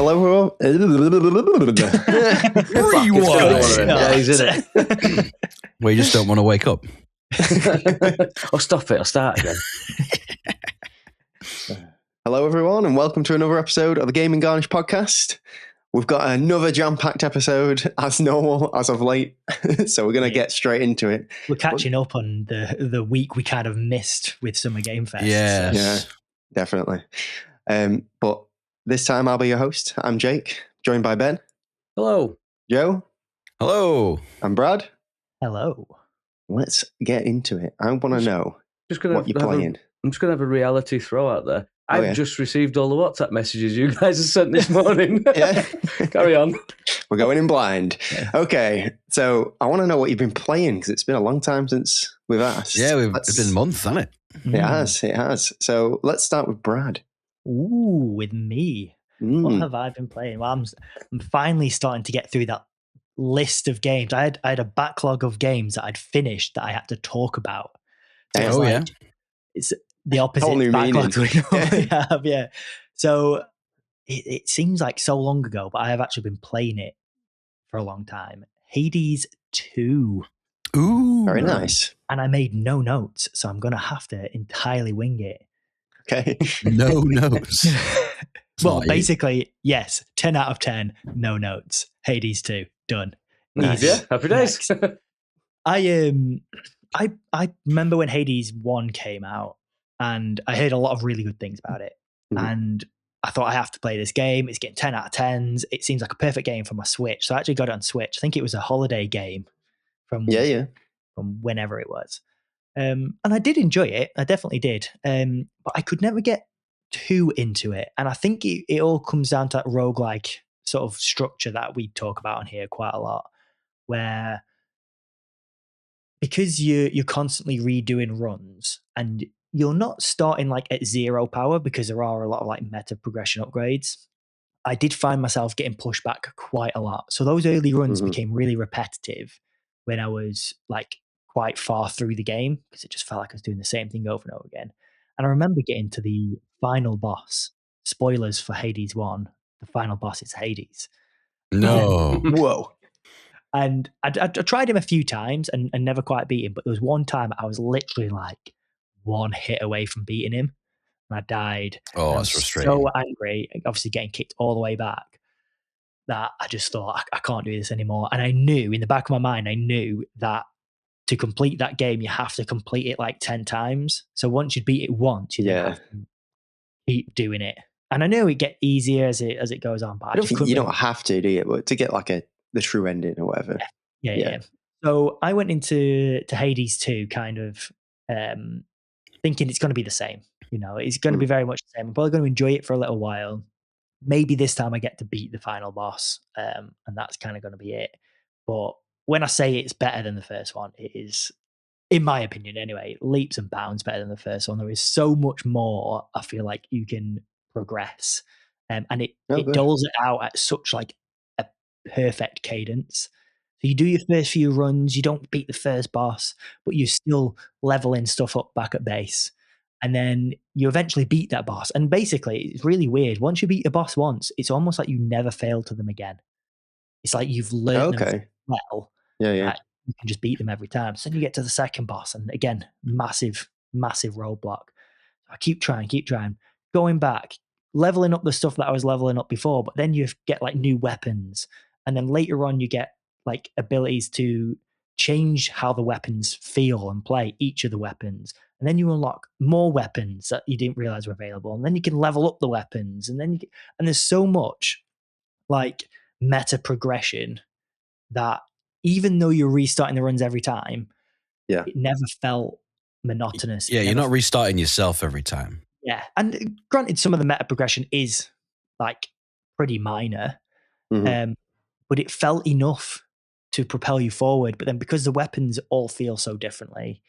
Hello. Rewind. Yeah, he's in it. Well, you just don't want to wake up. I'll stop it. I'll start again. Hello, everyone, and welcome to another episode of the Gaming Garnish podcast. We've got another jam-packed episode, as normal, as of late. So we're going to get straight into it. We're catching up on the week we kind of missed with Summer Game Fest. Yes. Yeah, definitely. But this time I'll be your host. I'm Jake, joined by Ben, Hello. Joe, Hello. and Brad. Hello. Let's get into it. I want to know Just gonna what you're playing. I'm just going to have a reality throw out there. Oh, I've yeah. just received all the WhatsApp messages you guys have sent this morning. Yeah. Carry on. We're going in blind. Okay, so I want to know what you've been playing, because it's been a long time since we've asked. Yeah, it's been months, hasn't it? It has. So let's start with Brad. Ooh, with me. What have I been playing? Well, I'm finally starting to get through that list of games. I had a backlog of games that I'd finished that I had to talk about. So it's Oh, yeah. It's the opposite Whole new backlog we meaning. normally have, yeah. So it seems like so long ago, but I have actually been playing it for a long time. Hades 2. Ooh. Very nice. And I made no notes, so I'm going to have to entirely wing it. Okay. No notes. Well, not basically, yes, 10 out of 10, no notes. Hades 2, done. Nice. Yeah, happy days. I remember when Hades 1 came out, and I heard a lot of really good things about it. Mhm. And I thought, I have to play this game. It's getting 10 out of 10s. It seems like a perfect game for my Switch. So I actually got it on Switch. I think it was a holiday game from whenever it was. And I did enjoy it. I definitely did. But I could never get too into it. And I think it all comes down to that roguelike sort of structure that we talk about on here quite a lot, where because you're constantly redoing runs and you're not starting like at zero power, because there are a lot of like meta progression upgrades. I did find myself getting pushed back quite a lot. So those early runs became really repetitive when I was like quite far through the game, because it just felt like I was doing the same thing over and over again. And I remember getting to the final boss. Spoilers for Hades 1. The final boss is Hades. No. Whoa. And I tried him a few times and never quite beat him. But there was one time I was literally like one hit away from beating him, and I died. Oh, And I that's was frustrating. so angry, obviously getting kicked all the way back, that I just thought, I can't do this anymore. And I knew in the back of my mind, I knew that to complete that game, you have to complete it like 10 times. So once you beat it once, you then have to keep doing it. And I know it get easier as it goes on, but I don't think you don't have to, do you? But to get like the true ending or whatever. Yeah. So I went into Hades 2 kind of thinking it's going to be the same. You know, it's going to be very much the same. I'm probably going to enjoy it for a little while. Maybe this time I get to beat the final boss, and that's kind of going to be it. But when I say it's better than the first one, it is, in my opinion anyway, leaps and bounds better than the first one. There is so much more I feel like you can progress. And it doles it out at such like a perfect cadence. So you do your first few runs, you don't beat the first boss, but you're still leveling stuff up back at base. And then you eventually beat that boss. And basically, it's really weird. Once you beat a boss once, it's almost like you never fail to them again. It's like you've learned them well. Yeah. You can just beat them every time. So then you get to the second boss, and again, massive roadblock. I keep trying, going back, leveling up the stuff that I was leveling up before, but then you get like new weapons. And then later on, you get like abilities to change how the weapons feel and play, each of the weapons. And then you unlock more weapons that you didn't realize were available. And then you can level up the weapons. And then and there's so much like meta progression that even though you're restarting the runs every time, it never felt monotonous. Yeah, you're not restarting yourself every time. Yeah. And granted, some of the meta progression is like pretty minor, but it felt enough to propel you forward. But then because the weapons all feel so differently,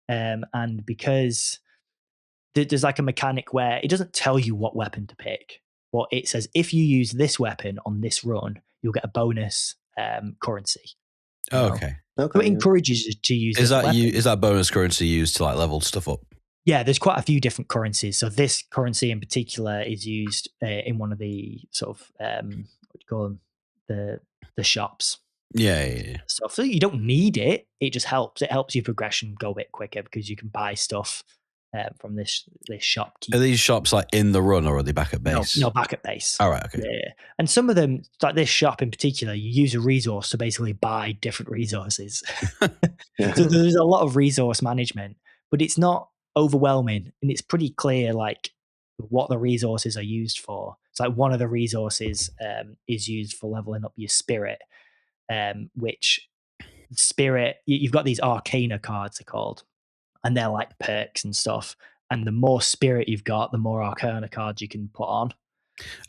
and because there's like a mechanic where it doesn't tell you what weapon to pick, but it says if you use this weapon on this run, you'll get a bonus currency. Oh, okay. So it encourages you to use. Is that bonus currency used to like level stuff up? Yeah, there's quite a few different currencies. So this currency in particular is used in one of the sort of what do you call them, the shops. Yeah. Stuff. So you don't need it. It just helps. It helps your progression go a bit quicker because you can buy stuff from this shopkeeper. Are these shops like in the run, or are they back at base? No, back at base. All right, okay. Yeah. And some of them, like this shop in particular, you use a resource to basically buy different resources. So there's a lot of resource management, but it's not overwhelming, and it's pretty clear like what the resources are used for. It's like one of the resources is used for leveling up your spirit, which spirit, you've got these arcana cards, they're called, and they're like perks and stuff. And the more spirit you've got, the more arcana cards you can put on.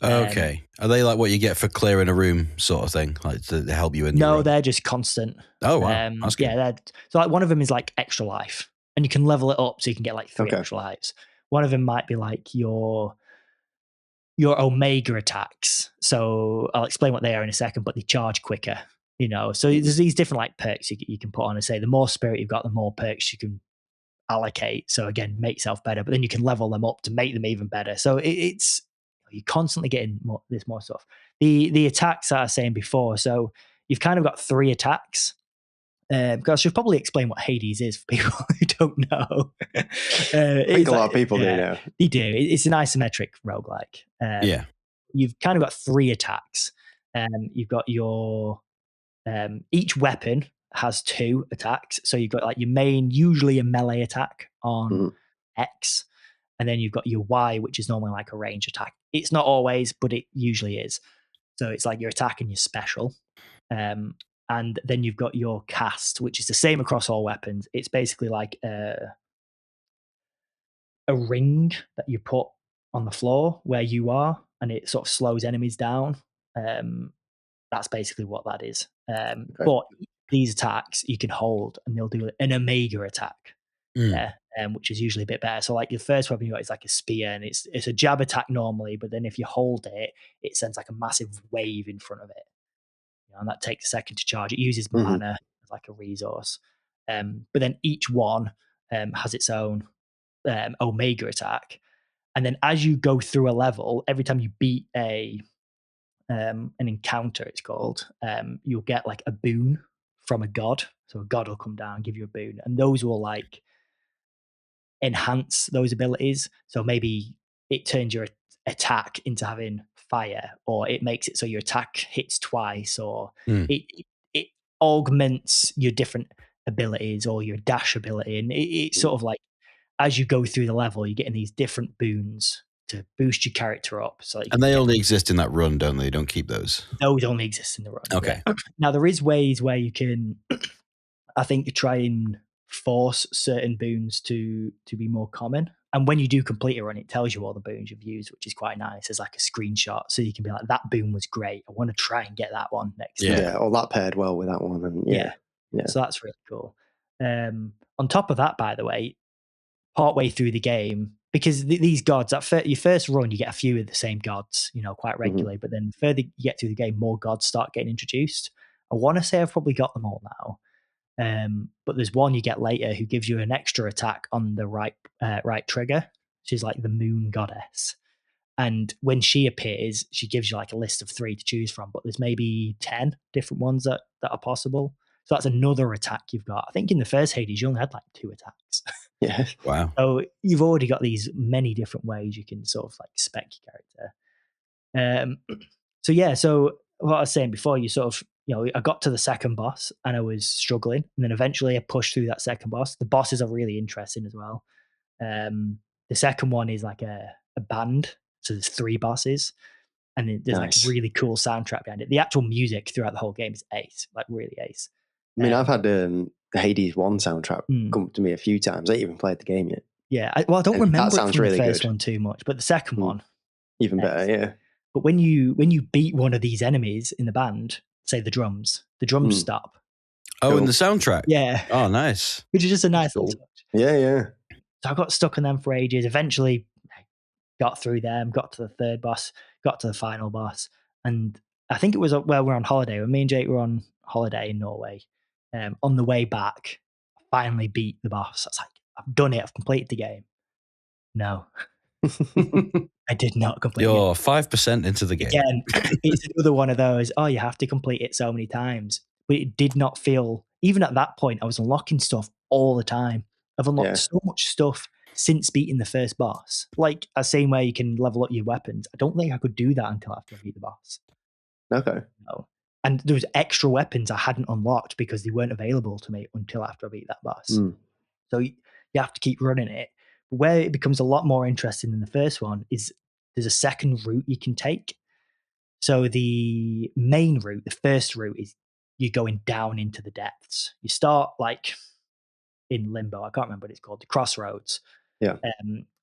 Okay. Are they like what you get for clearing a room sort of thing? Like to help you in your No, run? they're just constant. Oh, wow. That's good. Yeah, so like one of them is like extra life, and you can level it up so you can get like 3 extra lives. One of them might be like your omega attacks. So I'll explain what they are in a second, but they charge quicker. So there's these different like perks you can put on and say the more spirit you've got, the more perks you can allocate. So again, make yourself better, but then you can level them up to make them even better. So it's you're constantly getting more stuff. The attacks that I was saying before. So you've kind of got 3 attacks. Because I should probably explain what Hades is for people who don't know. I think a lot of people do know. They do. It's an isometric roguelike. Yeah. You've kind of got 3 attacks. You've got your each weapon has 2 attacks. So you've got like your main, usually a melee attack on X, and then you've got your Y, which is normally like a range attack. It's not always, but it usually is. So it's like your attack and your special. And then you've got your cast, which is the same across all weapons. It's basically like a ring that you put on the floor where you are, and it sort of slows enemies down. That's basically what that is. But these attacks you can hold, and they'll do an omega attack, which is usually a bit better. So like your first weapon you got is like a spear, and it's a jab attack normally, but then if you hold it, it sends like a massive wave in front of it. And that takes a second to charge. It uses mana as like a resource. But then each one has its own omega attack. And then as you go through a level, every time you beat an encounter, it's called, you'll get like a boon from a god. So a god will come down and give you a boon. And those will like enhance those abilities. So maybe it turns your attack into having fire, or it makes it so your attack hits twice, or it augments your different abilities or your dash ability. And it's sort of like as you go through the level, you're getting these different boons to boost your character up. So and they only exist in that run, don't they? Don't keep those. Those only exist in the run. Okay. Yeah. Now there is ways where you can, I think, try and force certain boons to be more common. And when you do complete a run, it tells you all the boons you've used, which is quite nice. There's like a screenshot, so you can be like, that boon was great. I want to try and get that one next time. Yeah, or that paired well with that one. And yeah. So that's really cool. On top of that, by the way, partway through the game, because these gods, your first run, you get a few of the same gods, quite regularly. But then the further you get through the game, more gods start getting introduced. I want to say I've probably got them all now. But there's one you get later who gives you an extra attack on the right trigger. She's like the moon goddess. And when she appears, she gives you like a list of 3 to choose from, but there's maybe 10 different ones that are possible. So that's another attack you've got. I think in the first Hades, you only had like 2 attacks. Yeah. Wow. So you've already got these many different ways you can sort of like spec your character. So what I was saying before, you sort of, I got to the second boss and I was struggling. And then eventually I pushed through that second boss. The bosses are really interesting as well. The second one is like a band. So there's 3 bosses. And there's like a really cool soundtrack behind it. The actual music throughout the whole game is ace, like really ace. I mean, I've had the Hades 1 soundtrack come to me a few times. I ain't even played the game yet. Yeah, I don't remember it from really the first good. one too much, but the second one. Even better, yeah. But when you beat one of these enemies in the band, say the drums stop. Oh, Cool. in the soundtrack? Yeah. Oh, nice. Which is just a nice little touch. Yeah. So I got stuck on them for ages. Eventually got through them, got to the third boss, got to the final boss. And I think it was we're on holiday. When me and Jake were on holiday in Norway, on the way back, I finally beat the boss. I was like, I've done it. I've completed the game. No, I did not complete it. You're 5% into the game. Again, it's another one of those, oh, you have to complete it so many times. But it did not feel, even at that point, I was unlocking stuff all the time. I've unlocked so much stuff since beating the first boss. Like, a same way you can level up your weapons. I don't think I could do that until after I beat the boss. Okay. No. And there was extra weapons I hadn't unlocked because they weren't available to me until after I beat that boss. So you have to keep running it. Where it becomes a lot more interesting than the first one is there's a second route you can take. So the main route, the first route, is you're going down into the depths. You start like in limbo. I can't remember what it's called, the crossroads. Yeah.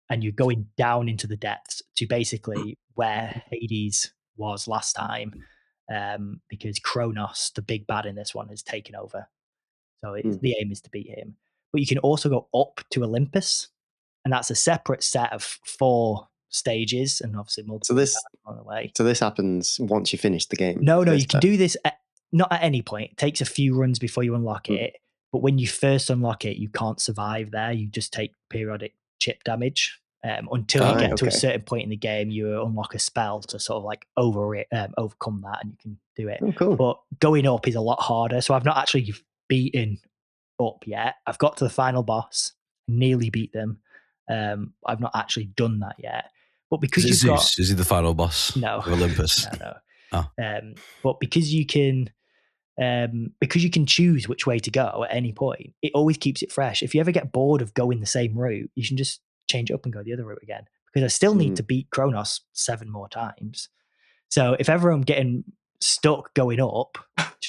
And you're going down into the depths to basically where Hades was last time, because Kronos, the big bad in this one, has taken over. So the aim is to beat him. But you can also go up to Olympus, and that's a separate set of 4 stages, and obviously multiple on the way. So this happens once you finish the game? No, you can do this not at any point. It takes a few runs before you unlock it, but when you first unlock it, you can't survive there. You just take periodic chip damage until you get to a certain point in the game. You unlock a spell to sort of like overcome that, and you can do it. Oh, cool. But going up is a lot harder. So I've not actually beaten up yet. I've got to the final boss, nearly beat them. I've not actually done that yet. But because is he the final boss? No, of Olympus. No. Oh. But because you can choose which way to go at any point, it always keeps it fresh. If you ever get bored of going the same route, you can just change it up and go the other route again. Because I still need to beat Kronos 7 more times. So if ever I'm getting stuck going up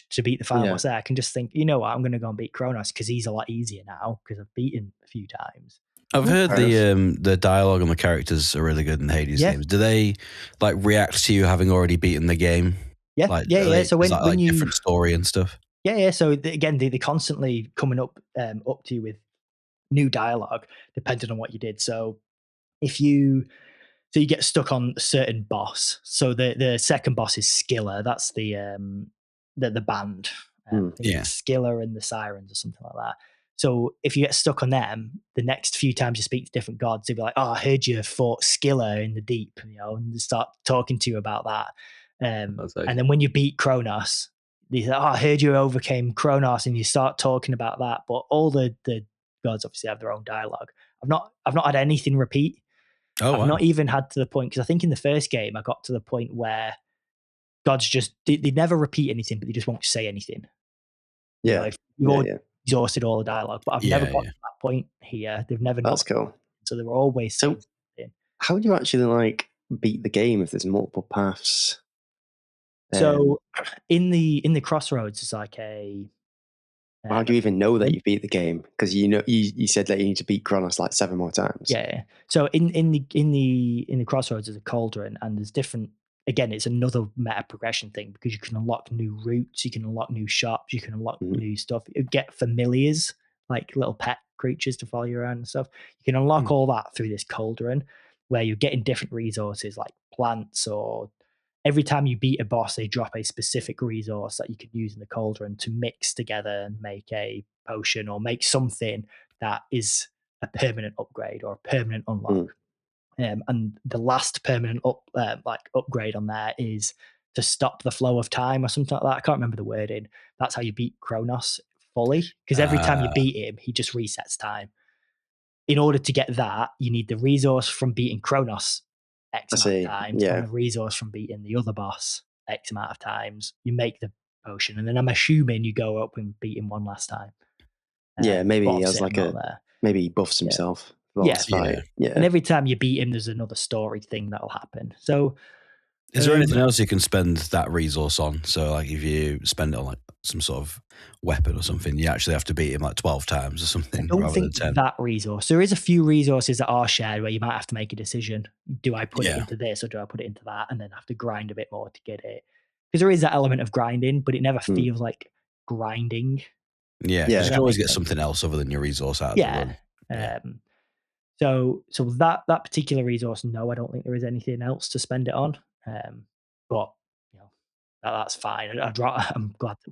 to beat the final boss there, I can just think, you know what, I'm going to go and beat Kronos because he's a lot easier now because I've beaten a few times. I've heard the dialogue and the characters are really good in Hades games. Do they like react to you having already beaten the game? Yeah, yeah. So when you different story and stuff. Yeah. So again, they're constantly coming up to you with new dialogue depending on what you did. So if you get stuck on a certain boss. So the second boss is Skiller. That's the band. Skiller and the Sirens or something like that. So if you get stuck on them, the next few times you speak to different gods, they'll be like, "Oh, I heard you fought Skiller in the deep," and they start talking to you about that. And then when you beat Kronos, they say, "Oh, I heard you overcame Kronos," and you start talking about that. But all the gods obviously have their own dialogue. I've not had anything repeat. I've not even had to the point, because I think in the first game I got to the point where gods just they never repeat anything, but they just won't say anything. Yeah, you've exhausted all the dialogue, but I've never got to that point here. They've never. That's cool. So they were always. So, how do you actually beat the game if there's multiple paths? So, in the CrossRoads, it's like a. How do you even know that you beat the game? Because you said that you need to beat Kronos 7 more times. Yeah. So in the CrossRoads there's a cauldron, and there's different. Again, it's another meta progression thing because you can unlock new routes, you can unlock new shops, you can unlock new stuff. You get familiars, like little pet creatures to follow you around and stuff. You can unlock all that through this cauldron, where you're getting different resources like plants, or every time you beat a boss, they drop a specific resource that you can use in the cauldron to mix together and make a potion or make something that is a permanent upgrade or a permanent unlock. And the last permanent upgrade on there is to stop the flow of time or something like that. I can't remember the wording. That's how you beat Kronos fully, because every time you beat him, he just resets time. In order to get that, you need the resource from beating Kronos X amount of times, and the resource from beating the other boss X amount of times. You make the potion, and then I'm assuming you go up and beat him one last time. Maybe he has maybe he buffs himself. Yeah. And every time you beat him, there's another story thing that'll happen. So, is there anything else you can spend that resource on? So, if you spend it on some sort of weapon or something, you actually have to beat him 12 times or something. I don't think that resource. There is a few resources that are shared where you might have to make a decision. Do I put it into this or do I put it into that? And then have to grind a bit more to get it. Because there is that element of grinding, but it never feels like grinding. Yeah. You can always get something else other than your resource out of the run. So that particular resource, no, I don't think there is anything else to spend it on. But that's fine. I'm glad to.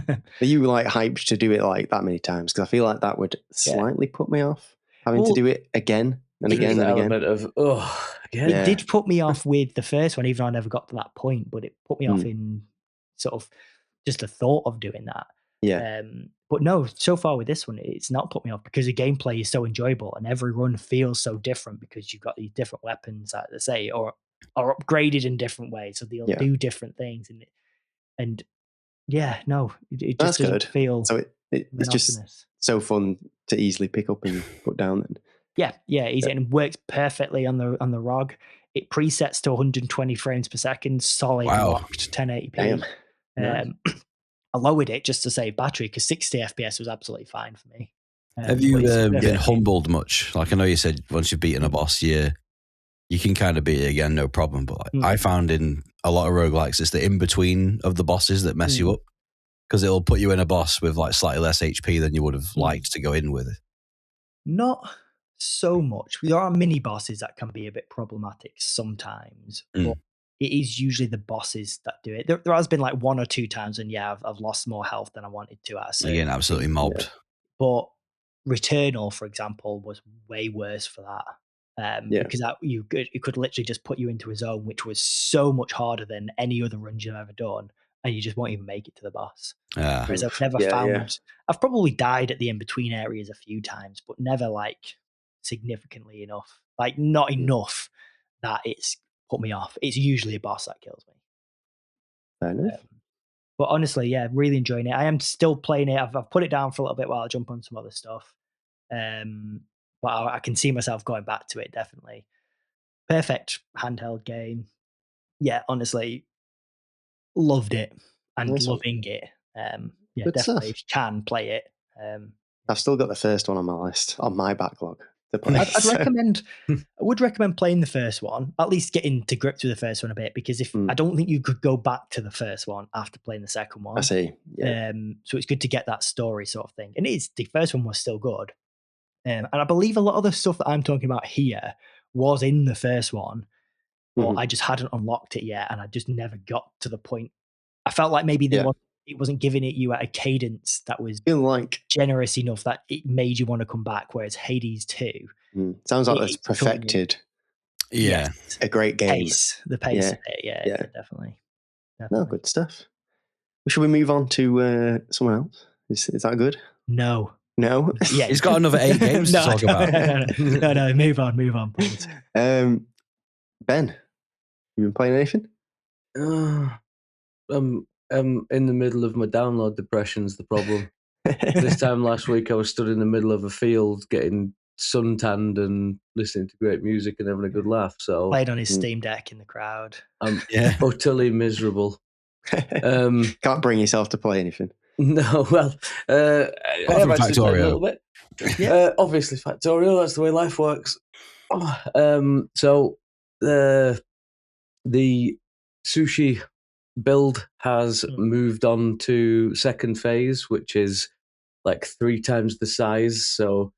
Are you hyped to do it that many times? Because I feel like that would slightly put me off having to do it again. and There's again the and again. element of again. Yeah. It did put me off with the first one, even though I never got to that point. But it put me off in sort of just the thought of doing that. Yeah. But no, so far with this one, it's not put me off because the gameplay is so enjoyable and every run feels so different because you've got these different weapons, like they say, or are upgraded in different ways, so they'll do different things. And yeah, no, it That's just doesn't good. feel So it's just so fun to easily pick up and put down. Then. Yeah, easy and works perfectly on the ROG. It presets to 120 frames per second, solid locked 1080p. Nice. I lowered it just to save battery because 60 FPS was absolutely fine for me. Have you been humbled much? Like I know you said once you've beaten a boss, you can kind of beat it again, no problem. But I found in a lot of roguelikes, it's the in-between of the bosses that mess you up because it'll put you in a boss with like slightly less HP than you would have liked to go in with. Not so much. There are mini bosses that can be a bit problematic sometimes, but it is usually the bosses that do it. There has been like one or two times, and I've lost more health than I wanted to. You're getting absolutely mobbed. Yeah. But Returnal, for example, was way worse for that. Because you could literally just put you into a zone which was so much harder than any other run you've ever done, and you just won't even make it to the boss. Whereas I've never found. I've probably died at the in-between areas a few times, but never like significantly enough. Like not enough that it's put me off. It's usually a boss that kills me. Fair enough. But honestly, really enjoying it. I am still playing it. I've put it down for a little bit while I jump on some other stuff. But I can see myself going back to it, definitely. Perfect handheld game. Yeah, honestly, loved it and loving it. Good definitely stuff. can play it. I've still got the first one on my list, on my backlog to play. I would recommend playing the first one, at least getting to grips with the first one a bit, because I don't think you could go back to the first one after playing the second one. I see. Yeah. So it's good to get that story sort of thing. And the first one was still good. And I believe a lot of the stuff that I'm talking about here was in the first one, but I just hadn't unlocked it yet, and I just never got to the point. I felt like maybe it wasn't giving it you at a cadence that was generous enough that it made you want to come back, whereas Hades 2... Sounds like it's perfected. A great game. The pace of it, definitely. No, good stuff. Should we move on to someone else? Is that good? No. No? Yeah, he's got another 8 games to talk about. No, move on, please. Ben, you been playing anything? I'm in the middle of my download depression's the problem. This time last week I was stood in the middle of a field getting suntanned and listening to great music and having a good laugh. So played on his Steam Deck in the crowd. I'm utterly miserable. Can't bring yourself to play anything. No, well, I have actually played a little bit. Obviously, Factorial. That's the way life works. So the sushi build has moved on to second phase, which is like 3 times the size. So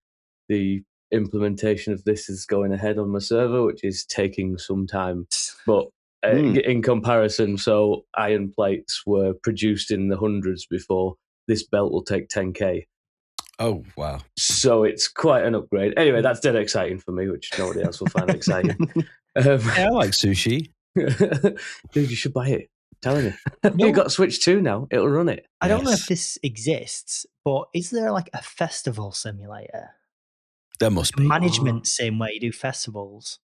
the implementation of this is going ahead on my server, which is taking some time. But in comparison, so iron plates were produced in the hundreds before. This belt will take 10k. Oh, wow. So it's quite an upgrade. Anyway, that's dead exciting for me, which nobody else will find exciting. I like sushi. Dude, you should buy it. I'm telling you. You've got Switch 2 now. It'll run it. I don't know if this exists, but is there like a festival simulator? There must be. Management sim where you do festivals.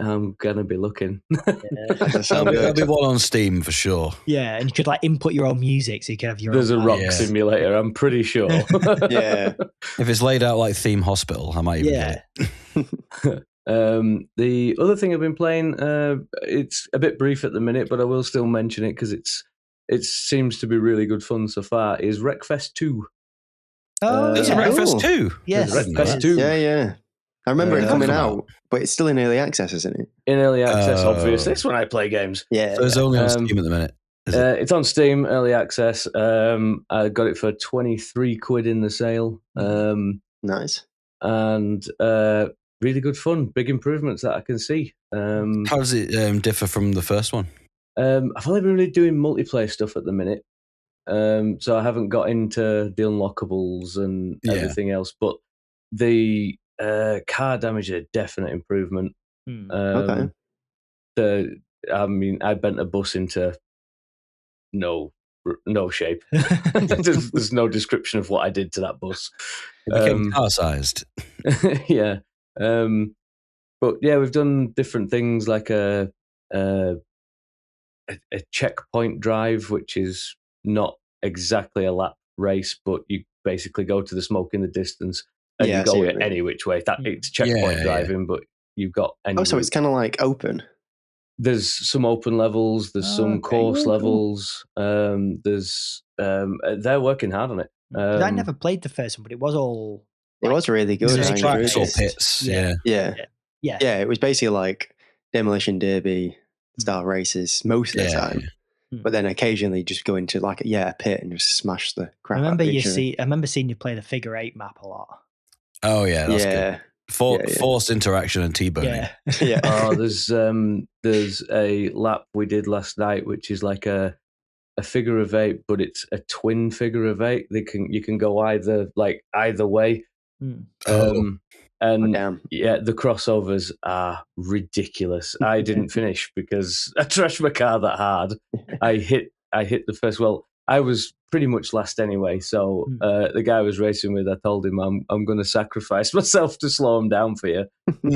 I'm going to be looking. There'll be one on Steam for sure. Yeah, and you could like input your own music so you could have your There's own a rock simulator, I'm pretty sure. Yeah. If it's laid out like Theme Hospital, I might even get it. The other thing I've been playing, it's a bit brief at the minute, but I will still mention it because it seems to be really good fun so far, is Wreckfest 2. Oh, there's a Wreckfest 2? Yes. Wreckfest 2. Yeah. I remember it coming out, but it's still in early access, isn't it? In early access, obviously. It's when I play games. Yeah. So it's only on Steam at the minute. It's on Steam, early access. I got it for 23 quid in the sale. Nice. And really good fun. Big improvements that I can see. How does it differ from the first one? I've only been really doing multiplayer stuff at the minute. So I haven't got into the unlockables and everything else. But the car damage is a definite improvement. Okay. I bent a bus into no shape. There's no description of what I did to that bus. It became car-sized. Yeah. But yeah, we've done different things like a checkpoint drive, which is not exactly a lap race, but you basically go to the smoke in the distance and you go any which way. It's checkpoint driving, but you've got any. Oh, so it's kind of like open. There's some open levels. There's some course levels. There's they're working hard on it. I never played the first one, but it was all. It was really good. Tracks or pits. Yeah. It was basically like demolition derby style races most of the time. But then occasionally just go into like a pit and just smash the crap. I remember seeing you play the figure 8 map a lot. Oh yeah, that's good. Forced interaction and T-boning. Yeah. Oh, there's a lap we did last night, which is like a figure of 8, but it's a twin figure of 8. You can go either way. And the crossovers are ridiculous. I didn't finish because I trashed my car that hard. I hit the first. Well, I was pretty much last anyway. So the guy I was racing with, I told him I'm going to sacrifice myself to slow him down for you.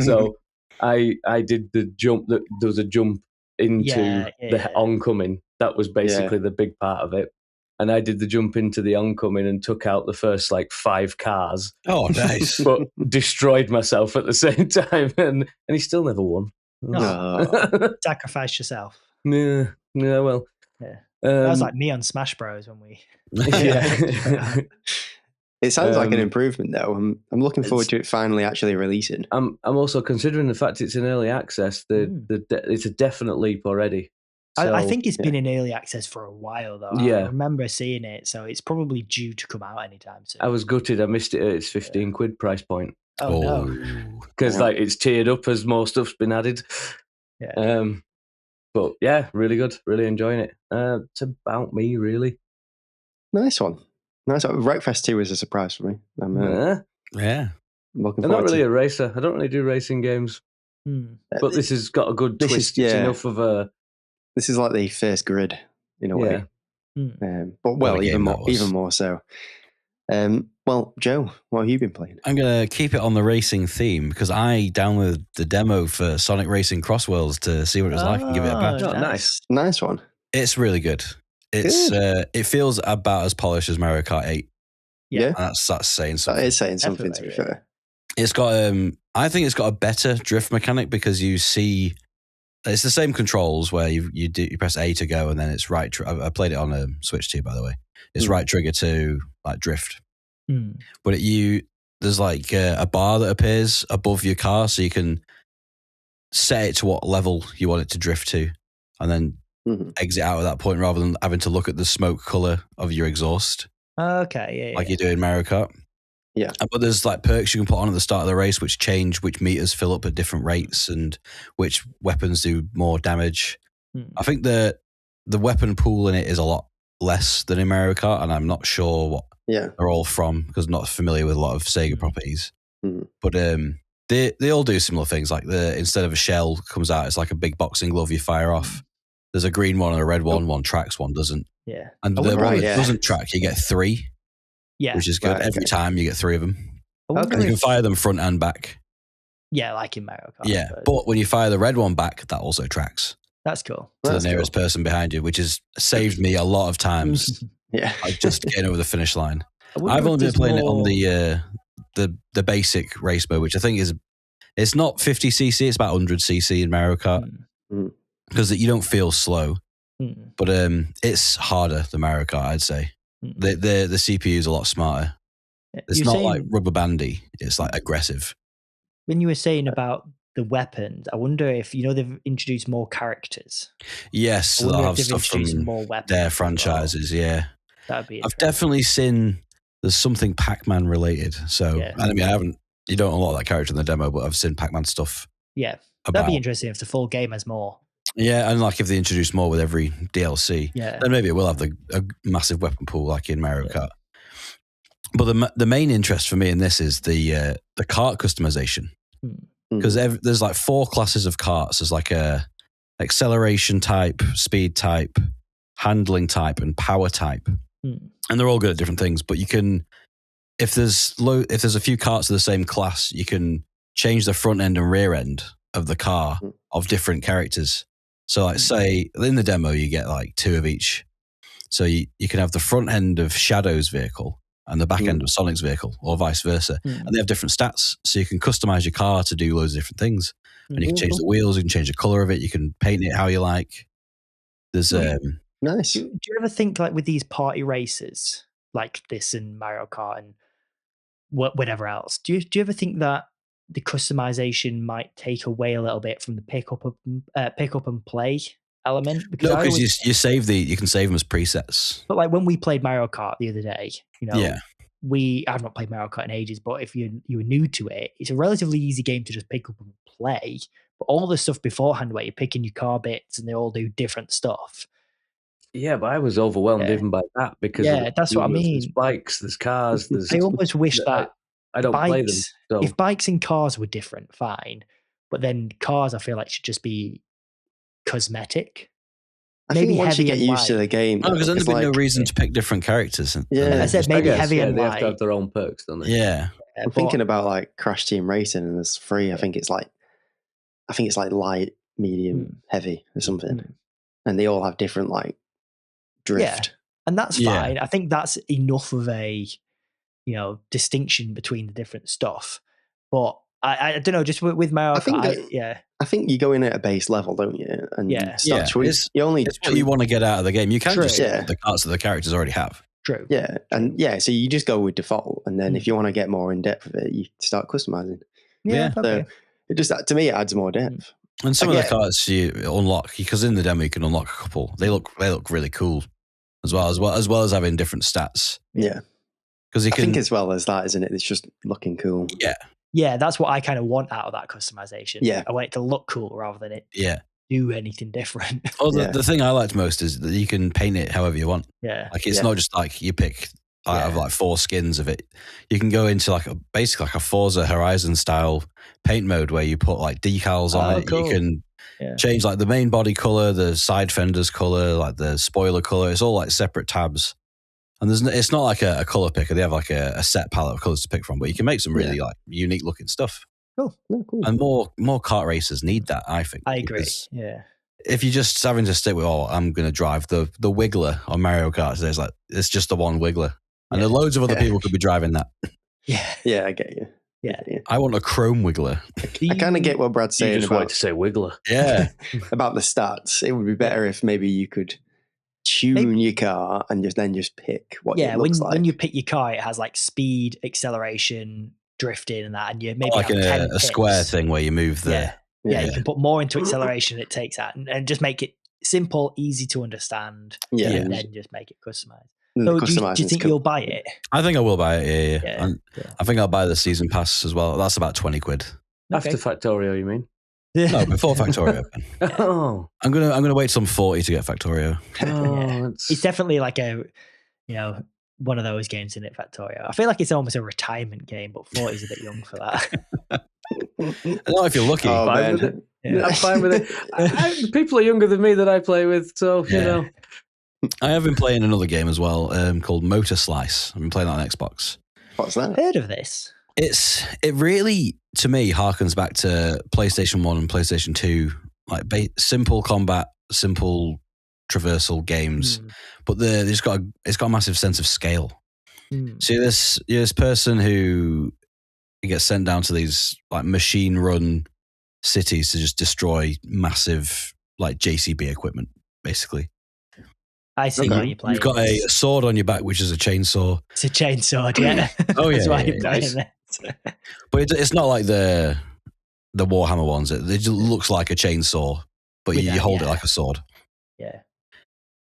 So I did the jump. There was a jump into the oncoming. That was basically the big part of it. And I did the jump into the oncoming and took out the first 5 cars. Oh, nice! But destroyed myself at the same time, and he still never won. Sacrificed yourself. Yeah. Well, that was like me on Smash Bros. When we. It sounds like an improvement, though. I'm looking forward to it finally actually releasing. I'm also considering the fact it's in early access. It's a definite leap already. So, I think it's been in early access for a while, though. I remember seeing it, so it's probably due to come out anytime soon. I was gutted. I missed it at its 15 quid price point. Oh no! Because it's tiered up as more stuff's been added. Yeah. But yeah, really good. Really enjoying it. It's about me, really. Nice one. Wreckfest 2 was a surprise for me. I'm not really a racer. I don't really do racing games. But this has got a good twist. It's enough of a. This is like the first grid in a way, but even more so. Well, Joe, what have you been playing? I'm gonna keep it on the racing theme because I downloaded the demo for Sonic Racing CrossWorlds to see what it was like and give it a bash. Nice one. It's really good. It feels about as polished as Mario Kart 8. Yeah, that's saying something. That is saying something. To be fair, it's got I think it's got a better drift mechanic because you see. It's the same controls where you press A to go and then it's right. I played it on a Switch too, by the way. It's right trigger to drift. But there's a bar that appears above your car, so you can set it to what level you want it to drift to, and then exit out at that point rather than having to look at the smoke color of your exhaust. Okay, you do in Mario Kart. Yeah, but there's perks you can put on at the start of the race which change which meters fill up at different rates and which weapons do more damage. I think the weapon pool in it is a lot less than in Mario Kart, and I'm not sure what they're all from because I'm not familiar with a lot of Sega properties. But they all do similar things. Like instead of a shell comes out, it's like a big boxing glove you fire off. There's a green one and a red one. One tracks, one doesn't. Yeah, and the one that doesn't track, you get 3. Yeah, which is good. Every time you get 3 of them. And you can fire them front and back. Yeah, like in Mario Kart. Yeah, but when you fire the red one back, that also tracks. That's cool. To the nearest person behind you, which has saved me a lot of times. Just getting over the finish line. I've only been playing it on the basic race mode, which I think it's not 50cc, it's about 100cc in Mario Kart because you don't feel slow. But it's harder than Mario Kart, I'd say. The CPU is a lot smarter. It's not like rubber bandy. It's aggressive. When you were saying about the weapons, I wonder if they've introduced more characters. Yes, they'll have stuff from their franchises. Yeah, that'd be. I've definitely seen there's something Pac-Man related. So I haven't. You don't unlock that character in the demo, but I've seen Pac-Man stuff. Yeah, that'd be interesting if the full game has more. Yeah, and if they introduce more with every DLC, then maybe it will have a massive weapon pool like in Mario Kart. But the main interest for me in this is the cart customization, because there's like 4 classes of carts. There's like a acceleration type, speed type, handling type, and power type, and they're all good at different things. But you can, if there's a few carts of the same class, you can change the front end and rear end of the car of different characters. So like say in the demo you get like 2 of each. So you can have the front end of Shadow's vehicle and the back end of Sonic's vehicle, or vice versa. And they have different stats. So you can customize your car to do loads of different things. And you can change the wheels, you can change the color of it, you can paint it how you like. There's nice. Do you ever think like with these party races like this and Mario Kart and whatever else, do you ever think that the customization might take away a little bit from the pick up and play element? Because you can save them as presets. But like when we played Mario Kart the other day, I've not played Mario Kart in ages, but if you were new to it, it's a relatively easy game to just pick up and play. But all the stuff beforehand where you're picking your car bits and they all do different stuff. Yeah, but I was overwhelmed even by that because that's what I mean. There's bikes, there's cars. I almost wish that I don't play them. So. If bikes and cars were different, fine. But then cars, I feel like should just be cosmetic. I think once you get used to the game, because then there'd be no reason to pick different characters. I said maybe heavy and they light. have to have their own perks, don't they? Yeah. I'm thinking about like Crash Team Racing, and there's 3. I think it's like light, medium, heavy, or something, and they all have different like drift. And that's fine. I think that's enough of a distinction between the different stuff. But I don't know, just with Mario Kart, I think you go in at a base level, don't you? And you start it's what you want to get out of the game. You can just get the carts that the characters already have. True. Yeah. And so you just go with default, and then if you want to get more in depth of it, you start customizing. Yeah. So it just, to me, it adds more depth. And some of the carts you unlock, because in the demo you can unlock a couple. They look really cool as well as having different stats. Yeah. Because I think as well as that, isn't it? It's just looking cool. Yeah. Yeah, that's what I kind of want out of that customization. Yeah. I want it to look cool rather than it do anything different. The thing I liked most is that you can paint it however you want. Yeah. Like it's not just like you pick out of like 4 skins of it. You can go into basically like a Forza Horizon style paint mode where you put like decals on it. Cool. You can change like the main body color, the side fenders color, like the spoiler color. It's all like separate tabs. And it's not like a color picker. They have like a set palette of colors to pick from, but you can make some really like unique looking stuff. Cool. And more kart racers need that, I think. I agree. Yeah. If you're just having to stick with, I'm going to drive the Wiggler on Mario Kart, it's just the one Wiggler. And there are loads of other people could be driving that. Yeah. Yeah, I get you. Yeah. I want a chrome Wiggler. I kind of get what Brad's saying. You just wanted to say Wiggler. Yeah. About the stats. It would be better if maybe you could tune your car and just pick what it looks like. When you pick your car, it has like speed, acceleration, drifting, and that, and you maybe like have a square thing where you move the. Yeah, you can put more into acceleration. It takes that and just make it simple, easy to understand. Yeah, and then just make it customized. So do you think you'll buy it? I think I will buy it. Yeah. I think I'll buy the season pass as well. That's about £20. After Factorio, you mean? No, before Factorio. Oh, I'm gonna wait till I'm 40 to get Factorio. It's definitely like a, one of those games in it, Factorio. I feel like it's almost a retirement game, but 40 is a bit young for that. Not if you're lucky. Oh, I'm fine with it. People are younger than me that I play with, so you know. I have been playing another game as well called Motorslice. I've been playing that on Xbox. What's that? Heard of this? It really, to me, harkens back to PlayStation 1 and PlayStation 2, like simple combat, simple traversal games, but it's got a massive sense of scale. So this person who gets sent down to these like machine-run cities to just destroy massive like JCB equipment, basically. I see how you play. You've got a sword on your back, which is a chainsaw. It's a chainsaw, yeah. Oh yeah, that's why you're playing it. But it's not like the Warhammer ones. It just looks like a chainsaw, but you hold it like a sword. Yeah.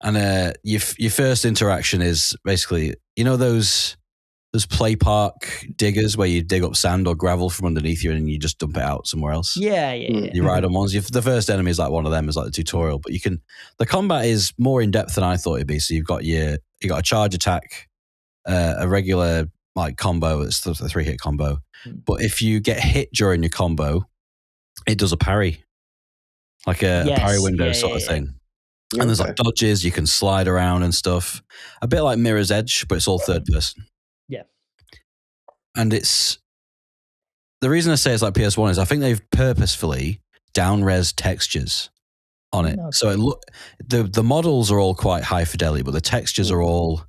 And your first interaction is basically, those play park diggers where you dig up sand or gravel from underneath you and you just dump it out somewhere else. Yeah. You ride on ones. The first enemy is like one of them, is like the tutorial, but the combat is more in depth than I thought it'd be. So you've got a charge attack, a regular like combo. It's the 3-hit combo. But if you get hit during your combo, it does a parry, like a parry window sort of thing. And there's like dodges, you can slide around and stuff. A bit like Mirror's Edge, but it's all third person. Yeah. And it's the reason I say it's like PS1 is I think they've purposefully down-res textures on it. Okay. So the models are all quite high fidelity, but the textures are all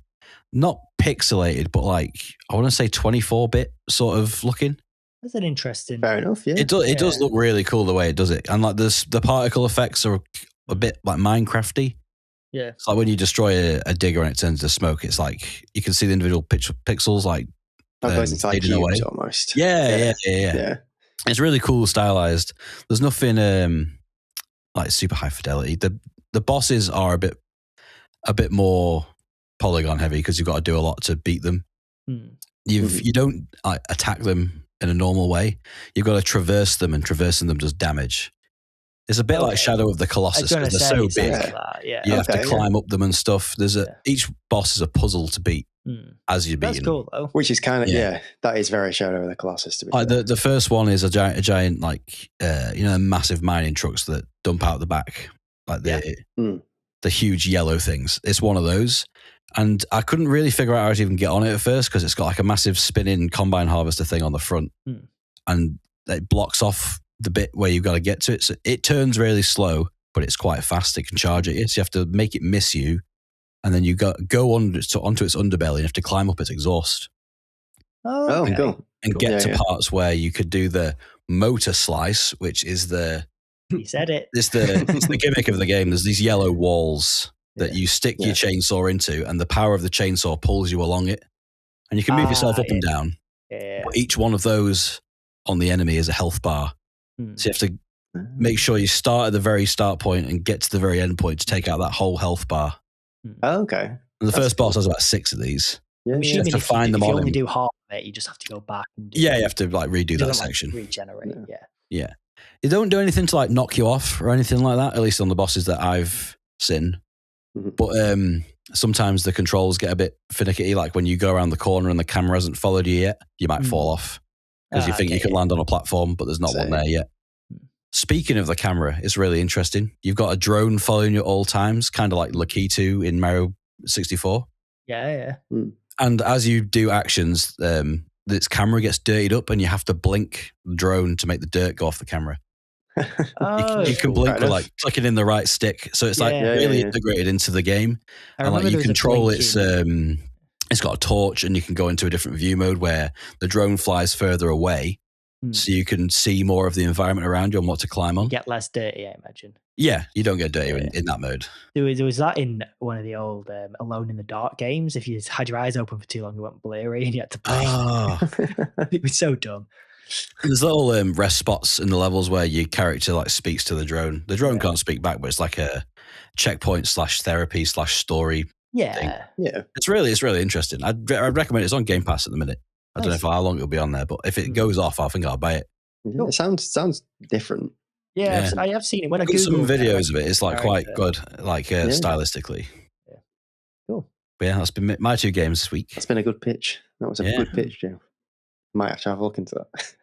not pixelated, but like I want to say 24-bit sort of looking. That's an interesting. Fair enough. Yeah. It does look really cool the way it does it, and like the particle effects are a bit like Minecrafty. Yeah. It's like when you destroy a digger and it turns to smoke. It's like you can see the individual pixels like it's like cubes almost. Yeah. It's really cool, stylized. There's nothing like super high fidelity. The bosses are a bit more polygon heavy because you've got to do a lot to beat them. You don't attack them in a normal way. You've got to traverse them, and traversing them does damage. It's a bit like Shadow of the Colossus because they're so big. You have to climb up them and stuff. Each boss is a puzzle to beat as you beat them. That's cool though. Which is kind of that is very Shadow of the Colossus to be fair. The first one is a giant like massive mining trucks that dump out the back, like the huge yellow things. It's one of those. And I couldn't really figure out how to even get on it at first because it's got like a massive spinning combine harvester thing on the front, and it blocks off the bit where you've got to get to it. So it turns really slow, but it's quite fast. It can charge at you, so you have to make it miss you, and then you go onto its underbelly and you have to climb up its exhaust. Oh, cool! And get to parts where you could do the Motorslice, which is you said it. It's the gimmick of the game. There's these yellow walls that you stick your chainsaw into, and the power of the chainsaw pulls you along it, and you can move yourself up and down. Yeah. But each one of those on the enemy is a health bar, so you have to make sure you start at the very start point and get to the very end point to take out that whole health bar. Oh, okay. And the first boss has about 6 of these. Yeah, you have to find them. If you only do half of it, you just have to go back. And you have to like redo that section. Regenerate. Yeah. You don't do anything to like knock you off or anything like that. At least on the bosses that I've seen. But sometimes the controls get a bit finicky, like when you go around the corner and the camera hasn't followed you yet, you might fall off because you think you can land on a platform, but there's not one there yet. Speaking of the camera, it's really interesting. You've got a drone following you at all times, kind of like Lakitu in Mario 64. Yeah. And as you do actions, this camera gets dirtied up and you have to blink the drone to make the dirt go off the camera. You can blink with like clicking in the right stick, so it's like really integrated into the game. And like you control it's got a torch, and you can go into a different view mode where the drone flies further away, so you can see more of the environment around you and what to climb on. Get less dirty, I imagine. Yeah, you don't get dirty in that mode. There was that in one of the old Alone in the Dark games. If you had your eyes open for too long, it went blurry and you had to play. It was so dumb. There's little rest spots in the levels where your character like speaks to the drone. The drone can't speak back, but it's like a checkpoint / therapy / story. thing. It's really interesting. I'd recommend it. It's on Game Pass at the minute. I don't know how long it'll be on there, but if it goes off, I think I'll buy it. Yeah, it sounds different. Yeah, I have seen it. When I Googled some videos of it, it's like quite good, like stylistically. Yeah. Cool. But yeah, that's been my 2 games this week. That's been a good pitch. That was a good pitch, Joe. Might have to have a look into that.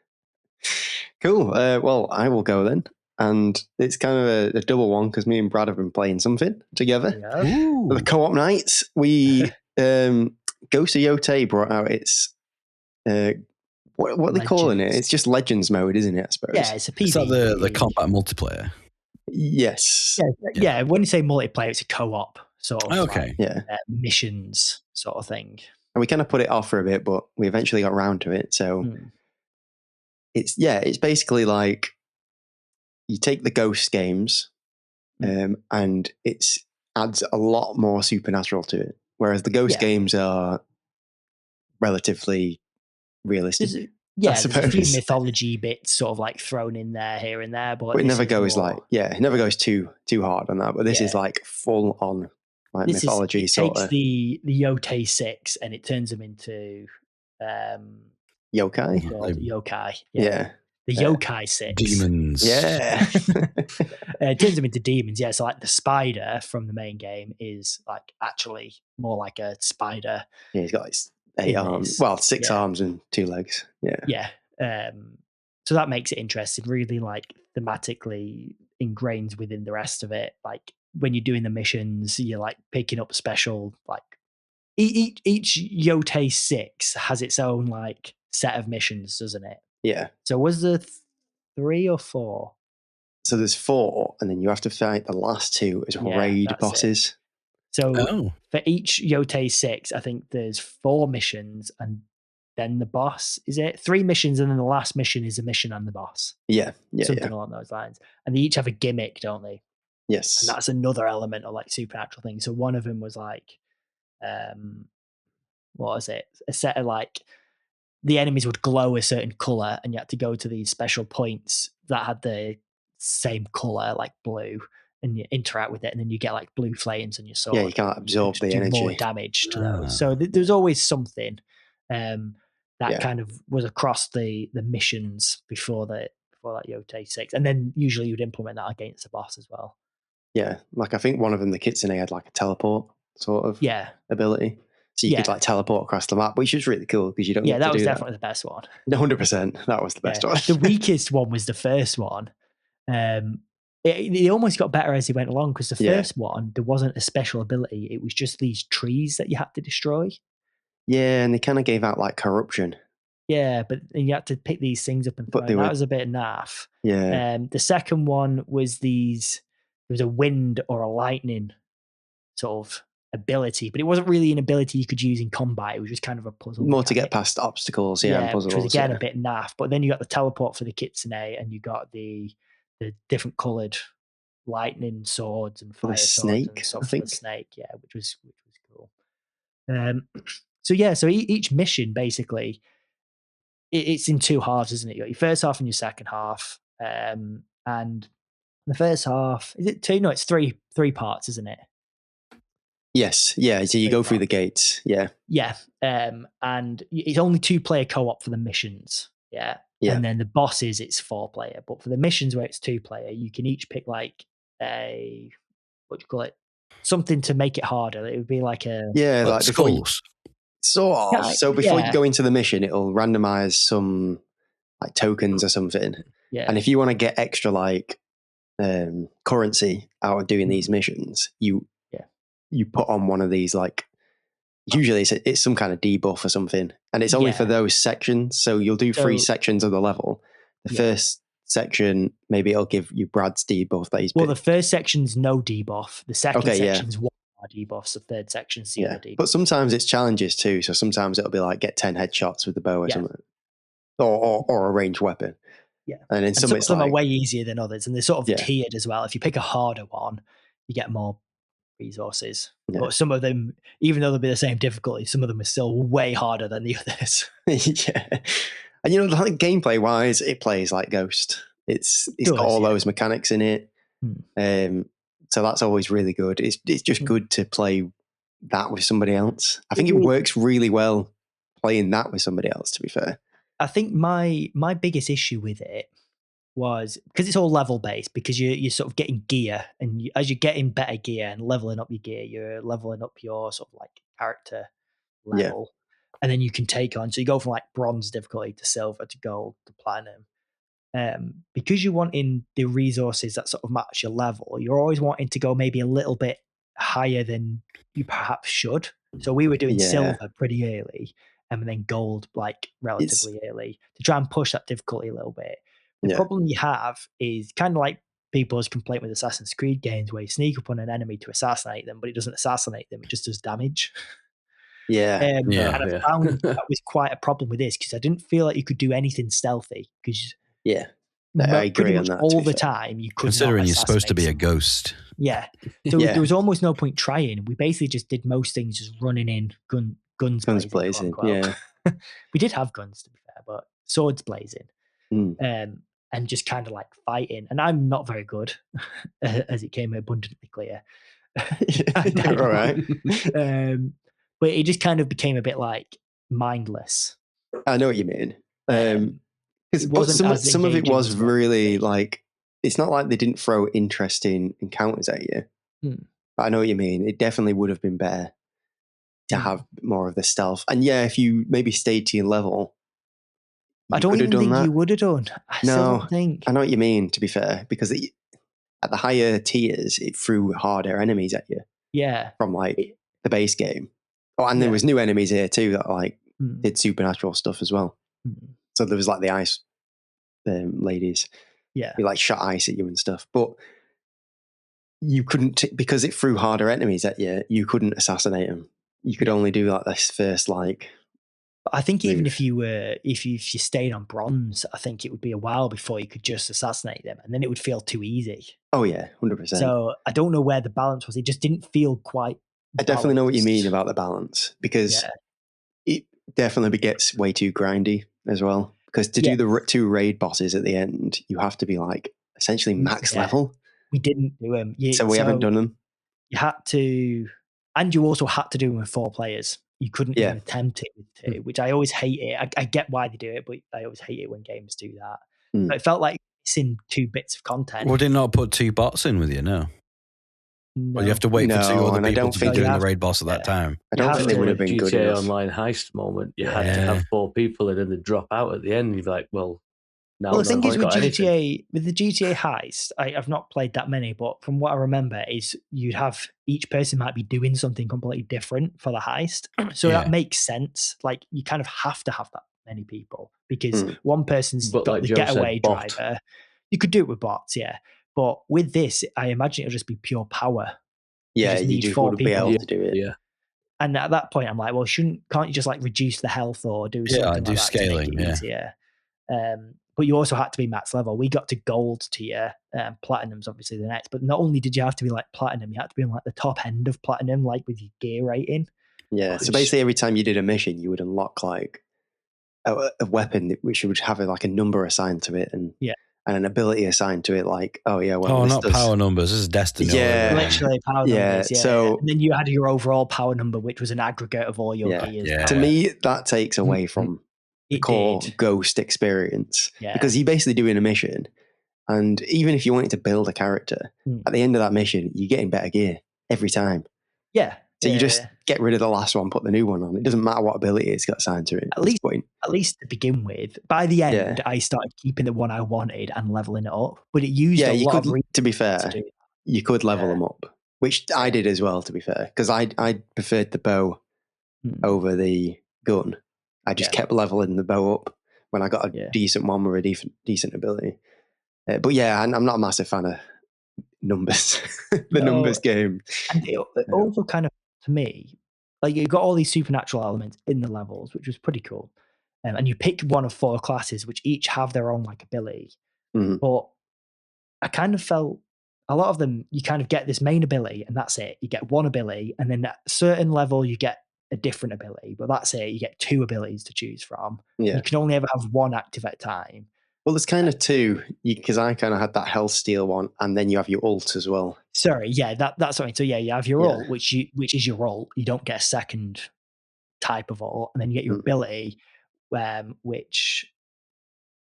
Cool. Well, I will go then. And it's kind of a double one because me and Brad have been playing something together. Yeah. The co-op nights. We Ghost of Yotei brought out its what are they calling it? It's just Legends mode, isn't it? I suppose. Yeah, it's a PvP. Is that the combat multiplayer? Yes. Yeah. When you say multiplayer, it's a co-op sort of missions sort of thing. And we kind of put it off for a bit, but we eventually got around to it. So it's basically like you take the Ghost games and it adds a lot more supernatural to it. Whereas the Ghost games are relatively realistic. There's a few mythology bits sort of like thrown in there here and there, but it never goes it never goes too hard on that. But this is like full on like this mythology sort of. It takes the Yotei 6 and it turns them into yokai. Yokai. Yeah. The Yokai 6. Demons. Yeah. It turns them into demons, so like the spider from the main game is like actually more like a spider. Yeah, he's got 8 arms. Well, 6 arms and 2 legs. Yeah. So that makes it interesting, really like thematically ingrained within the rest of it. Like when you're doing the missions, you're like picking up special, like each Yotei 6 has its own like set of missions, doesn't it? Yeah. So was there 3 or 4? So there's 4, and then you have to fight the last 2 as raid bosses. It. So for each Yotei 6, I think there's 4 missions, and then the boss. Is it 3 missions, and then the last mission is a mission and the boss? Yeah. Something along those lines. And they each have a gimmick, don't they? Yes. And that's another element of like supernatural things. So one of them was like, what was it? A set of like, the enemies would glow a certain color, and you had to go to these special points that had the same color, like blue, and you interact with it, and then you get like blue flames on your sword. Yeah, you can't absorb the energy. More damage to those. So there's always something that kind of was across the missions before that Yotei 6, and then usually you'd implement that against the boss as well. Yeah, like I think one of them, the Kitsune, had like a teleport sort of ability. So you could like teleport across the map, which is really cool because you don't. Yeah, that was definitely the best one. 100%, that was the best one. The weakest one was the first one. It almost got better as he went along because the first one, there wasn't a special ability. It was just these trees that you had to destroy. Yeah, and they kind of gave out like corruption. Yeah, but you had to pick these things up and throw. That was a bit naff. Yeah. The second one was there was a wind or a lightning sort of ability, but it wasn't really an ability you could use in combat. It was just kind of a puzzle. More to get past obstacles, and puzzles. Which was again a bit naff. But then you got the teleport for the Kitsune, and you got the different lightning swords and fire snake, swords and stuff for the snake, which was cool. So each mission basically it's in 2 halves, isn't it? You got your first half and your second half. And the first half, is it 2? No, it's 3 parts, isn't it? Yes, yeah. So you go through the gates, yeah. And it's only 2-player co-op for the missions, And then the bosses, it's 4-player. But for the missions where it's 2-player, you can each pick like a something to make it harder. It would be like a like skulls. Sort of. So before you go into the mission, it'll randomize some like tokens or something. Yeah. And if you want to get extra like currency out of doing these missions, you put on one of these like usually it's some kind of debuff or something, and it's only for those sections. So you'll do 3 sections of the level. The first section, maybe it'll give you Brad's debuff that he's picked. The first section's no debuff. The second section's 1 debuffs. The third section's 0 debuff. But sometimes it's challenges too. So sometimes it'll be like get 10 headshots with the bow or something, or a ranged weapon. Yeah, and then some of them are way easier than others, and they're sort of tiered as well. If you pick a harder one, you get more resources. But some of them, even though they'll be the same difficulty, some of them are still way harder than the others. And like gameplay wise, it plays like Ghost. It's got all those mechanics in it. So that's always really good. It's just good to play that with somebody else. I think it works really well playing that with somebody else, to be fair. I think my biggest issue with it was because it's all level based, because you're sort of getting gear, and as you're getting better gear and leveling up your gear, you're leveling up your sort of like character level, and then you can take on. So you go from like bronze difficulty to silver to gold to platinum. Because you're wanting the resources that sort of match your level, you're always wanting to go maybe a little bit higher than you perhaps should. So we were doing silver pretty early, and then gold like relatively early to try and push that difficulty a little bit. The problem you have is kind of like people's complaint with Assassin's Creed games, where you sneak up on an enemy to assassinate them, but it doesn't assassinate them; it just does damage. And I found that was quite a problem with this, because I didn't feel like you could do anything stealthy. Because I agree on that. All the time, you could. Considering you're supposed to be a ghost. So there was almost no point trying. We basically just did most things just running in, guns blazing. We did have guns, to be fair, but swords blazing. And just kind of like fighting. And I'm not very good, as it came abundantly clear. All right. But it just kind of became a bit like mindless. I know what you mean. But some of it was really like, it's not like they didn't throw interesting encounters at you. But I know what you mean. It definitely would have been better to have more of the stealth. And yeah, if you maybe stayed to your level, I don't even think you would have done. I still don't think. I know what you mean, to be fair, because at the higher tiers, it threw harder enemies at you. Yeah. From like the base game. Oh, and there was new enemies here too that like did supernatural stuff as well. So there was like the ice ladies. Yeah. Who like shot ice at you and stuff. But you couldn't, because it threw harder enemies at you, you couldn't assassinate them. You could only do like this first like. But I think even if you stayed on bronze, I think it would be a while before you could just assassinate them, and then it would feel too easy. Oh yeah, 100%. So I don't know where the balance was. It just didn't feel quite. I definitely know what you mean about the balance, because it definitely gets way too grindy as well. Because to do the 2 raid bosses at the end, you have to be like essentially max level. We didn't do them, so we haven't done them. You had to, and you also had to do them with 4 players. You couldn't even attempt it with 2, which I always hate it. I get why they do it, but I always hate it when games do that. But it felt like missing 2 bits of content. Would it not put 2 bots in with you? No. Well, you have to wait for 2 other people to be doing the raid boss at that time. I don't think they would have been good enough. Online heist moment, you had to have 4 people and then they drop out at the end. You're like, well, now the thing is with the GTA heist, I've not played that many, but from what I remember is you'd have each person might be doing something completely different for the heist. So that makes sense. Like you kind of have to have that many people because one person's got like the getaway driver. You could do it with bots, but with this, I imagine it'll just be pure power. Yeah, you just wouldn't be able to do it. Yeah. And at that point, I'm like, well, can't you just like reduce the health or do something like that scaling, to make it easier? But you also had to be max level. We got to gold tier. Platinum's obviously the next. But not only did you have to be like platinum, you had to be on like the top end of platinum, like with your gear rating. Yeah. So basically, every time you did a mission, you would unlock like a weapon which would have like a number assigned to it, and an ability assigned to it. Like, not power numbers. This is Destiny. Yeah, literally power numbers. Yeah. So and then you had your overall power number, which was an aggregate of all your gears. Yeah. To me, that takes away from the core Ghost experience because you're basically doing a mission, and even if you wanted to build a character, at the end of that mission, you're getting better gear every time. Yeah. So you just get rid of the last one, put the new one on. It doesn't matter what ability it's got assigned to it. At least to begin with. By the end, I started keeping the one I wanted and leveling it up. But it used a lot of to be fair, you could level them up, which I did as well, to be fair, because I preferred the bow over the gun. I just kept leveling the bow up when I got a decent one with a decent ability. But yeah, I'm not a massive fan of numbers, numbers game. And it also kind of, to me, like you got all these supernatural elements in the levels, which was pretty cool. And you picked one of 4 classes, which each have their own like ability. But I kind of felt a lot of them, you kind of get this main ability and that's it. You get one ability, and then at a certain level, you get a different ability, but that's it. You get 2 abilities to choose from. Yeah. You can only ever have one active at a time. Well, there's kind of 2, because I kind of had that health steal one, and then you have your ult as well. Sorry, that's something. So you have your ult, which is your ult. You don't get a second type of ult, and then you get your ability, which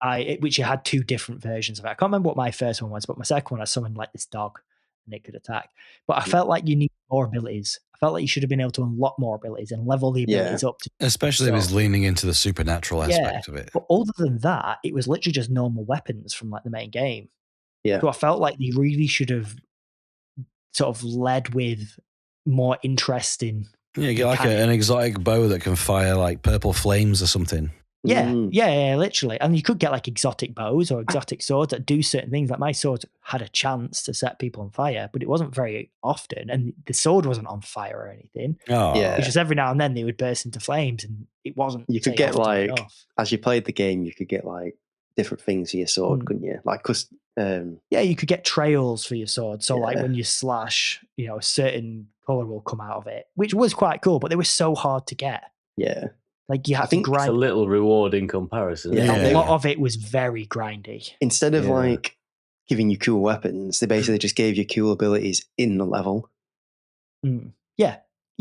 you had 2 different versions of it. I can't remember what my first one was, but my second one I summoned like this dog, and it could attack. But I felt like you need more abilities. I felt like you should have been able to unlock more abilities and level the abilities up. Especially if it was leaning into the supernatural aspect of it. But other than that, it was literally just normal weapons from like the main game. Yeah. So I felt like they really should have sort of led with more interesting. Yeah, you get like an exotic bow that can fire like purple flames or something. Yeah, literally. And you could get like exotic bows or exotic swords that do certain things. Like my sword had a chance to set people on fire, but it wasn't very often. And the sword wasn't on fire or anything. Oh, yeah. It's just every now and then they would burst into flames, and it wasn't. You could get like, as you played the game, you could get like different things for your sword, couldn't you? Like, you could get trails for your sword. So like when you slash, a certain color will come out of it, which was quite cool, but they were so hard to get. Yeah. Like you have to grind. It's a little reward in comparison. Yeah. A lot of it was very grindy. Instead of like giving you cool weapons, they basically just gave you cool abilities in the level. Yeah.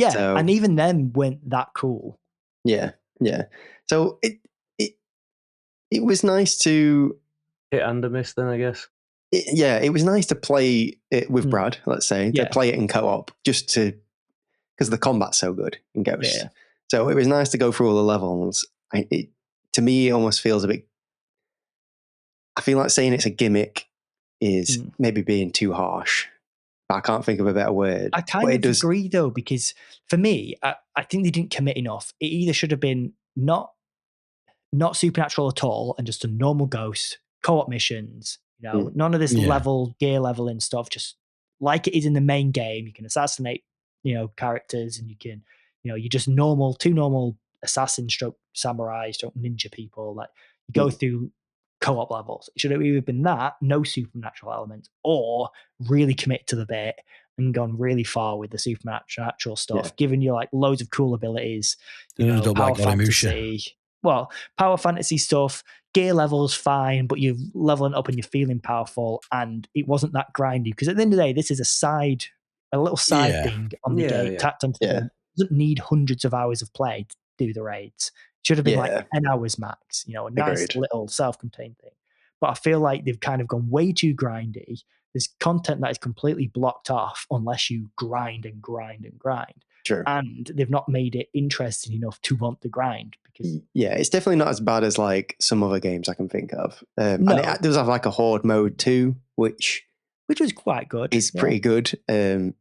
So, and even then weren't that cool. Yeah. So it was nice to hit and a miss then, I guess. It was nice to play it with Brad, let's say, to play it in co-op, just to because the combat's so good in Ghost. Yeah. So it was nice to go through all the levels. To me, it almost feels a bit. I feel like saying it's a gimmick is maybe being too harsh. But I can't think of a better word. I kind of agree though, because for me, I think they didn't commit enough. It either should have been not supernatural at all and just a normal Ghost, co-op missions, none of this gear level and stuff, just like it is in the main game. You can assassinate, characters, and you can, you're just two normal assassin stroke samurai stroke ninja people. Like you go through co-op levels. It should have either been that, no supernatural elements, or really commit to the bit and gone really far with the supernatural stuff, giving you like loads of cool abilities, power fantasy. Well, power fantasy stuff, gear levels fine, but you're leveling up and you're feeling powerful, and it wasn't that grindy. Because at the end of the day, this is a little side thing on the game, tacked onto the game. It doesn't need hundreds of hours of play to do the raids. It should have been like 10 hours max, a nice little self-contained thing. But I feel like they've kind of gone way too grindy. There's content that is completely blocked off unless you grind and grind and grind. Sure. And they've not made it interesting enough to want to grind. Because it's definitely not as bad as like some other games I can think of. And it does have like a horde mode too, which was quite good. It's pretty good. And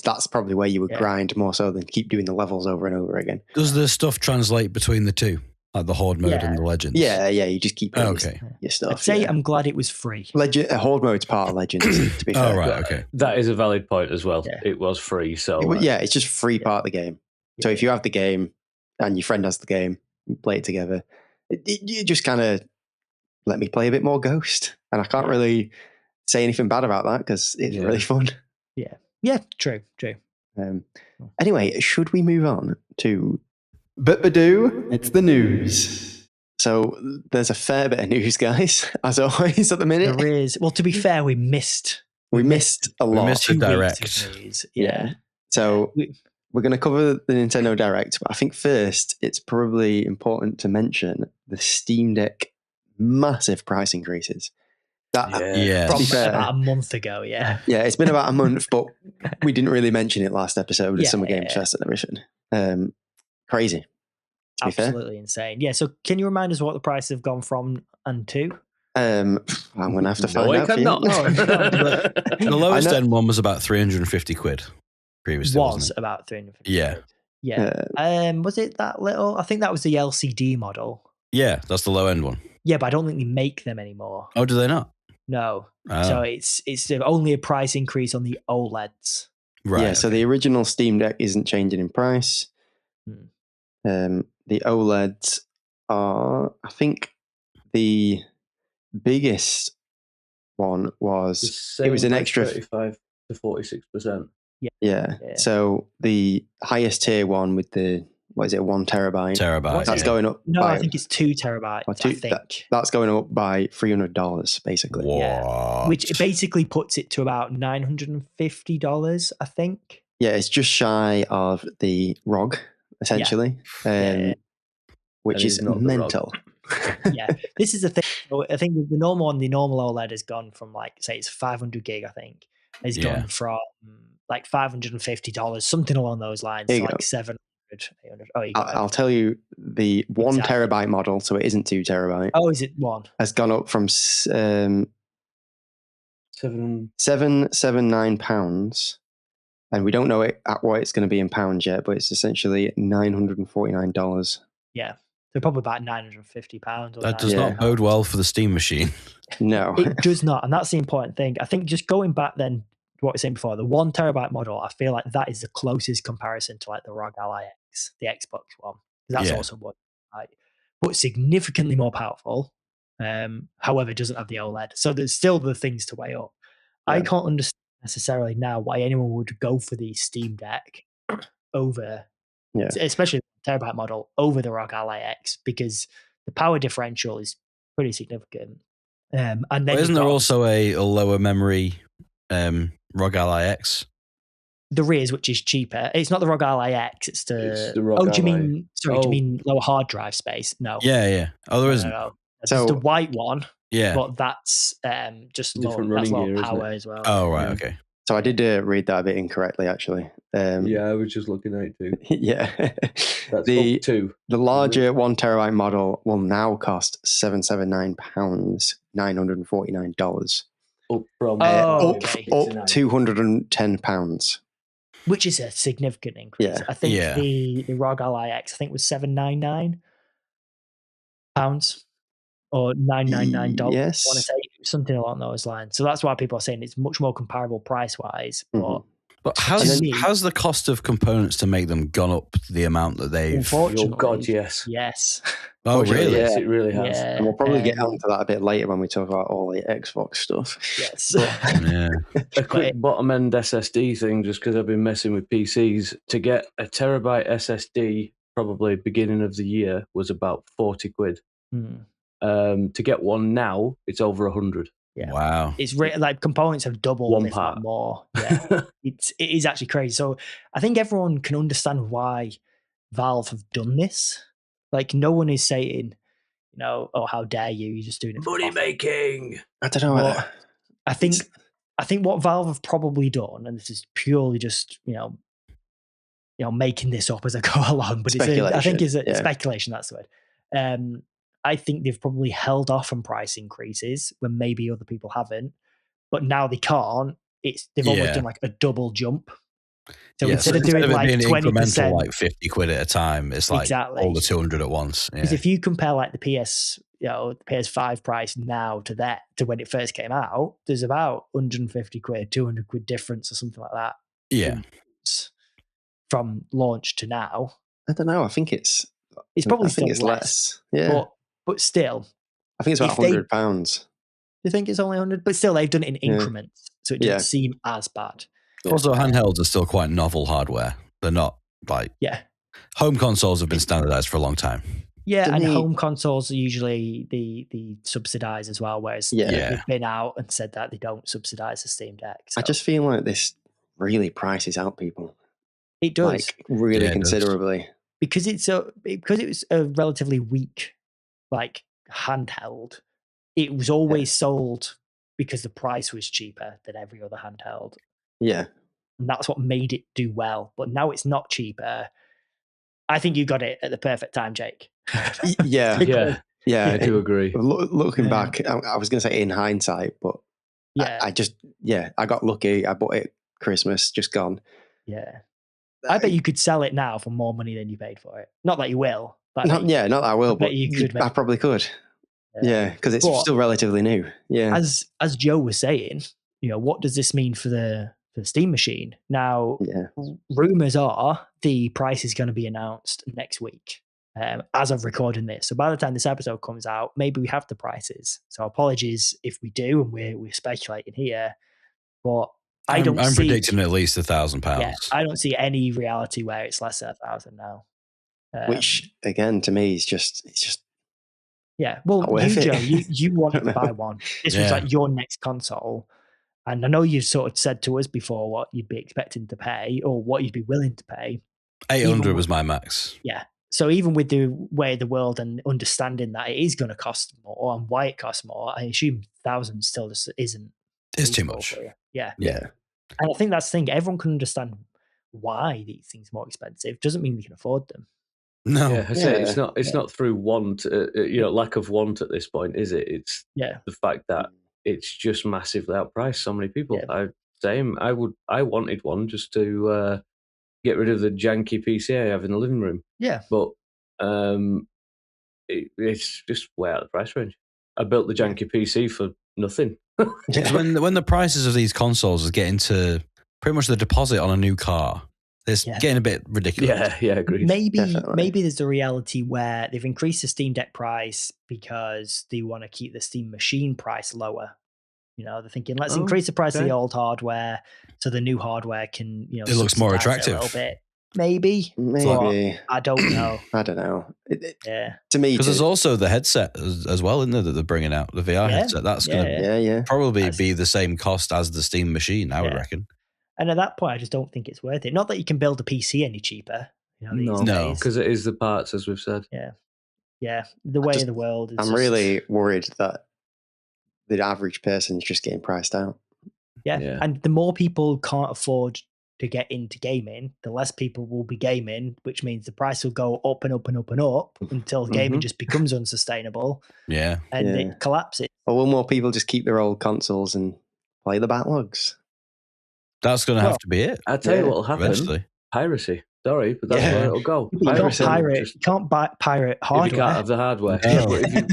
that's probably where you would grind more so than keep doing the levels over and over again. Does the stuff translate between the two? Like the horde mode and the legends? Yeah, you just keep doing your stuff. I'd say I'm glad it was free. Horde mode's part of Legends, to be fair. Oh, right, okay. That is a valid point as well. It was free, so... it's just free part of the game. So if you have the game and your friend has the game, you play it together, you just kind of let me play a bit more Ghost. And I can't really say anything bad about that because it's really fun. Yeah, true. Anyway, should we move on to... But-ba-doo, it's the news. So there's a fair bit of news, guys, as always at the minute. There is. Well, to be fair, we missed a lot. We missed the Direct. Yeah. So we're going to cover the Nintendo Direct, but I think first it's probably important to mention the Steam Deck massive price increases. From about a month ago, Yeah, it's been about a month, but we didn't really mention it last episode of Summer Games Fest and everything. Crazy. Absolutely insane. Yeah, so can you remind us what the prices have gone from and to? I'm going to have to find out. The lowest end one was about 350 quid previously. Was about 350 quid. Yeah. Was it that little? I think that was the LCD model. Yeah, that's the low end one. Yeah, but I don't think they make them anymore. Oh, do they not? No. So it's only a price increase on the OLEDs. Right. Yeah, so the original Steam Deck isn't changing in price. The OLEDs are, I think the biggest one was, it was an extra 35 to 46%. Yeah. So the highest tier one with the, 1 terabyte? That's going up. No, I think it's 2 terabytes. I think that's going up by $300 basically. What? Yeah. Which basically puts it to about $950, I think. Yeah, it's just shy of the ROG essentially, which is mental. This is the thing. I think the normal OLED has gone from say it's 500 gig. I think has gone from like $550, something along those lines, to like 700. 800. I'll tell you, the 1 terabyte model, so it isn't 2 terabyte. Oh, is it 1? Has gone up from £779, and we don't know what it's going to be in pounds yet, but it's essentially $949. Yeah, they're probably about £950. That does not bode well for the Steam machine. No, it does not, and that's the important thing. I think just going back then to what we were saying before, the 1 terabyte model, I feel like that is the closest comparison to like the ROG Ally X, the Xbox One. That's also one, but significantly more powerful. However, it doesn't have the OLED, so there's still the things to weigh up. I can't understand necessarily now why anyone would go for the Steam Deck over, especially the terabyte model, over the ROG Ally X, because the power differential is pretty significant. And then isn't there also a lower memory ROG Ally X? There is, which is cheaper. It's not the ROG Ally X. It's the ROG do you mean? Sorry, do you mean lower hard drive space? No. Yeah. Oh, there isn't. No. So the white one. Yeah, but that's just different lower running gear, power as well. Oh, right, okay. So I did read that a bit incorrectly, actually. Yeah, I was just looking at it too. Yeah. That's up to. The larger 1 terabyte model will now cost £779, $949. Up from up £210. Which is a significant increase. Yeah. I think the ROG Ally X, I think, was £799 or $999. Yes. I want to say something along those lines. So that's why people are saying it's much more comparable price wise. But has the cost of components to make them gone up the amount that they've? Unfortunately, oh God, yes. Oh, really? Yes, it really has. Yeah, and we'll probably get onto that a bit later when we talk about all the Xbox stuff. Yes. A quick bottom end SSD thing, just because I've been messing with PCs. To get a terabyte SSD, probably beginning of the year, was about 40 quid. To get one now, it's over 100. Yeah. Wow. It's like components have doubled, One if part. not more. Yeah. it is actually crazy. So I think everyone can understand why Valve have done this. Like, no one is saying, oh, how dare you? You're just doing it for money profit. making. I don't know. But I think what Valve have probably done, and this is purely just making this up as I go along, but I think it's speculation. That's the word. I think they've probably held off on price increases when maybe other people haven't, but now they can't. They've almost done like a double jump. So instead of doing like 20%, like 50 quid at a time, it's like all the 200 at once. Because if you compare like the the PS5 price now to when it first came out, there's about 150 quid, 200 quid difference or something like that. Yeah. From launch to now. I don't know. I think it's probably still less. Yeah. But still, I think it's about £100. You think it's only 100? But still, they've done it in increments, so it doesn't seem as bad. Also, handhelds are still quite novel hardware. They're not like home consoles have been standardized for a long time. Yeah, and home consoles are usually the subsidized as well, whereas they've been out and said that they don't subsidize the Steam Deck. So. I just feel like this really prices out people. It does. Like, really considerably. Because it was a relatively weak like handheld, it was always sold because the price was cheaper than every other handheld. Yeah. And that's what made it do well. But now it's not cheaper. I think you got it at the perfect time, Jake. Yeah. I do agree. Looking back, I was going to say in hindsight, but I got lucky. I bought it at Christmas, just gone. Yeah. I bet you could sell it now for more money than you paid for it. Not that you will. But not that I will, but you could. I probably could. Yeah, because it's still relatively new. Yeah. As Joe was saying, what does this mean for the Steam machine? Now, rumors are the price is going to be announced next week, as of recording this. So by the time this episode comes out, maybe we have the prices. So apologies if we do, and we're speculating here, but I'm predicting at least £1,000. Yeah, I don't see any reality where it's less than 1,000 now. Which again, to me, it's just. Yeah, well, Joe, you wanted to buy one. This was like your next console, and I know you've sort of said to us before what you'd be expecting to pay or what you'd be willing to pay. 800 was my max. Yeah, so even with the way of the world and understanding that it is going to cost more and why it costs more, I assume 1,000 still just isn't. It's too much. Yeah. And I think that's the thing. Everyone can understand why these things are more expensive. Doesn't mean we can afford them. No, it's not through want, lack of want at this point, is it? It's the fact that it's just massively outpriced so many people. Yeah. I wanted one just to get rid of the janky PC I have in the living room. Yeah, but it's just way out of the price range. I built the janky PC for nothing. When the prices of these consoles are getting to pretty much the deposit on a new car, it's getting a bit ridiculous. Yeah, agreed. Maybe there's a reality where they've increased the Steam Deck price because they want to keep the Steam machine price lower. They're thinking, let's increase the price of the old hardware so the new hardware can, it looks more attractive. A little bit. Maybe. I don't know. I don't know. To me, because there's also the headset as well, isn't there, that they're bringing out, the VR headset. That's going to probably be the same cost as the Steam machine, I would reckon. And at that point, I just don't think it's worth it. Not that you can build a PC any cheaper. No, because it is the parts, as we've said. Yeah. The way of the world. I'm really worried that the average person is just getting priced out. Yeah. And the more people can't afford to get into gaming, the less people will be gaming, which means the price will go up and up and up and up until gaming just becomes unsustainable. Yeah. And it collapses. Or will more people just keep their old consoles and play the backlogs? That's going to have to be it. I'll tell you what will happen. Eventually. Piracy. Sorry, but that's where it'll go. You can't pirate hardware. If you can't have the hardware. No. Yeah, but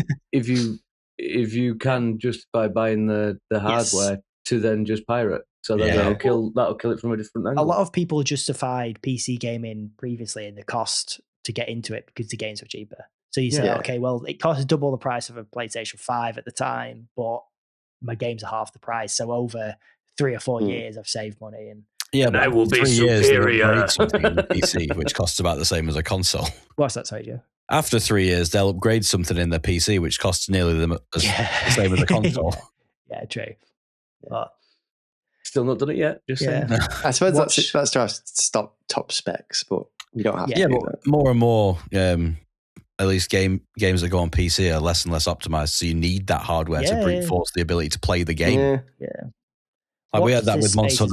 if you can just by buying the hardware to then just pirate. So that'll kill it from a different angle. A lot of people justified PC gaming previously in the cost to get into it because the games were cheaper. So you say, okay, well, it costs double the price of a PlayStation 5 at the time, but my games are half the price. So over 3 or 4 years, I've saved money. And but I will be 3 years, superior. something in the PC, which costs about the same as a console. What's that, sorry, Joe? After 3 years, they'll upgrade something in their PC, which costs nearly the same as a console. Yeah, true. But still not done it yet. Just saying. I suppose that's to have top specs, but you don't have to do that. More and more, at least games that go on PC are less and less optimized, so you need that hardware to brute force the ability to play the game. Yeah. Like we had that with Monster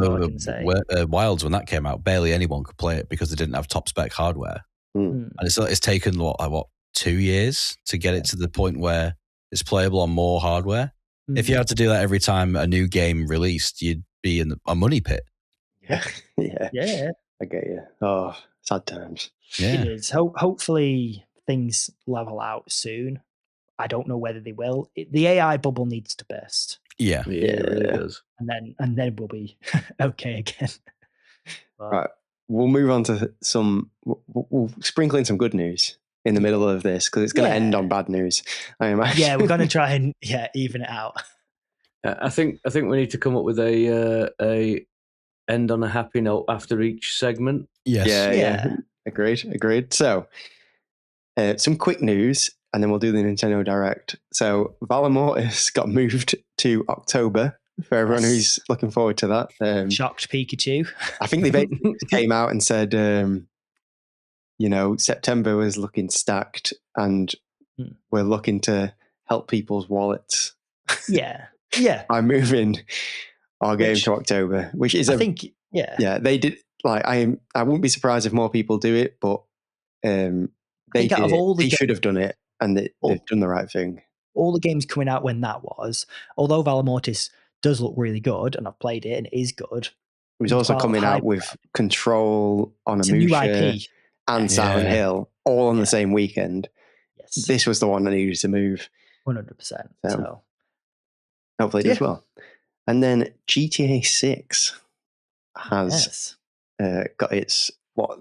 Wilds when that came out. Barely anyone could play it because they didn't have top spec hardware. And it's taken what 2 years to get it to the point where it's playable on more hardware. If you had to do that every time a new game released, you'd be in a money pit. Yeah. I get you. Oh, sad times. Yeah. It is. Hopefully things level out soon. I don't know whether they will. The AI bubble needs to burst. Yeah, it really does. And then we'll be okay again. But, right, we'll move on to we'll sprinkle in some good news in the middle of this because it's going to end on bad news, I imagine. Yeah, we're going to try and even it out. I think we need to come up with a end on a happy note after each segment. Yes. Yeah. Agreed. So, some quick news, and then we'll do the Nintendo Direct. So, Valor Mortis got moved to October for everyone who's looking forward to that. Shocked Pikachu. I think they basically came out and said, September was looking stacked, and we're looking to help people's wallets. Yeah. by moving our game to October, which is they did. Like I wouldn't be surprised if more people do it, but they should have done it, and they've done the right thing. All the games coming out when that was, although Valor Mortis does look really good, and I've played it and it is good. It was also coming out with Control on a new IP and Silent Hill all on the same weekend. Yes, this was the one that needed to move. 100%. So hopefully it does well. And then GTA 6 has got its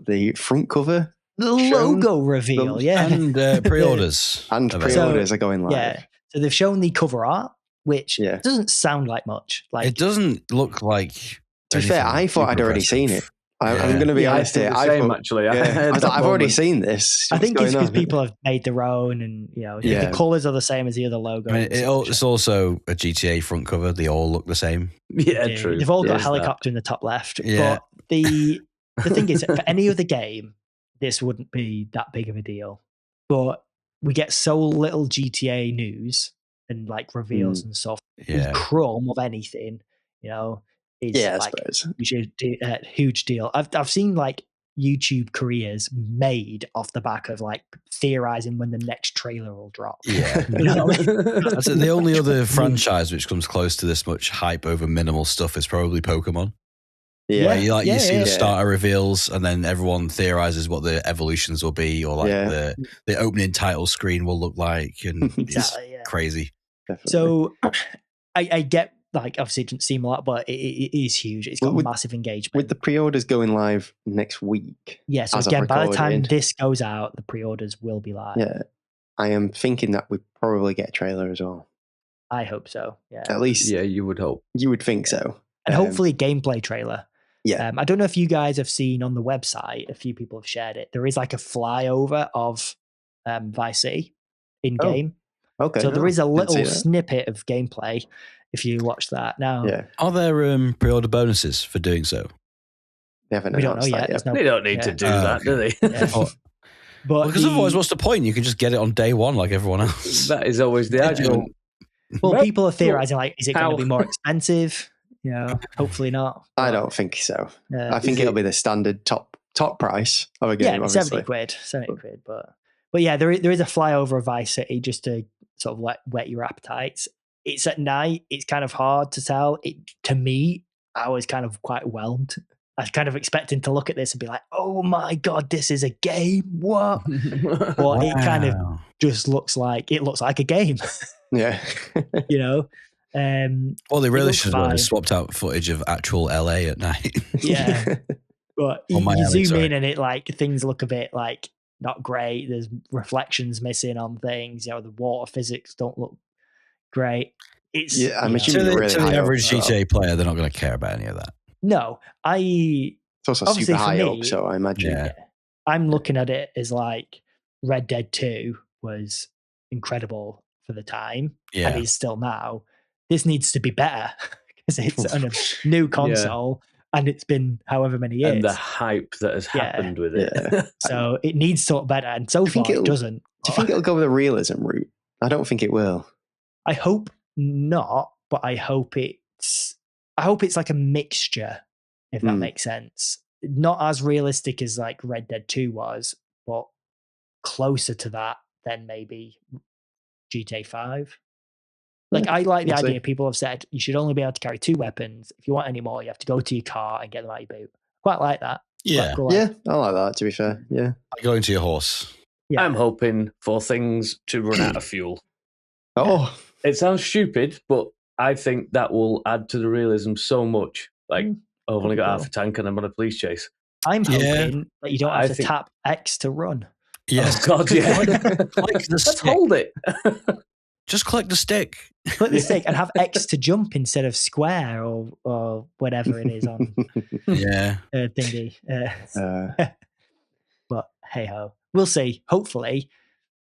the front cover, the logo reveal, and pre-orders, pre-orders are going live. Yeah, so they've shown the cover art, which doesn't sound like much. Like it doesn't look like. To be fair, I thought I'd already seen it. I'm going to be honest here. Actually, I've already seen this. I think it's because people have made their own, and the colours are the same as the other logos. I mean, it's also a GTA front cover. They all look the same. Yeah, true. They've all got a helicopter in the top left. Yeah. But the thing is, for any other game, this wouldn't be that big of a deal. But we get so little GTA news and like reveals and stuff. Yeah. Crumb of anything, is a huge deal. I've seen like YouTube careers made off the back of like theorizing when the next trailer will drop. Yeah. The only other franchise which comes close to this much hype over minimal stuff is probably Pokemon. Yeah. Where you see the starter reveals and then everyone theorizes what the evolutions will be or like the opening title screen will look like, and it's crazy. Definitely. So I get, like, obviously it didn't seem a lot, but it is huge. It's got massive engagement. With the pre-orders going live next week. Yeah, so again, by the time this goes out, the pre-orders will be live. Yeah. I am thinking that we probably get a trailer as well. I hope so, yeah. At least. Yeah, you would hope. You would think so. And hopefully a gameplay trailer. Yeah. I don't know if you guys have seen on the website, a few people have shared it. There is like a flyover of Vice City in-game. Oh, okay. So there is a little snippet of gameplay if you watch that. Now, are there pre-order bonuses for doing so? They haven't. We don't know yet. They don't need to do that, do they? Yeah. But because otherwise, what's the point? You can just get it on day one like everyone else. That is always the argument. Well, people are theorizing, like, is it going to be more expensive? Hopefully not. I don't think so. I Uh, think it'll be the standard top price of a yeah, game, it'd be obviously. 70 quid. But yeah, there is a flyover of Vice City just to sort of whet your appetites. It's at night. It's kind of hard to tell. To me, I was kind of quite whelmed. I was kind of expecting to look at this and be like, "Oh my god, this is a game! What?" But it kind of just looks like a game. Yeah. Well, they really should have swapped out footage of actual LA at night. Yeah. But you zoom in and things look a bit not great. There's reflections missing on things. The water physics don't look great. I'm assuming to the average GTA player, they're not going to care about any of that. No, it's also super high up, so I imagine. Yeah. I'm looking at it as Red Dead 2 was incredible for the time, and is still now. This needs to be better because it's on a new console, and it's been however many years. And the hype that has happened with it. So it needs to look better, and so far it doesn't. Do you think it'll go with a realism route? I don't think it will. I hope not, but I hope it's like a mixture, if that makes sense. Not as realistic as Red Dead 2 was, but closer to that than maybe GTA 5. I like the idea. People have said you should only be able to carry 2 weapons. If you want any more, you have to go to your car and get them out your boot. Quite like that. Yeah. Cool, I like that, to be fair. Yeah. Like going to your horse. Yeah. I'm hoping for things to run out of fuel. Oh. It sounds stupid, but I think that will add to the realism so much. I've only got half a tank and I'm on a police chase. I'm hoping that you don't have to tap X to run. Yes. Oh, God, yeah. Let's hold it. Just click the stick. Click the stick and have X to jump instead of square or whatever it is on thingy. But hey ho. We'll see. Hopefully,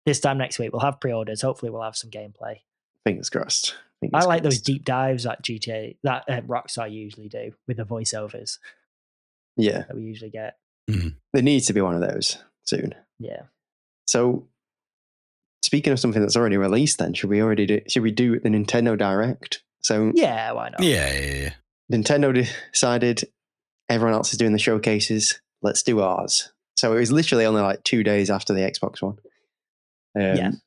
this time next week we'll have pre-orders. Hopefully we'll have some gameplay. Fingers crossed. I like those deep dives that GTA, that Rockstar usually do with the voiceovers. Yeah. That we usually get. Mm-hmm. There needs to be one of those soon. Yeah. So, speaking of something that's already released, then should we do the Nintendo Direct? So yeah, why not? Yeah. Nintendo decided everyone else is doing the showcases. Let's do ours. So it was literally only 2 days after the Xbox One. And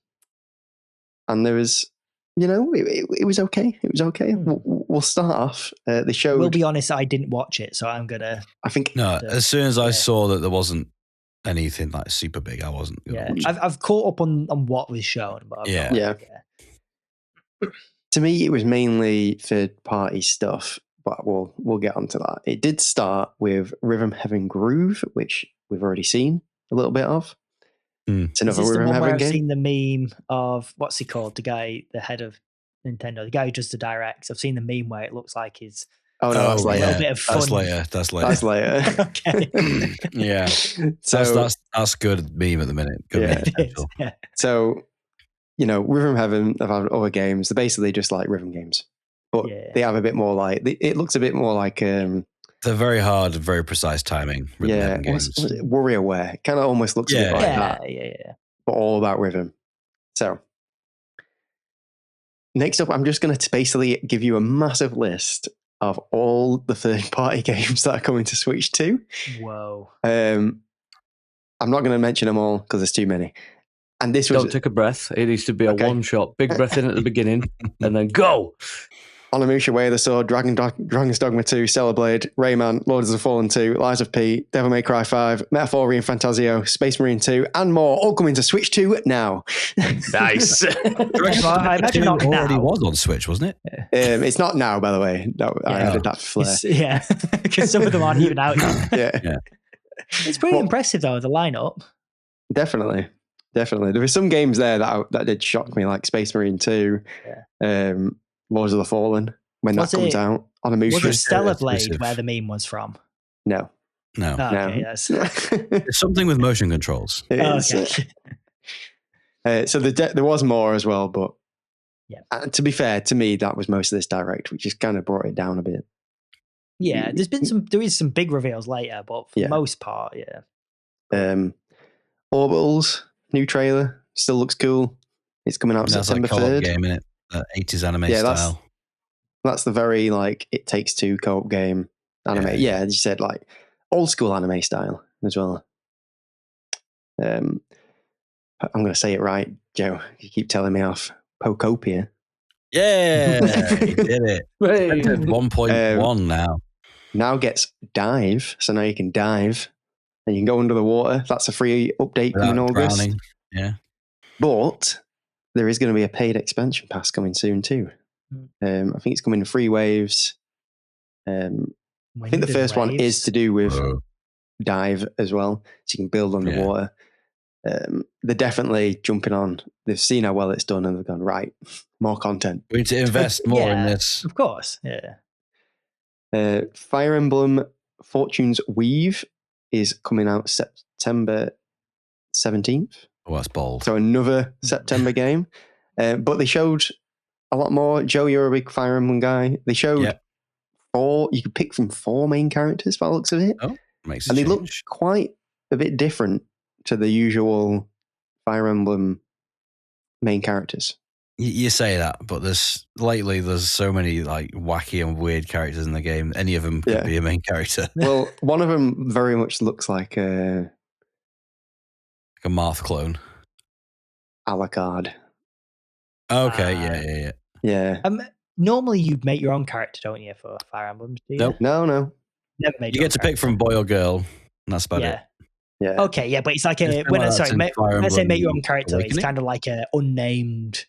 there was, it was okay. It was okay. We'll start off. The show. We'll be honest, I didn't watch it, so I'm gonna. I think as soon as I saw that there wasn't anything super big, I wasn't. I've caught up on what was shown, but to me, it was mainly third-party stuff, but we'll get onto that. It did start with Rhythm Heaven Groove, which we've already seen a little bit of. It's another Rhythm Heaven game. I've seen the meme of what's he called? The head of Nintendo, the guy who does the directs. I've seen the meme where it looks like he's. Oh no, that's later. A little bit of fun. That's later. Okay. Yeah. So that's good meme at the minute. Good meme. So, Rhythm Heaven have had other games. They're basically just like rhythm games, but they have a bit more it looks a bit more like. They're very hard, very precise timing. Games. WarioWare. It kind of almost looks a bit like that. Yeah. But all about rhythm. So, next up, I'm just going to basically give you a massive list of all the third-party games that are coming to Switch 2. Whoa. I'm not going to mention them all because there's too many. And this was... Don't take a breath. It needs to be a one-shot. Big breath in at the beginning and then go! Onimusha Way of the Sword, Dragon's Dogma 2, Stellar Blade, Rayman, Lords of the Fallen 2, Lies of P, Devil May Cry 5, Metaphor Fantasio, Space Marine 2, and more, all coming to Switch 2 now. Nice. I imagine not already now. Was on Switch, wasn't it? It's not now, by the way. I added that for flair. Because some of them aren't even out yet. Yeah. It's pretty impressive, though, the lineup. Definitely. There were some games there that did shock me, like Space Marine 2, Lords of the Fallen, when that comes out on a movie. Was it Stellar Blade where the meme was from? No. No. Oh, okay, yes. It's something with motion controls. Okay. So there was more as well, but to be fair, to me, that was most of this direct, which just kind of brought it down a bit. Yeah, there is some big reveals later, but for the most part, Orbitals, new trailer, still looks cool. It's coming out September 3rd. Game in it. 80s anime style. That's the very like It Takes Two co-op game anime. Yeah, as you said, like old school anime style as well. I'm going to say it right, Joe. You keep telling me off. Pokopia. Yeah, you did it. It's at 1.1 now. Now gets dive, so now you can dive and you can go under the water. That's a free update coming in August. Drowning. Yeah, but there is going to be a paid expansion pass coming soon too. I think it's coming in free waves. I think the first one is to do with dive as well, so you can build underwater. They're definitely jumping on. They've seen how well it's done and they've gone, right, more content. We need to invest more in this. Of course, yeah. Fire Emblem Fortune's Weave is coming out September 17th. Oh, that's bold. So another September game. But they showed a lot more. Joe, you're a big Fire Emblem guy. They showed 4. You could pick from 4 main characters by the looks of it. Oh, makes and they look quite a bit different to the usual Fire Emblem main characters. You say that, but there's so many like wacky and weird characters in the game. Any of them could be a main character. Well, one of them very much looks like a Marth clone. Alucard. Okay, yeah. Normally, you make your own character, don't you, for Fire Emblems? Do you? Nope. No. Never made. You get to pick from boy or girl, and that's about it. Yeah. Okay, yeah, but it's like when I say make your own character, it's kind of like a unnamed.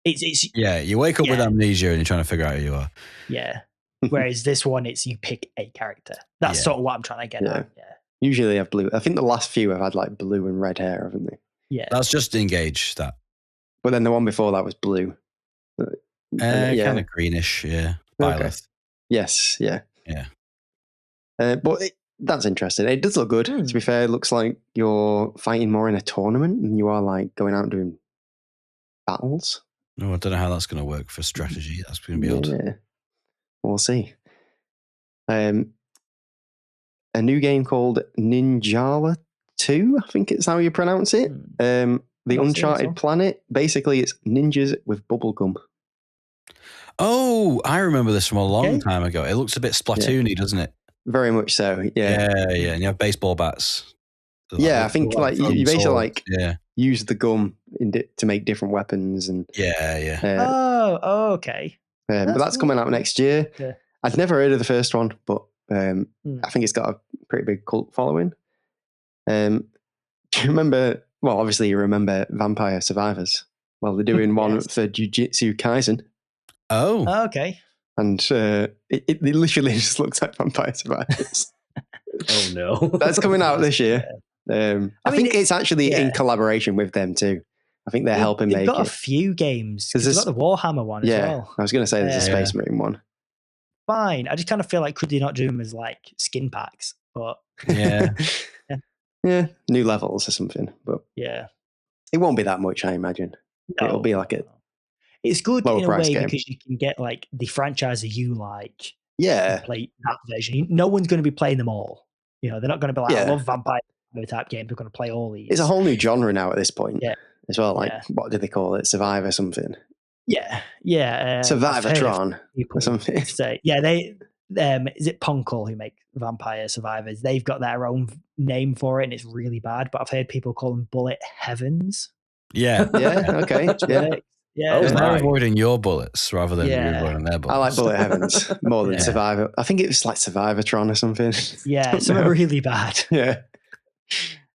It's you wake up with amnesia and you're trying to figure out who you are. Yeah. Whereas this one, it's you pick a character. That's sort of what I'm trying to get at. Yeah. Usually they have blue. I think the last few have had like blue and red hair, haven't they? Yeah. That's just Engage that. But then the one before that was blue. Kind of greenish, yeah. Violet. Okay. Yes, yeah. Yeah. But that's interesting. It does look good. To be fair, it looks like you're fighting more in a tournament than you are like going out and doing battles. No, I don't know how that's going to work for strategy. That's going to be odd. Yeah. We'll see. A new game called Ninjala 2, I think it's how you pronounce it. The Uncharted Planet. Basically, it's ninjas with bubblegum. Oh, I remember this from a long time ago. It looks a bit Splatoon-y, doesn't it? Very much so, yeah. Yeah. And you have baseball bats. Yeah, I think like you basically like use the gum to make different weapons and okay. But that's coming out next year. Yeah. I'd never heard of the first one, but I think it's got a pretty big cult following. Do you remember? Well, obviously you remember Vampire Survivors. Well, they're doing one for Jujutsu Kaisen. Oh, okay. And it literally just looks like Vampire Survivors. Oh no, that's coming out this year. I think it's actually in collaboration with them too. I think they're helping make it. They've got a few games. They've got the Warhammer one as well. I was going to say there's a Space Marine one. Fine. I just kind of feel like could they not do them as like skin packs? But yeah, new levels or something. But it won't be that much, I imagine. No. It'll be like it's good in a way game. because you can get like the franchise that you like. Yeah, play that version. No one's going to be playing them all. You know, they're not going to be like, I love vampire type games. We're going to play all these. It's a whole new genre now at this point. Yeah. As well, like what do they call it? Survivor something. Yeah. Survivortron or something. Say, they is it Punkle who make Vampire Survivors? They've got their own name for it, and it's really bad. But I've heard people call them Bullet Heavens. Yeah. Okay. Yeah. They're avoiding your bullets rather than you avoiding their bullets. I like Bullet Heavens more than Survivor. I think it was like Survivortron or something. Yeah, something really bad. Yeah.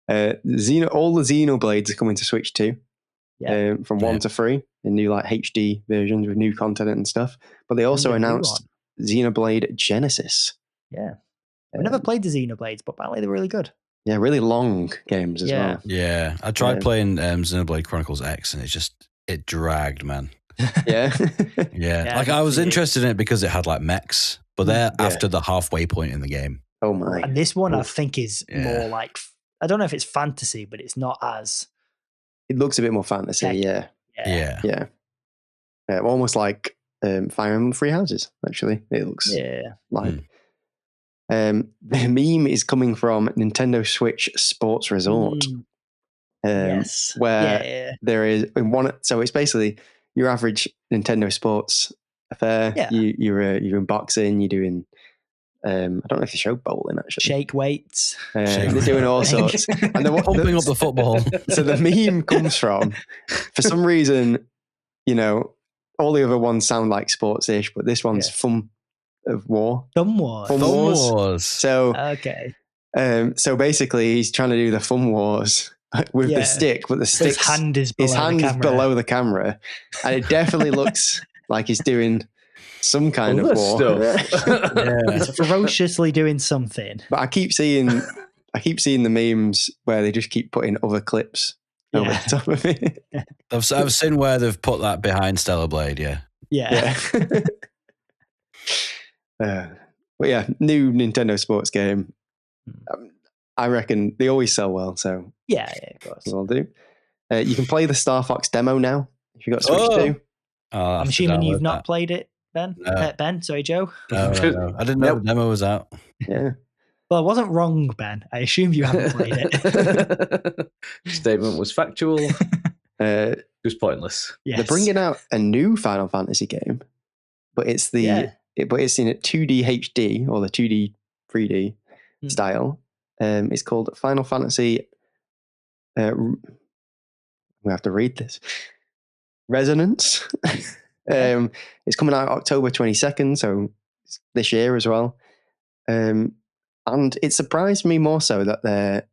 All the Xenoblades are coming to Switch too. From 1 to 3 in new like HD versions with new content and stuff. But they also announced Xenoblade Genesis. Yeah. I've never played the Xenoblades, but apparently they're really good. Yeah, really long games as well. Yeah. I tried playing Xenoblade Chronicles X and it dragged, man. Yeah. Yeah. Like I was interested in it because it had like mechs, but they're after the halfway point in the game. Oh my. And this one I think is more like, I don't know if it's fantasy, but it's not as. It looks a bit more fantasy, yeah. Almost like Fire Emblem Three Houses, actually. It looks like. The meme is coming from Nintendo Switch Sports Resort. Where there is in one, so it's basically your average Nintendo Sports affair. Yeah. You're in boxing. You're doing. I don't know if they show bowling actually. Shake weights. They're doing all sorts. And pumping up the football. So the meme comes from, for some reason, all the other ones sound like sports-ish, but this one's fun of war. Thumb Wars. Fun wars. So okay. So basically, he's trying to do the fun wars with the stick, but his hand is below the camera, and it definitely looks like he's doing some kind of war. He's ferociously doing something. But I keep seeing the memes where they just keep putting other clips over the top of it. I've seen where they've put that behind Stellar Blade. Yeah. But yeah, new Nintendo sports game. I reckon they always sell well, so yeah, of course. We'll do. You can play the Star Fox demo now if you've got Switch 2. I'm assuming you've not played it, Ben. No. Ben, sorry, Joe. No. I didn't know the demo was out. Yeah. Well, I wasn't wrong, Ben. I assume you haven't played it. Statement was factual. It was pointless. Yes. They're bringing out a new Final Fantasy game, but it's it's in a 2D HD or the 2D 3D style. It's called Final Fantasy. We have to read this. Resonance. It's coming out October 22nd, so this year as well. And it surprised me more so that they're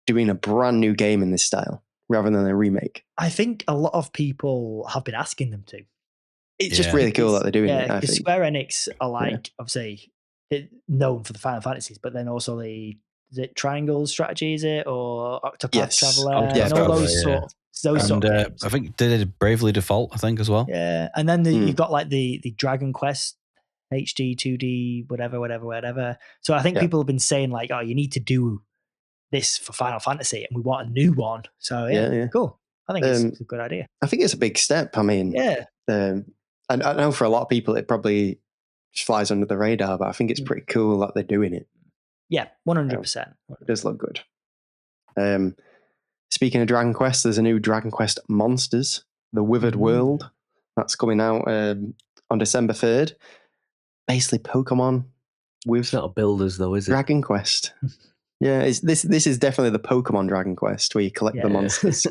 doing a brand new game in this style rather than a remake. I think a lot of people have been asking them to. It's just really cool that they're doing it. Yeah, because Square Enix are obviously known for the Final Fantasies, but then also is it Triangle Strategy, is it, or Octopath Traveler, and all those sort of games. I think they did Bravely Default, I think, as well. Yeah, and then you've got like the Dragon Quest HD, 2D, whatever. So I think people have been saying like, oh, you need to do this for Final Fantasy, and we want a new one. So cool. I think it's a good idea. I think it's a big step. I mean, I know for a lot of people it probably just flies under the radar, but I think it's pretty cool that they're doing it. Yeah, 100%. It does look good. Speaking of Dragon Quest, there's a new Dragon Quest Monsters, The Withered World. That's coming out on December 3rd. Basically Pokemon with... It's not a Builders though, is it? Dragon Quest. Yeah, this is definitely the Pokemon Dragon Quest where you collect the monsters.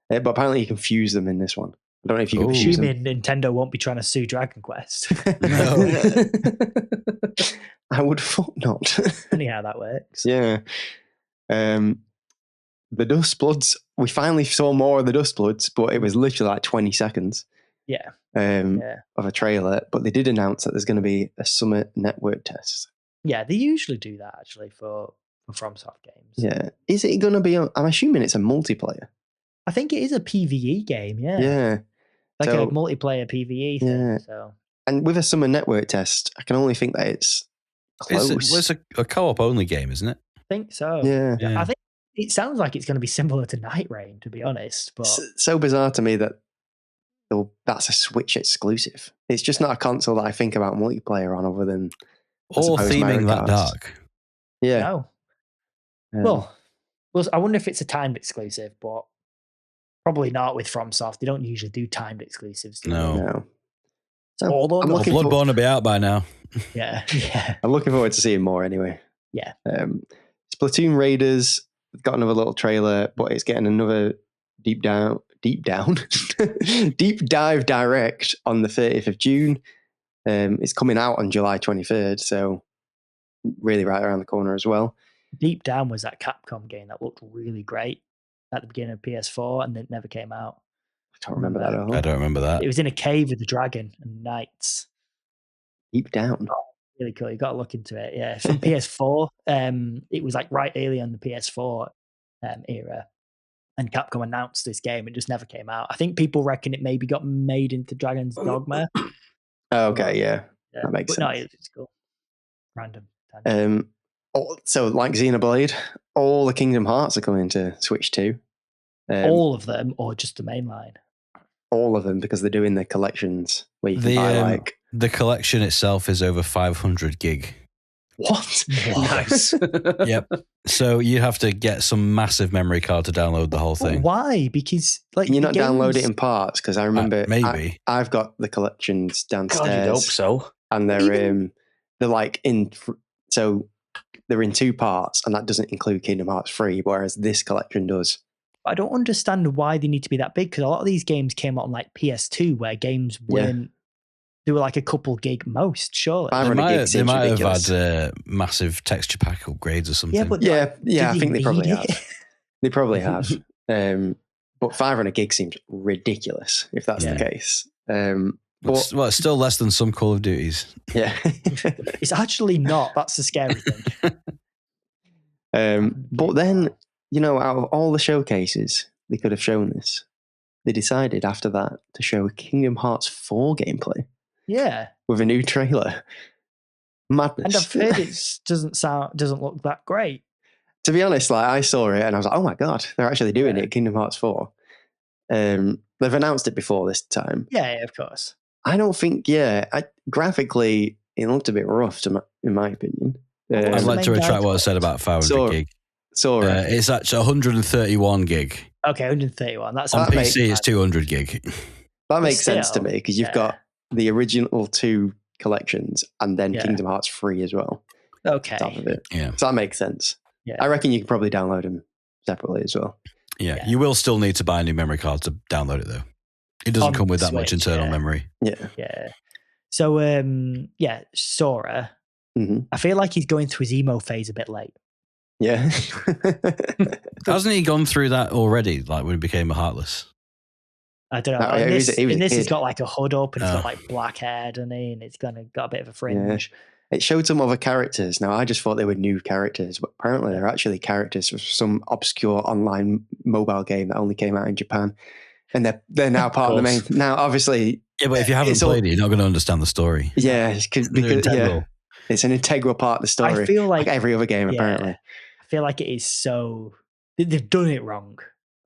But apparently you can fuse them in this one. I don't know if you can fuse them. Assuming Nintendo won't be trying to sue Dragon Quest. No. I would thought not. Funny how that works. Yeah. The Dust Bloods, we finally saw more of the Dust Bloods, but it was literally like 20 seconds of a trailer. But they did announce that there's going to be a summer network test. Yeah, they usually do that actually for FromSoft games. Yeah. Is it going to be, I'm assuming it's a multiplayer. I think it is a PvE game, Yeah. Like a multiplayer PvE thing. Yeah. So. And with a summer network test, I can only think that it's close. It's a co-op only game, isn't it? I think so. Yeah. I think it sounds like it's going to be similar to Night Rain, to be honest. But so bizarre to me that that's a Switch exclusive. It's just not a console that I think about multiplayer on other than... Or theming that dark. Yeah. No. Well, I wonder if it's a timed exclusive, but probably not with FromSoft. They don't usually do timed exclusives. No. So Bloodborne will be out by now. Yeah. I'm looking forward to seeing more anyway. Yeah. Splatoon Raiders got another little trailer, but it's getting another deep dive direct on the 30th of June. It's coming out on July 23rd, so really right around the corner as well. Deep Down was that Capcom game that looked really great at the beginning of PS4 and it never came out. I don't remember that at all. I don't remember that. It was in a cave with a dragon and knights. Deep Down. Oh, really cool. You got to look into it. Yeah, from PS4. It was like right early on the PS4 era. And Capcom announced this game. It just never came out. I think people reckon it maybe got made into Dragon's Dogma. Okay, yeah. That makes sense. No, it's cool. Random. So, like Xenoblade, all the Kingdom Hearts are coming to Switch 2. All of them, or just the main line? All of them, because they're doing the collections where you can buy the collection itself is over 500 gig. What? Nice. Yep. So you have to get some massive memory card to download the whole thing. Why? Because like Can you not games... download it in parts? Because I remember maybe I've got the collections downstairs. God, you'd hope so. And they're like so they're in 2 parts, and that doesn't include Kingdom Hearts 3, whereas this collection does. I don't understand why they need to be that big, because a lot of these games came out on like PS2, where games weren't. They were like a couple gig most, surely. They might have had massive texture pack upgrades or something. Yeah, but I think they probably have. They probably have. But 500 gig seems ridiculous if that's the case. But it's still less than some Call of Duties. Yeah. It's actually not. That's the scary thing. But then, out of all the showcases they could have shown this, they decided after that to show Kingdom Hearts 4 gameplay. Yeah. With a new trailer. Madness. And I've heard it doesn't look that great. To be honest, like I saw it and I was like, oh my God, they're actually doing it, Kingdom Hearts 4. They've announced it before this time. Yeah, of course. I don't think, graphically, it looked a bit rough in my opinion. I'd like to retract what I said about 500 gig. It's actually 131 gig. Okay, 131. That's on PC, it's 200 gig. That makes sense to me, because you've got the original 2 collections and then Kingdom Hearts 3 as well. Okay. Top of it. Yeah. So that makes sense. Yeah. I reckon you can probably download them separately as well. Yeah. You will still need to buy a new memory card to download it, though. It doesn't come with that much internal memory. Yeah. Yeah. So, Sora, I feel like he's going through his emo phase a bit late. Yeah. Hasn't he gone through that already, like when he became a Heartless? I don't know. In this, he's got like a hood up and he's got like black hair, doesn't he? And it's got a bit of a fringe. Yeah. It showed some other characters. Now, I just thought they were new characters, but apparently they're actually characters from some obscure online mobile game that only came out in Japan. And they're now part of the main. Now, obviously... Yeah, but if you haven't played it, you're not going to understand the story. Yeah, because it's an integral part of the story. I feel like every other game, apparently. I feel like it is so... They've done it wrong.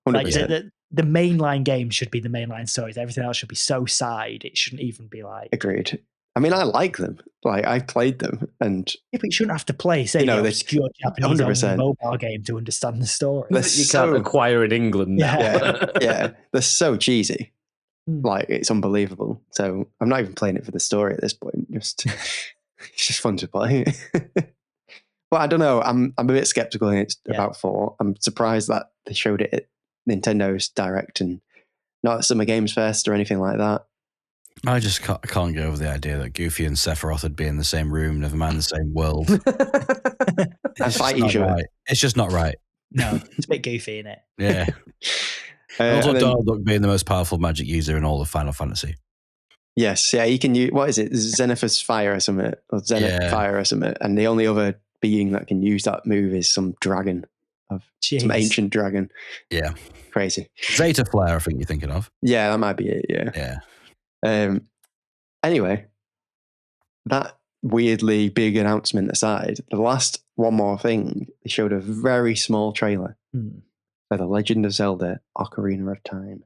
100%. Like the mainline game should be the mainline stories. Everything else should be so side. It shouldn't even be like... Agreed. I mean, I like them. Like, I played them, and yeah, but you shouldn't have to play, say, the obscure Japanese mobile game to understand the story. You can't acquire in England now. Yeah, they're so cheesy. Like, it's unbelievable. So I'm not even playing it for the story at this point. It's just fun to play. But I don't know. I'm a bit skeptical about 4. I'm surprised that they showed it at Nintendo's Direct and not at Summer Games Fest or anything like that. I just can't get over the idea that Goofy and Sephiroth would be in the same room, never mind the same world. It's just not right. No, it's a bit goofy, isn't it? Yeah. Also, Donald Duck being the most powerful magic user in all of Final Fantasy. Yes, yeah, he can use, what is it? Xenophus Fire or something, or Zenith Fire or something, and the only other being that can use that move is some dragon, some ancient dragon. Yeah. Crazy. Zeta Flare, I think you're thinking of. Yeah, that might be it, yeah. Anyway, that weirdly big announcement aside, the last one more thing, they showed a very small trailer for The Legend of Zelda Ocarina of Time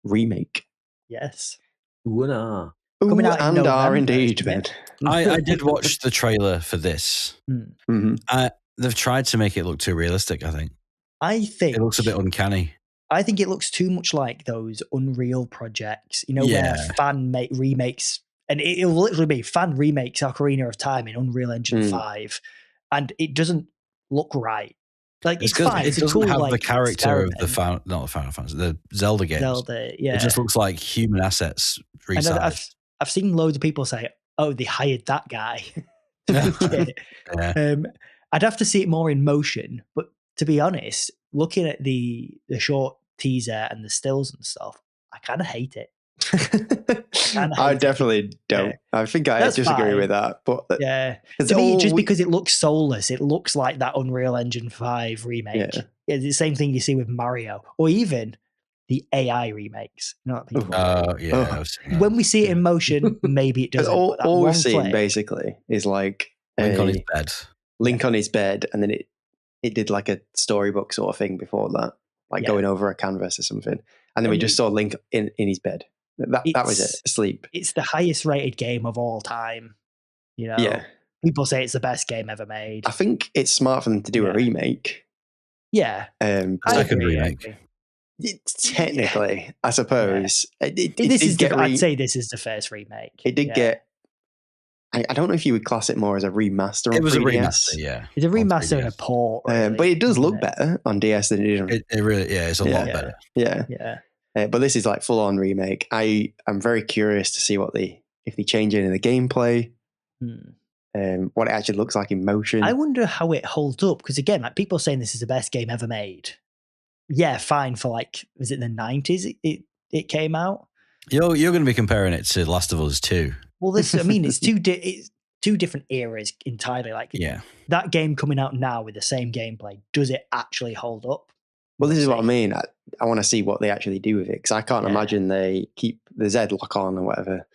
remake. Yes. Coming out and are indeed, Ben. I did watch the trailer for this. They've tried to make it look too realistic, I think. It looks a bit uncanny. I think it looks too much like those Unreal projects, where fan remakes, and it'll literally be fan remakes Ocarina of Time in Unreal Engine 5, and it doesn't look right. Like it's fine. It doesn't have the character of the Zelda games. It just looks like human assets resized. I've seen loads of people say, "Oh, they hired that guy to make it." I'd have to see it more in motion, but to be honest, looking at the short teaser and the stills and stuff, I kind of hate it. I definitely don't. Yeah. I think I disagree with that. But to me, just because it looks soulless, it looks like that Unreal Engine 5 remake. It's the same thing you see with Mario, or even the AI remakes. When we see it in motion, maybe it doesn't. All we're seeing basically is like Link on his bed. Link on his bed, and then it did like a storybook sort of thing before that, like going over a canvas or something. And then we just saw Link in his bed. That was it, asleep. It's the highest rated game of all time. Yeah. People say it's the best game ever made. I think it's smart for them to do a remake. Yeah. Second remake. Technically, I suppose. I'd say this is the first remake. It did get. I don't know if you would class it more as a remaster. It was 3DS. a remaster, yeah. It's a remaster and a port, really, but it does look better on DS than it did on. It really, it's a lot better. Yeah. But this is like full on remake. I'm very curious to see if they change any of the gameplay. What it actually looks like in motion. I wonder how it holds up, because again, like people saying this is the best game ever made. Yeah, fine for was it the 90s it came out? You're going to be comparing it to Last of Us 2. Well, it's it's two different eras entirely. That game coming out now with the same gameplay, does it actually hold up? Well, this is what I mean. I want to see what they actually do with it, because I can't imagine they keep the Z lock on or whatever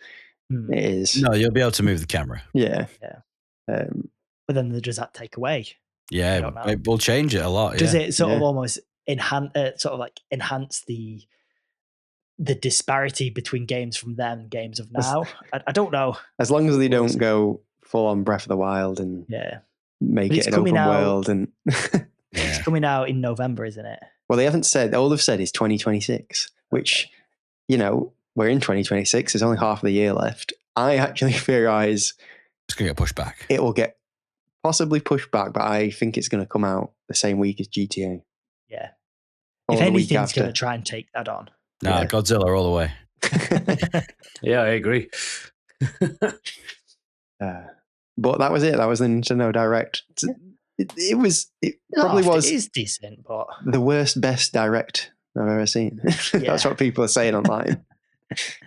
it is. No, you'll be able to move the camera. Yeah. But then does that take away? Yeah, it will change it a lot. Does it sort of almost enhance the disparity between games from then and games of now? I don't know. As long as they don't go full on Breath of the Wild and make it an open world. And it's coming out in November, isn't it? Well, they haven't said. All they've said is 2026, which, we're in 2026. There's only half of the year left. I actually theorize it's going to get pushed back. It will get possibly pushed back, but I think it's going to come out the same week as GTA. Yeah. If anything's going to try and take that on. Nah, Godzilla all the way. Yeah, I agree. But that was it. That was the Nintendo Direct. It probably was. It is decent, but the worst, best Direct I've ever seen. That's what people are saying online.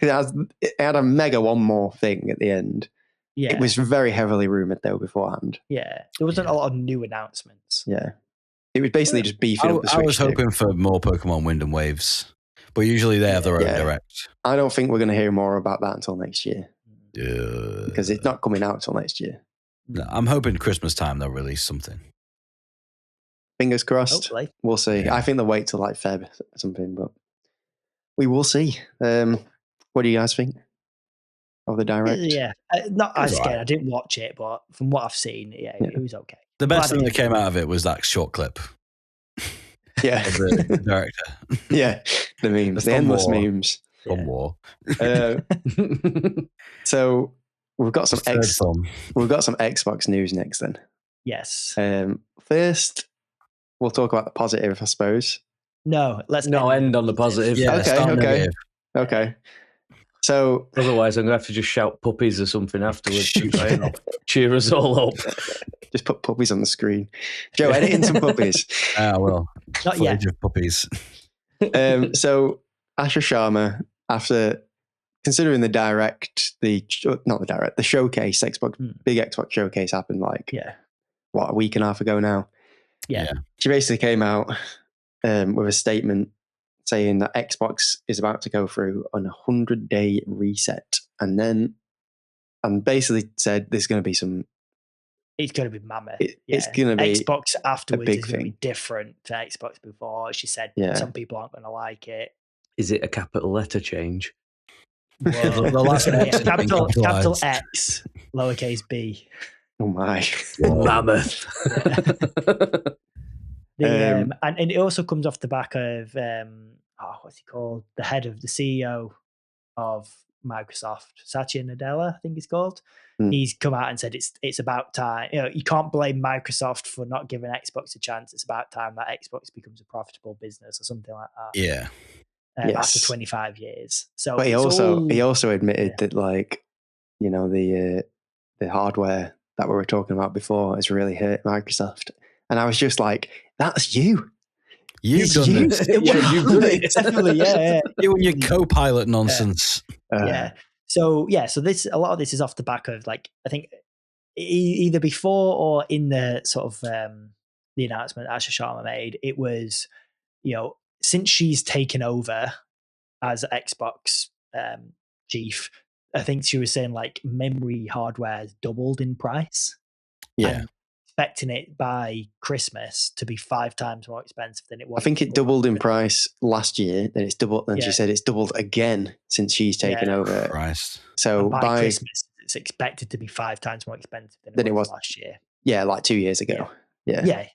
It had a mega one more thing at the end. Yeah. It was very heavily rumored though beforehand. Yeah, there wasn't a lot of new announcements. Yeah, it was basically just beefing up the Switch. I was hoping for more Pokemon Wind and Waves, but usually they have their own Direct. I don't think we're going to hear more about that until next year. Yeah, because it's not coming out until next year. No, I'm hoping Christmas time they'll release something. Fingers crossed. Hopefully. We'll see. Yeah. I think they'll wait till Feb or something, but we will see. What do you guys think of the Direct? Yeah, not as scared. I didn't watch it, but from what I've seen, it was okay. The best thing that came out of it was that short clip. Yeah, of the director. Yeah, the memes, the endless memes. Fun war. So we've got some Xbox news next. Then yes. First, we'll talk about the positive, I suppose. No, let's end on the positive. Yeah, okay. So otherwise, I'm gonna have to just shout puppies or something afterwards to try and cheer us all up. Just put puppies on the screen. Joe, edit in some puppies. Well, not yet. Of puppies. So Asher Sharma, after considering the showcase, big Xbox showcase happened a week and a half ago now. Yeah. She basically came out with a statement saying that Xbox is about to go through an 100-day reset, and basically said there's going to be some. It's going to be mammoth. It's going to be Xbox afterwards is going to be different to Xbox before. She said some people aren't going to like it. Is it a capital letter change? Well, the last capital X, lowercase b. Oh my, mammoth. And it also comes off the back of what's he called? The head of the CEO of Microsoft, Satya Nadella, I think he's called. He's come out and said it's about time. You can't blame Microsoft for not giving Xbox a chance. It's about time that Xbox becomes a profitable business or something like that. Yeah. After 25 years. So, but he also admitted that the hardware that we were talking about before has really hurt Microsoft. And I was just like, that's you. You've done it. You've done it. Definitely, yeah. You and your co-pilot nonsense. So this a lot of this is off the back of I think either before or in the sort of the announcement Asher Sharma made. It was, since she's taken over as Xbox chief, I think she was saying memory hardware has doubled in price. Yeah. And expecting it by Christmas to be 5 times more expensive than it was. I think it doubled in price last year, then it's doubled, and she said it's doubled again since she's taken over. Christ. So by Christmas, it's expected to be 5 times more expensive than it was last year. Yeah, like 2 years ago. Yeah.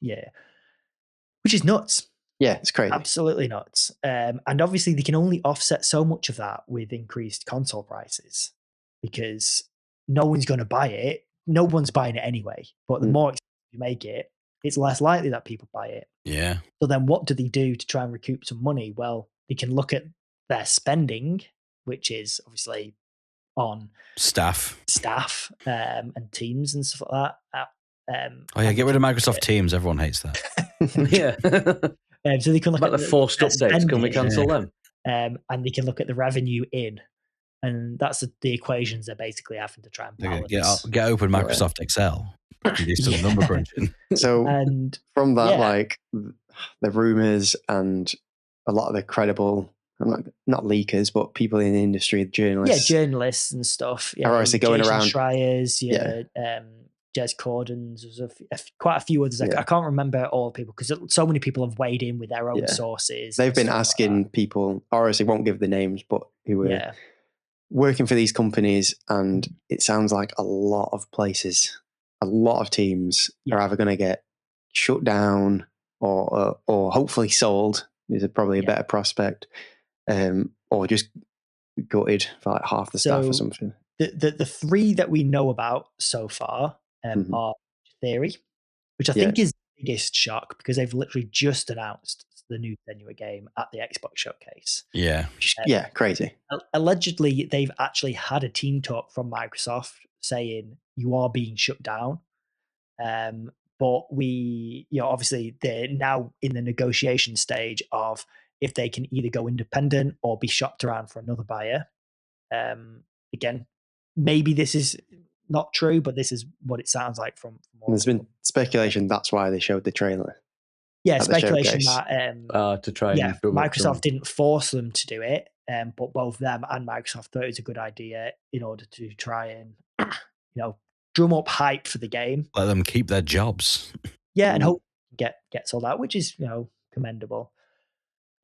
Which is nuts. Yeah, it's crazy. Absolutely nuts. And obviously they can only offset so much of that with increased console prices because no one's going to buy it. No one's buying it anyway. But the more expensive you make it, it's less likely that people buy it. Yeah. So then what do they do to try and recoup some money? Well, they can look at their spending, which is obviously on staff and teams and stuff like that. Get rid of Microsoft Teams. Everyone hates that. So they can look at the forced updates. Spending, can we cancel them? And they can look at the revenue in, and that's the equations they're basically having to try and balance. Get open Microsoft Excel. And do some number crunching. So from that, like the rumors and a lot of the credible, not leakers, but people in the industry, journalists, journalists and stuff. Yeah, are obviously going Jason around. Schreier's, Jez Cordon's, there's quite a few others. I can't remember all people because so many people have weighed in with their own sources. They've been asking people, obviously won't give the names, but who were working for these companies, and it sounds like a lot of places, a lot of teams are either going to get shut down or hopefully sold. Is probably a better prospect, or just gutted for like half the staff or something. The 3 that we know about so far are Theory, which I think is the biggest shock because they've literally just announced the new Senua game at the Xbox showcase. Yeah. Crazy. Allegedly, they've actually had a team talk from Microsoft saying you are being shut down. But obviously they're now in the negotiation stage of if they can either go independent or be shopped around for another buyer. Again, maybe this is not true, but this is what it sounds like from there's been speculation that's why they showed the trailer. Yeah, speculation that to try and Microsoft didn't force them to do it, but both them and Microsoft thought it was a good idea in order to try and drum up hype for the game. Let them keep their jobs. Yeah, and hope get sold out, which is commendable.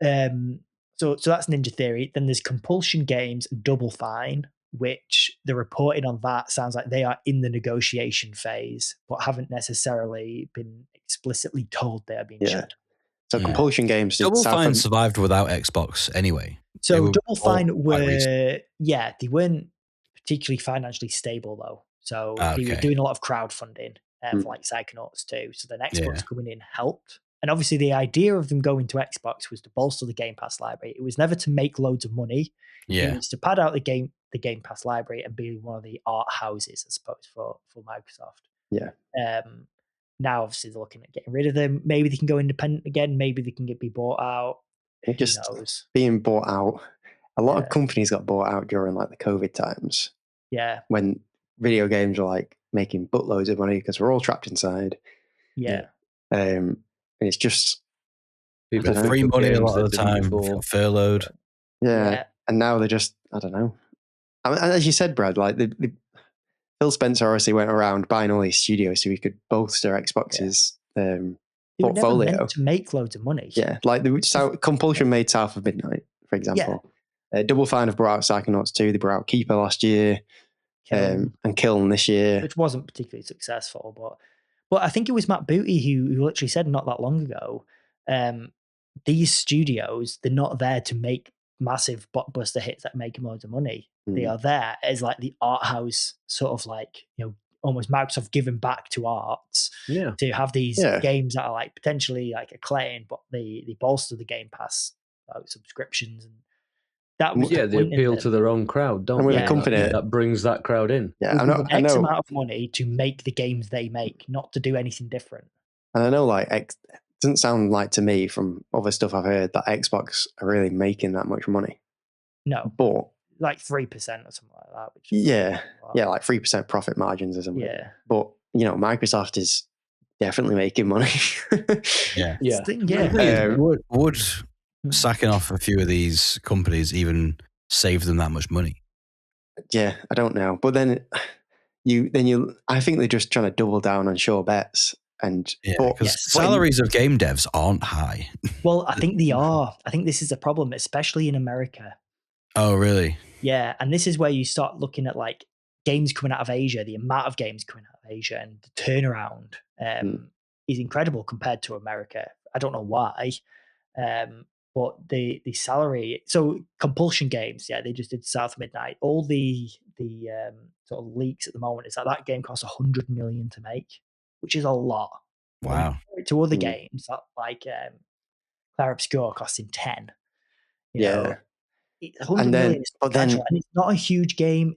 So that's Ninja Theory. Then there's Compulsion Games and Double Fine, which the reporting on that sounds like they are in the negotiation phase, but haven't necessarily been explicitly told they are being shut. So Compulsion Games, Double Fine survived without Xbox anyway. So Double Fine they weren't particularly financially stable though. So they were doing a lot of crowdfunding for like Psychonauts 2. So then Xbox coming in helped. And obviously the idea of them going to Xbox was to bolster the Game Pass library. It was never to make loads of money. It was to pad out the Game Pass library and be one of the art houses, I suppose, for Microsoft. Yeah. Now obviously they're looking at getting rid of them. Maybe they can go independent again. Maybe they can be bought out. Who knows? Being bought out. A lot of companies got bought out during like the COVID times. Yeah. When video games were like making buttloads of money because we're all trapped inside. Yeah. And it's just people free money a lot of the time, furloughed. Yeah. And now they're just, I don't know. I mean, as you said, Brad, like Phil Spencer obviously went around buying all these studios so he could bolster Xbox's portfolio. They were never meant to make loads of money. Yeah, like Compulsion made South of Midnight, for example. Double Fine have brought out Psychonauts 2. They brought out Keeper last year, and Kiln this year, which wasn't particularly successful. But I think it was Matt Booty who literally said not that long ago, these studios, they're not there to make massive blockbuster hits that make loads of money. They are there as like the art house, sort of like almost Microsoft giving back to arts. To have these games that are like potentially like acclaimed, but they bolster the Game Pass subscriptions, and that was they appeal to their own crowd, don't they? A company that brings that crowd in. Yeah, I know. X amount of money to make the games they make, not to do anything different. And I know, like, it doesn't sound like to me from other stuff I've heard that Xbox are really making that much money. No, but like 3% or something like that. Which like 3% profit margins or something. Yeah, but Microsoft is definitely making money. Would sacking off a few of these companies even save them that much money? Yeah, I don't know. But then I think they're just trying to double down on sure bets. And salaries of game devs aren't high. Well, I think they are. I think this is a problem, especially in America. Oh, really? Yeah, and this is where you start looking at like games coming out of Asia, the amount of games coming out of Asia, and the turnaround is incredible compared to America. I don't know why, but the salary. So Compulsion Games, they just did South Midnight. All the sort of leaks at the moment is that game costs $100 million to make, which is a lot. Wow. To other games that like Clair Obscur costing 10. You know, 100 million is substantial, and it's not a huge game.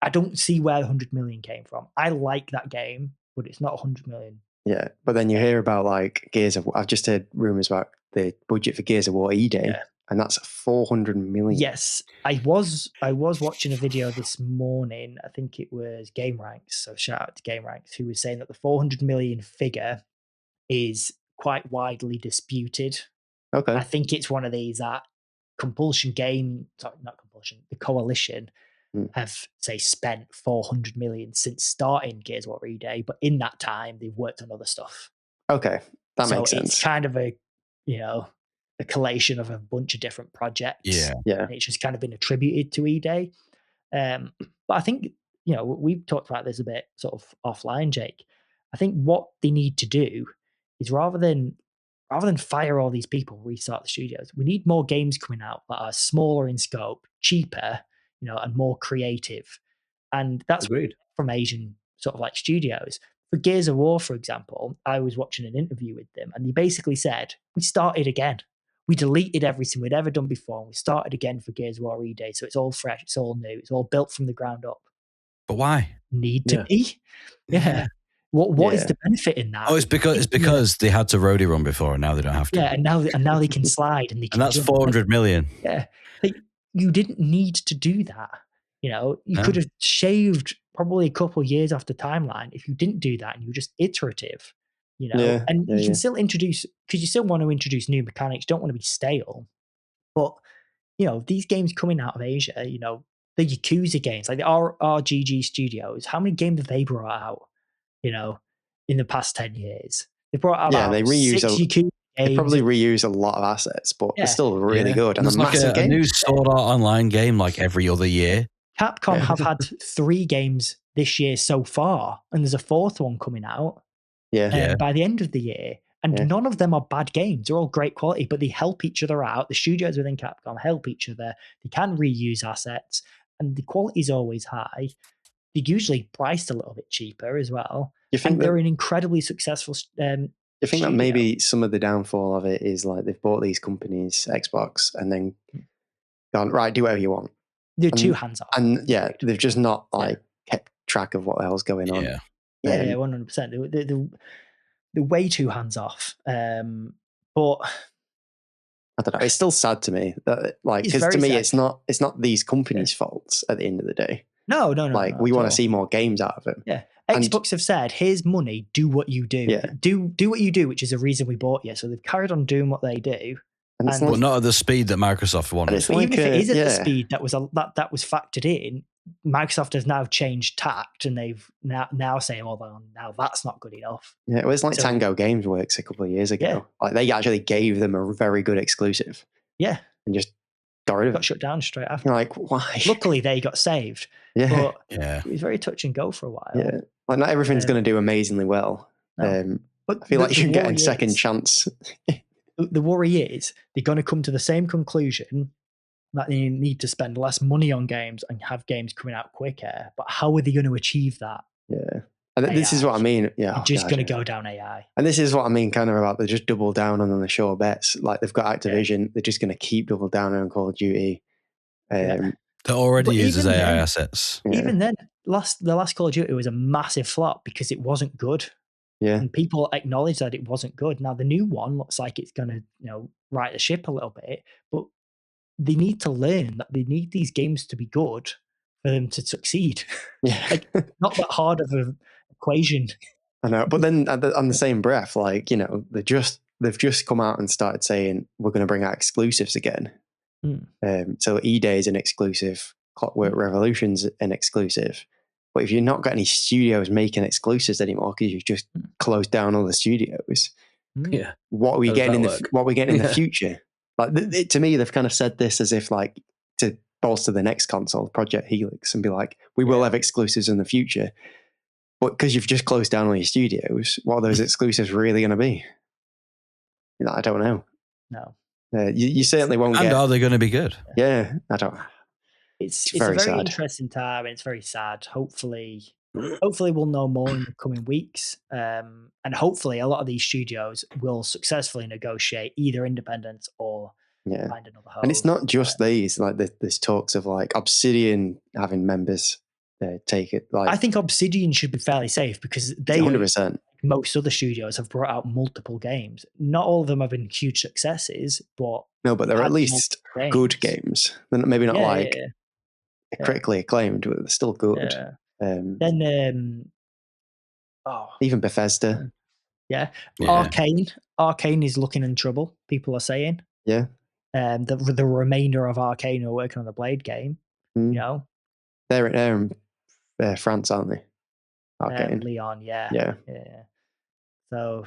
I don't see where the 100 million came from. I like that game, but it's not 100 million. Yeah, but then you hear about like Gears of War. I've just heard rumors about the budget for Gears of War E-Day, and that's 400 million. Yes, I was watching a video this morning. I think it was Game Ranks. So shout out to Game Ranks, who was saying that the 400 million figure is quite widely disputed. Okay, I think it's one of these that the Coalition have spent 400 million since starting Gears of War E-Day, but in that time they've worked on other stuff. Okay, that makes sense. It's kind of a collation of a bunch of different projects. Yeah. And it's just kind of been attributed to E-Day. But I think we've talked about this a bit sort of offline, Jake. I think what they need to do is rather than fire all these people, restart the studios, we need more games coming out that are smaller in scope, cheaper, and more creative. And that's agreed from Asian sort of like studios. For Gears of War, for example, I was watching an interview with them, and they basically said, we started again. We deleted everything we'd ever done before, and we started again for Gears of War E-Day. So it's all fresh, it's all new, it's all built from the ground up. But why? Need to be? Yeah. What is the benefit in that? Oh, it's because they had to roadie run before, and now they don't have to. Yeah, and now they can slide, and they can. And that's 400 million. Yeah, you didn't need to do that. You could have shaved probably a couple of years off the timeline if you didn't do that, and you were just iterative. You can still introduce, because you still want to introduce new mechanics. You don't want to be stale, but these games coming out of Asia, the Yakuza games, like the RGG Studios, how many games have they brought out? In the past 10 years, they brought out about they reuse 6 Yakuza games. They probably reuse a lot of assets, but they're still really good. And it's like a new Sword Art Online game like every other year. Capcom have had 3 games this year so far, and there's a 4th one coming out by the end of the year. And none of them are bad games. They're all great quality, but they help each other out. The studios within Capcom help each other. They can reuse assets, and the quality is always high. They're usually priced a little bit cheaper as well. They're an incredibly successful you think that maybe some of the downfall of it is like they've bought these companies, Xbox, and then gone, right, do whatever you want. They're too hands-off. And they've just not kept track of what the hell's going on. Yeah, 100%. They're way too hands-off. But I don't know. It's still sad to me that, because to me, sad. it's not these companies' faults at the end of the day. No. We want to see more games out of them. Yeah. Xbox have said, here's money, do what you do. Yeah. Do what you do, which is the reason we bought you. So they've carried on doing what they do. But not at the speed that Microsoft wanted. Even if it is at the speed that was factored in, Microsoft has now changed tact, and they've now saying, well, now that's not good enough. Yeah, it was like Tango Games Works a couple of years ago. Like they actually gave them a very good exclusive. Yeah. And just got shut down straight after. You're like, why? Luckily, they got saved. Yeah. But it was very touch and go for a while. Yeah. Like not everything's going to do amazingly well. No. But I feel like you should get a second chance. The worry is they're going to come to the same conclusion that they need to spend less money on games and have games coming out quicker. But how are they going to achieve that? Yeah. And this is what I mean. Yeah. They're just going to go down AI. And this is what I mean kind of about they just double down on the sure bets. Like they've got Activision. They're just going to keep double down on Call of Duty. That already uses AI assets. Yeah. Even then, the last Call of Duty was a massive flop because it wasn't good. Yeah. And people acknowledge that it wasn't good. Now the new one looks like it's going to, right the ship a little bit, but they need to learn that they need these games to be good for them to succeed. Yeah. Not that hard of an equation. I know, but then on the same breath, they've just come out and started saying we're going to bring out exclusives again. So E-Day is an exclusive, Clockwork Revolution's an exclusive. But if you're not got any studios making exclusives anymore because you've just closed down all the studios, what are we getting in the future? Like to me, they've kind of said this as if to bolster the next console, Project Helix, and be like, we will have exclusives in the future. But because you've just closed down all your studios, what are those exclusives really going to be? I don't know. No. You certainly won't and get... are they going to be good? Yeah, I don't know. It's a very sad. Interesting time, and it's very sad. Hopefully we'll know more in the coming weeks, and hopefully a lot of these studios will successfully negotiate either independence or find another home. And it's not just these. Like there's talks of like Obsidian having members take it. Like I think Obsidian should be fairly safe because they 100%. Most other studios have brought out multiple games. Not all of them have been huge successes, but they're at least good games. They're maybe not critically acclaimed, but they're still good. Then even Bethesda. Yeah. Arcane is looking in trouble, people are saying. Yeah. The remainder of Arcane are working on the Blade game. You know, they're in France, aren't they? Arcane. Leon, yeah. So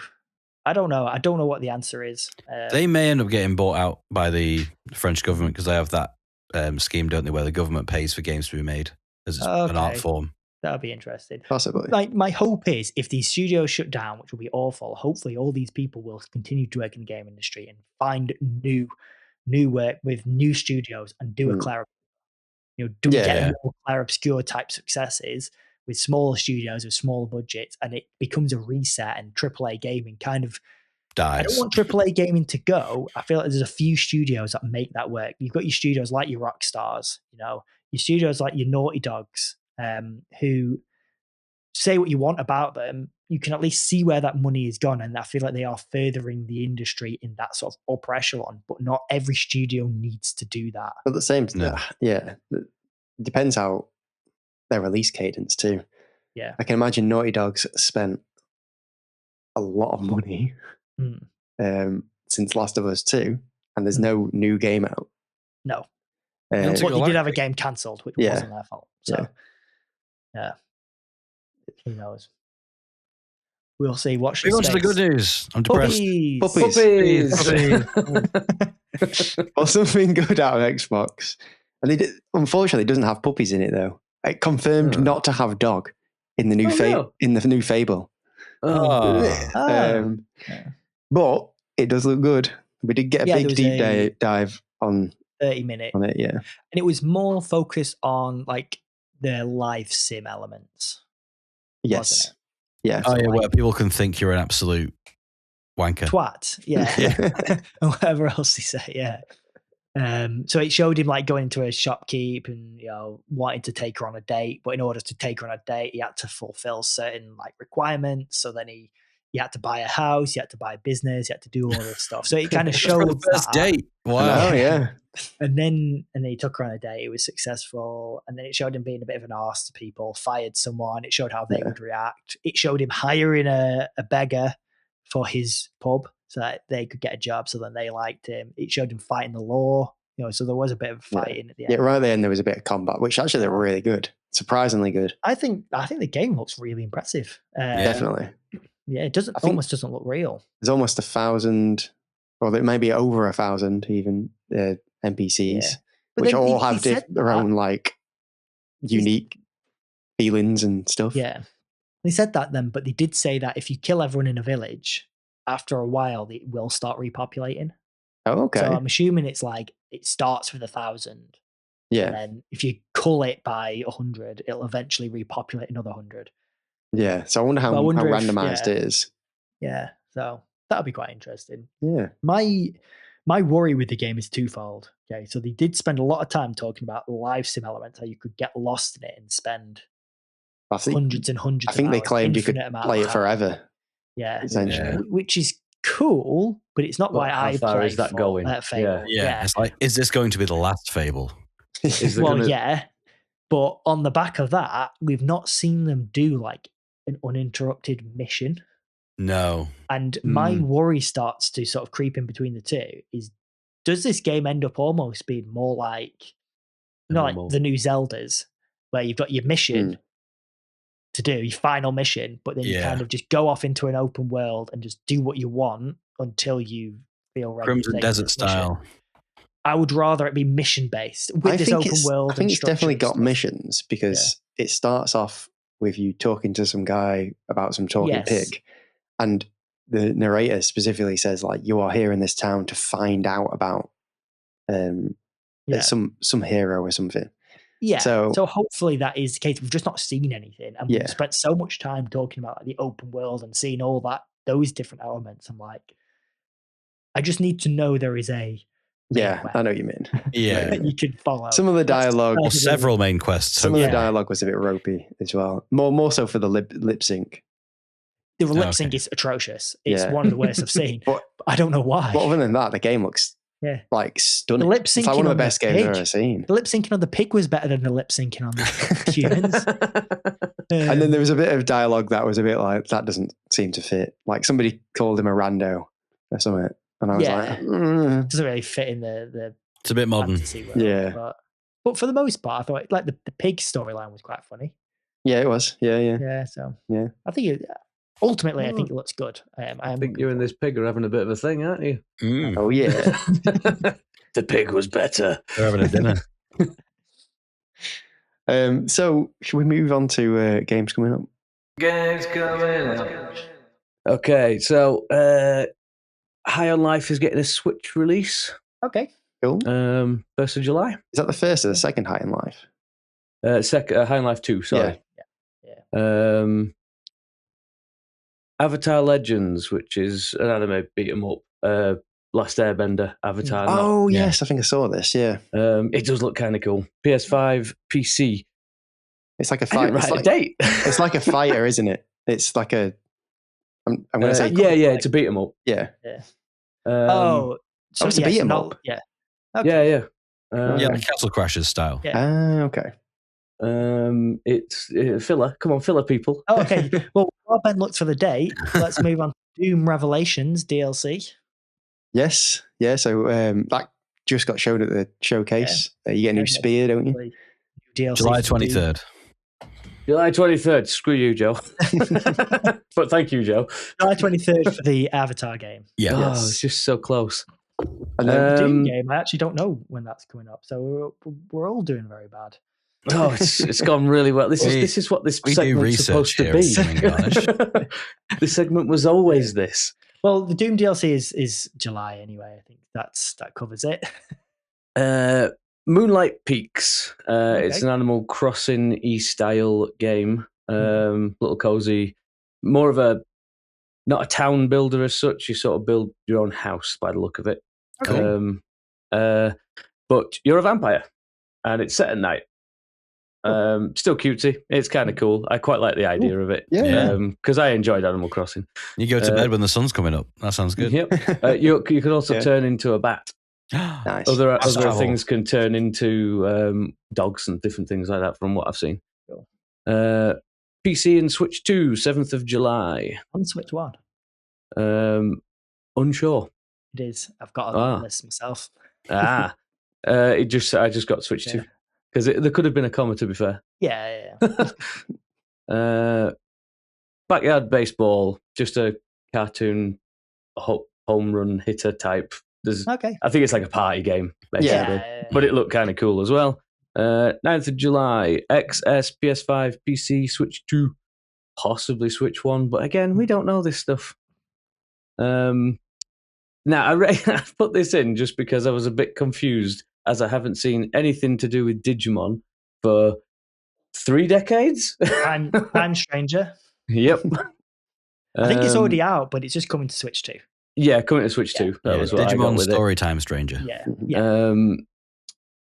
I don't know. I don't know what the answer is. They may end up getting bought out by the French government because they have that scheme, don't they, where the government pays for games to be made as an art form. That'll be interesting. Possibly. Like my hope is, if these studios shut down, which will be awful, hopefully all these people will continue to work in the game industry and find new work with new studios and do a clear, get more clear obscure type successes with smaller studios with smaller budgets, and it becomes a reset, and AAA gaming kind of dies. I don't want AAA gaming to go. I feel like there's a few studios that make that work. You've got your studios like your Rockstars, your studios like your Naughty Dogs, who say what you want about them. You can at least see where that money has gone, and I feel like they are furthering the industry in that sort of upper echelon, but not every studio needs to do that. But the same, it depends how their release cadence too. Yeah, I can imagine Naughty Dog's spent a lot of money since Last of Us 2, and there's no new game out. No, but they did have a game cancelled, which wasn't their fault. So, who knows? We'll see. Watch the the good news. I'm depressed. Puppies. Or something good out of Xbox. And unfortunately, it doesn't have puppies in it though. It confirmed not to have dog in the new in the new Fable. But it does look good. We did get a big deep dive on 30 minutes on it, and it was more focused on like the live sim elements. Yes, where people can think you're an absolute wanker, twat, and whatever else they say, so it showed him like going into a shopkeep and wanting to take her on a date, but in order to take her on a date he had to fulfill certain like requirements. So then he had to buy a house, he had to buy a business, he had to do all this stuff. So it kind of showed first date. Wow. And then he took her on a date. It was successful, and then it showed him being a bit of an arse to people. Fired someone. It showed how they would react. It showed him hiring a beggar for his pub so that they could get a job. So then they liked him. It showed him fighting the law. So there was a bit of fighting at the end. Yeah, right at the end there was a bit of combat, which actually they were really good. Surprisingly good. I think the game looks really impressive. Definitely. Yeah, it almost doesn't look real. There's almost 1,000, or it may be over 1,000 even NPCs, which all have their own like unique feelings and stuff. Yeah, they said that then, but they did say that if you kill everyone in a village, after a while it will start repopulating. Oh, okay. So I'm assuming it's like it starts with 1,000. Yeah. And then if you cull it by 100, it'll eventually repopulate another 100. Yeah. So I wonder how randomized it is. Yeah. So that'll be quite interesting. Yeah. My worry with the game is twofold. Okay. So they did spend a lot of time talking about the live sim elements, how you could get lost in it and spend hundreds and hundreds of hours. I think they claimed you could play it forever. Yeah. Essentially. Which is cool, but it's not why I play is that going? Fable. Yeah. It's like, is this going to be the last Fable? But on the back of that, we've not seen them do like an uninterrupted mission. No. And my worry starts to sort of creep in between the two is, does this game end up almost being more like, like the new Zeldas, where you've got your mission to do, your final mission, but then you kind of just go off into an open world and just do what you want until you feel ready. Crimson Desert style. I would rather it be mission based with this open world. I think it's definitely got missions because it starts off with you talking to some guy about some talking pig, and the narrator specifically says like, you are here in this town to find out about some hero or something. Yeah. So hopefully that is the case. We've just not seen anything, and we've spent so much time talking about like, the open world and seeing all those different elements. I'm like, I just need to know there is a I know what you mean. Yeah, you can follow. Some of the dialogue, or several main quests. Some of the dialogue was a bit ropey as well. More so for the lip sync. The lip sync is atrocious. It's one of the worst I've seen. But I don't know why. But other than that, the game looks like stunning. The lip syncing, it's like one of the best games I've ever seen. The lip syncing on the pig was better than the lip syncing on the humans. And then there was a bit of dialogue that was a bit like, that doesn't seem to fit. Like somebody called him a rando or something, and I was like, doesn't really fit in the. It's a bit modern. World, but for the most part, I thought like the pig storyline was quite funny. Yeah, it was. Yeah. So I think ultimately, I think it looks good. I think you and this pig are having a bit of a thing, aren't you? Mm. Oh yeah, the pig was better. They're having a dinner. So should we move on to games coming up? Games coming up. Okay, so High on Life is getting a Switch release. Okay, cool. 1st of July. Is that the first or the second High on Life? High on Life 2. Sorry. Yeah. Avatar Legends, which is an anime beat 'em up. Last Airbender Avatar. Oh yes, I think I saw this. Yeah. It does look kind of cool. PS5, PC. It's like a fight. It's like a fighter, isn't it? It's like a. I'm going to say. It's a beat 'em up. Yeah. So it's a beat 'em up. Yeah. Okay. Yeah. Like Castle Crashers style. Yeah. Okay. It's filler. Come on, filler people. Oh, okay. Well, while Ben looked for the date, let's move on to Doom Revelations DLC. Yes. Yeah. So that just got shown at the showcase. You get a new spear, don't you? DLC July 23rd. July 23rd. Screw you, Joe. But thank you, Joe. July 23rd for the Avatar game. Yeah. Oh, it's just so close. And the Doom game, I actually don't know when that's coming up. So we're all doing very bad. Oh, it's gone really well. This is what this segment's supposed to be. This segment was always this. Well, the Doom DLC is July anyway. I think that covers it. Moonlight Peaks. It's an Animal Crossing-y style game. Little cozy. More of not a town builder as such. You sort of build your own house by the look of it. Cool. But you're a vampire, and it's set at night. Still cutesy. It's kind of cool. I quite like the idea of it. Because I enjoyed Animal Crossing. You go to bed when the sun's coming up. That sounds good. Yep. You can also turn into a bat. Nice. Other things can turn into dogs and different things like that from what I've seen. Cool. PC and Switch 2, 7th of July. On Switch 1? Unsure. It is. I've got a list myself. I just got Switch 2. Because there could have been a comma, to be fair. Yeah. Backyard Baseball, just a cartoon home run hitter type. I think it's like a party game, basically. But it looked kind of cool as well. 9th of July, XS, PS5, PC, Switch 2, possibly Switch 1. But again, we don't know this stuff. Now, I put this in just because I was a bit confused, as I haven't seen anything to do with Digimon for 3 decades. I'm Stranger. Yep. I think it's already out, but it's just coming to Switch 2. Yeah, coming to Switch 2. That was what I got with Storytime Stranger. Yeah.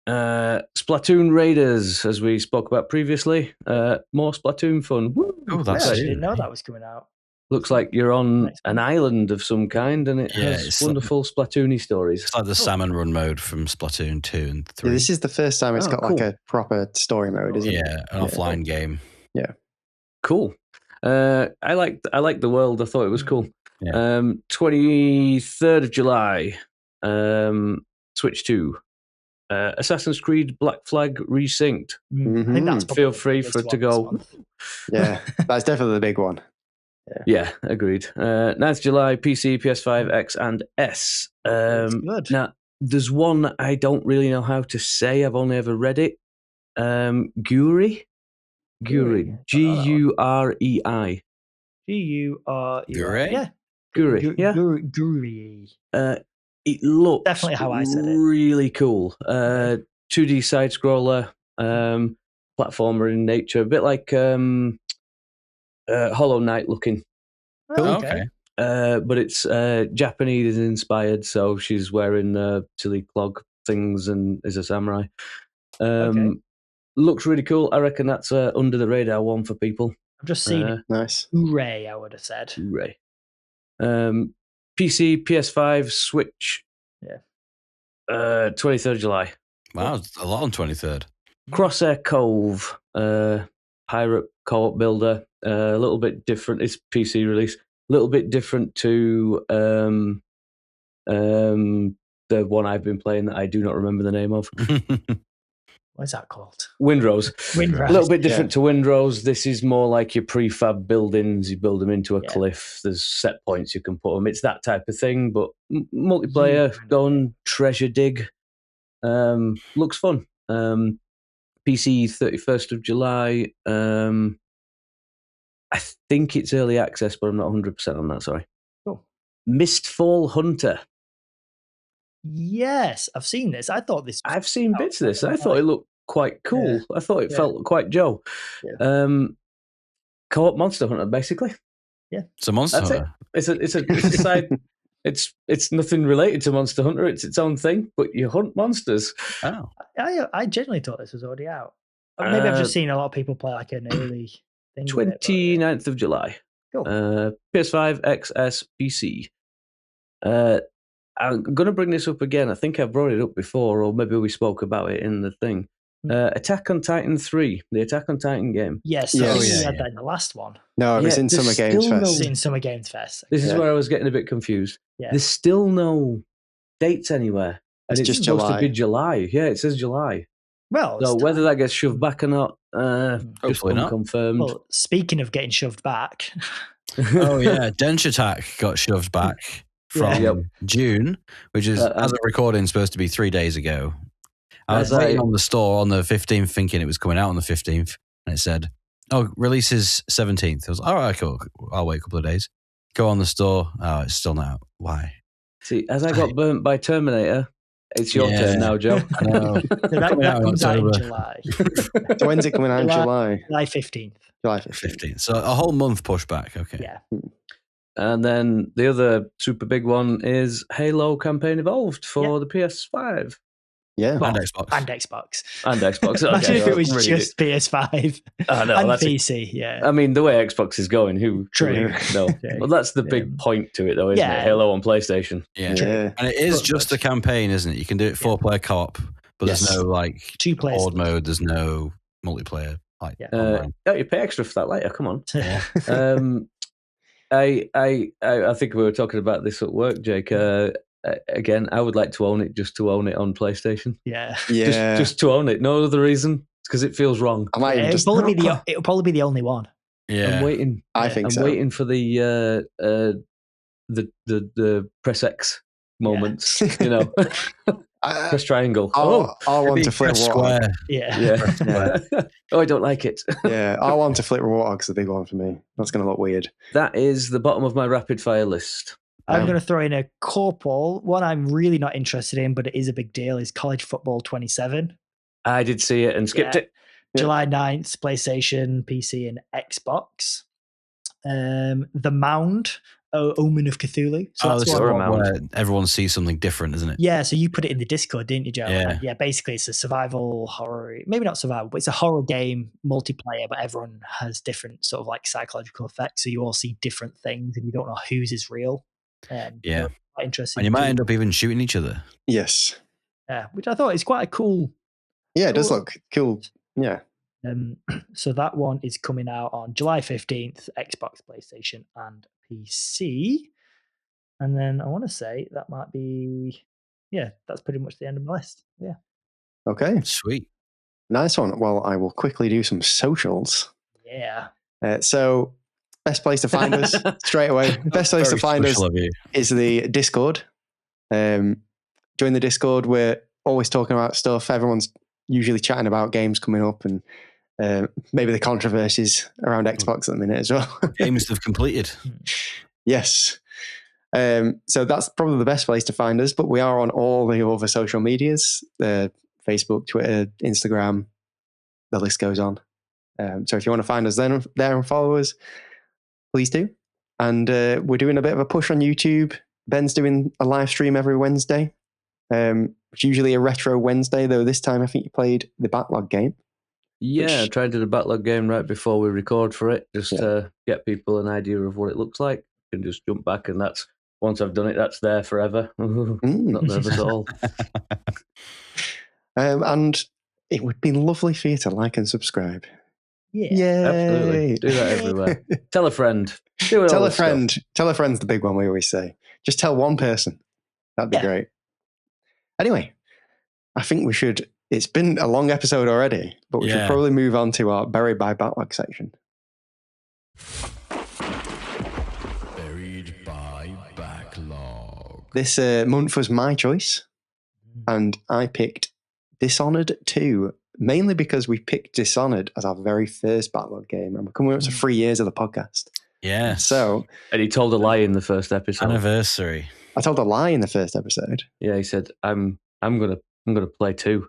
Splatoon Raiders, as we spoke about previously. More Splatoon fun. Woo! Oh, that's I didn't know that was coming out. Looks like you're on an island of some kind, and it has wonderful Splatoon-y stories. It's like the salmon run mode from Splatoon 2 and 3. Yeah, this is the first time it's got like a proper story mode, isn't it? Yeah, an offline game. Yeah. Cool. I like the world. I thought it was cool. Yeah. 23rd of July, Switch 2. Assassin's Creed Black Flag Resynced. I think that's feel free for it to go. Yeah, that's definitely the big one. Yeah, agreed. 9th July, PC, PS5, X, and S. Good. Now, There's one I don't really know how to say. I've only ever read it. Guri. Gurei. G-U-R-E-I. G-U-R-E-I. Yeah. Gurei. Yeah. Gurei. It looks definitely how I said it. Really cool. 2D side scroller, platformer in nature, a bit like Hollow Knight looking. Oh, okay. But it's Japanese inspired, so she's wearing silly clog things and is a samurai. Looks really cool. I reckon that's under the radar one for people. I've just seen it. Nice. Hooray, I would have said. Hooray. PC, PS5, Switch. Yeah. 23rd July. Wow, a lot on 23rd. Crosshair Cove, pirate co-op builder. A little bit different. It's PC release. A little bit different to the one I've been playing that I do not remember the name of. What is that called? Windrose. Windrose. A little bit different to Windrose. This is more like your prefab buildings. You build them into a cliff. There's set points you can put them. It's that type of thing, but multiplayer, go and treasure dig. Looks fun. PC 31st of July. I think it's early access, but I'm not 100% on that, sorry. Cool. Mistfall Hunter. Yes, I've seen this. I thought this. I've seen bits of this. I thought it looked quite cool. I thought it felt quite Joe. Yeah. Co-op Monster Hunter, basically. Yeah, it's a Monster Hunter. It's a side. It's nothing related to Monster Hunter. It's its own thing, but you hunt monsters. Oh, I genuinely thought this was already out. Maybe I've just seen a lot of people play like an early thing. 29th of July. Cool. PS5, XS, PC. I'm going to bring this up again. I think I brought it up before, or maybe we spoke about it in the thing. Attack on Titan 3, the Attack on Titan game. Yes, we had that in the last one. No, it was in Summer Games Fest. It's in Summer Games Fest. This is where I was getting a bit confused. Yeah. There's still no dates anywhere. And it's just supposed July. to be July. Yeah, it says July. Well, so whether that gets shoved back or not, just unconfirmed. Well, speaking of getting shoved back. Oh, yeah. Dench Attack got shoved back from June, which is, as of recording, supposed to be 3 days ago. I was waiting on the store on the 15th, thinking it was coming out on the 15th, and it said, releases 17th. I was all right, cool. I'll wait a couple of days. Go on the store. Oh, it's still not out. Why? See, as I got burnt by Terminator, it's your turn now, Joe. No. that comes out in July. So when's it coming out in July? July 15th. July 15th. So a whole month pushback. Okay. Yeah. And then the other super big one is Halo Campaign Evolved for the PS5. Yeah. And Xbox. And Xbox. Okay, imagine if it was really just PS5 and PC. Yeah. I mean, the way Xbox is going, True. No. Well, that's the big point to it, though, isn't it? Halo on PlayStation. Yeah. And it is just a campaign, isn't it? You can do it 4-player co-op, but there's no horde mode. There's no multiplayer. You pay extra for that later. Come on. I think we were talking about this at work, Jake. Again, I would like to own it just to own it on PlayStation. Yeah. Just to own it. No other reason. It's because it feels wrong. It'll probably be the only one. Yeah. I'm waiting. I think so. I'm waiting for the press X moments. You know, press triangle. I want to flip square. Yeah. Oh, I don't like it. Yeah, I want to flip Warthog's the big one for me. That's going to look weird. That is the bottom of my rapid fire list. I'm going to throw in a couple. One I'm really not interested in, but it is a big deal, is College Football 27. I did see it and skipped it. July 9th, PlayStation, PC, and Xbox. The Mound, Omen of Cthulhu. So that's one where everyone sees something different, isn't it? Yeah, so you put it in the Discord, didn't you, Joe? Yeah, basically it's a survival horror, maybe not survival, but it's a horror game, multiplayer, but everyone has different sort of like psychological effects, so you all see different things and you don't know whose is real. Quite interesting. And you might end up even shooting each other. Yes. Yeah, which I thought is quite a cool. Yeah, it does look cool. Yeah. So that one is coming out on July 15th, Xbox, PlayStation, and PC. And then I want to say that might be, that's pretty much the end of my list. Yeah. Okay. Sweet. Nice one. Well, I will quickly do some socials. Yeah. So, best place to find us straight away. Best place to find us is the Discord. join the Discord. We're always talking about stuff. Everyone's usually chatting about games coming up and maybe the controversies around Xbox at the minute as well. Games they've completed. Yes. So that's probably the best place to find us, but we are on all the other social medias, Facebook, Twitter, Instagram, the list goes on. So if you want to find us there and follow us, please do. And we're doing a bit of a push on YouTube. Ben's doing a live stream every Wednesday. It's usually a retro Wednesday, though this time I think you played the Backlog game. Yeah, I tried to do the Backlog game right before we record for it, just to get people an idea of what it looks like. You can just jump back, and that's once I've done it, that's there forever. Not nervous at all. And it would be lovely for you to like and subscribe. Yeah, absolutely. Do that everywhere. Tell a friend. Tell a friend. Stuff. Tell a friend's the big one we always say. Just tell one person. That'd be great. Anyway, I think we should. It's been a long episode already, but we should probably move on to our Buried by Backlog section. Buried by Backlog. This month was my choice, and I picked Dishonored 2, mainly because we picked Dishonored as our very first Backlog game, and we're coming up to 3 years of the podcast. Yeah. And he told a lie in the first episode. Anniversary. I told a lie in the first episode. Yeah, he said, "I'm gonna play 2."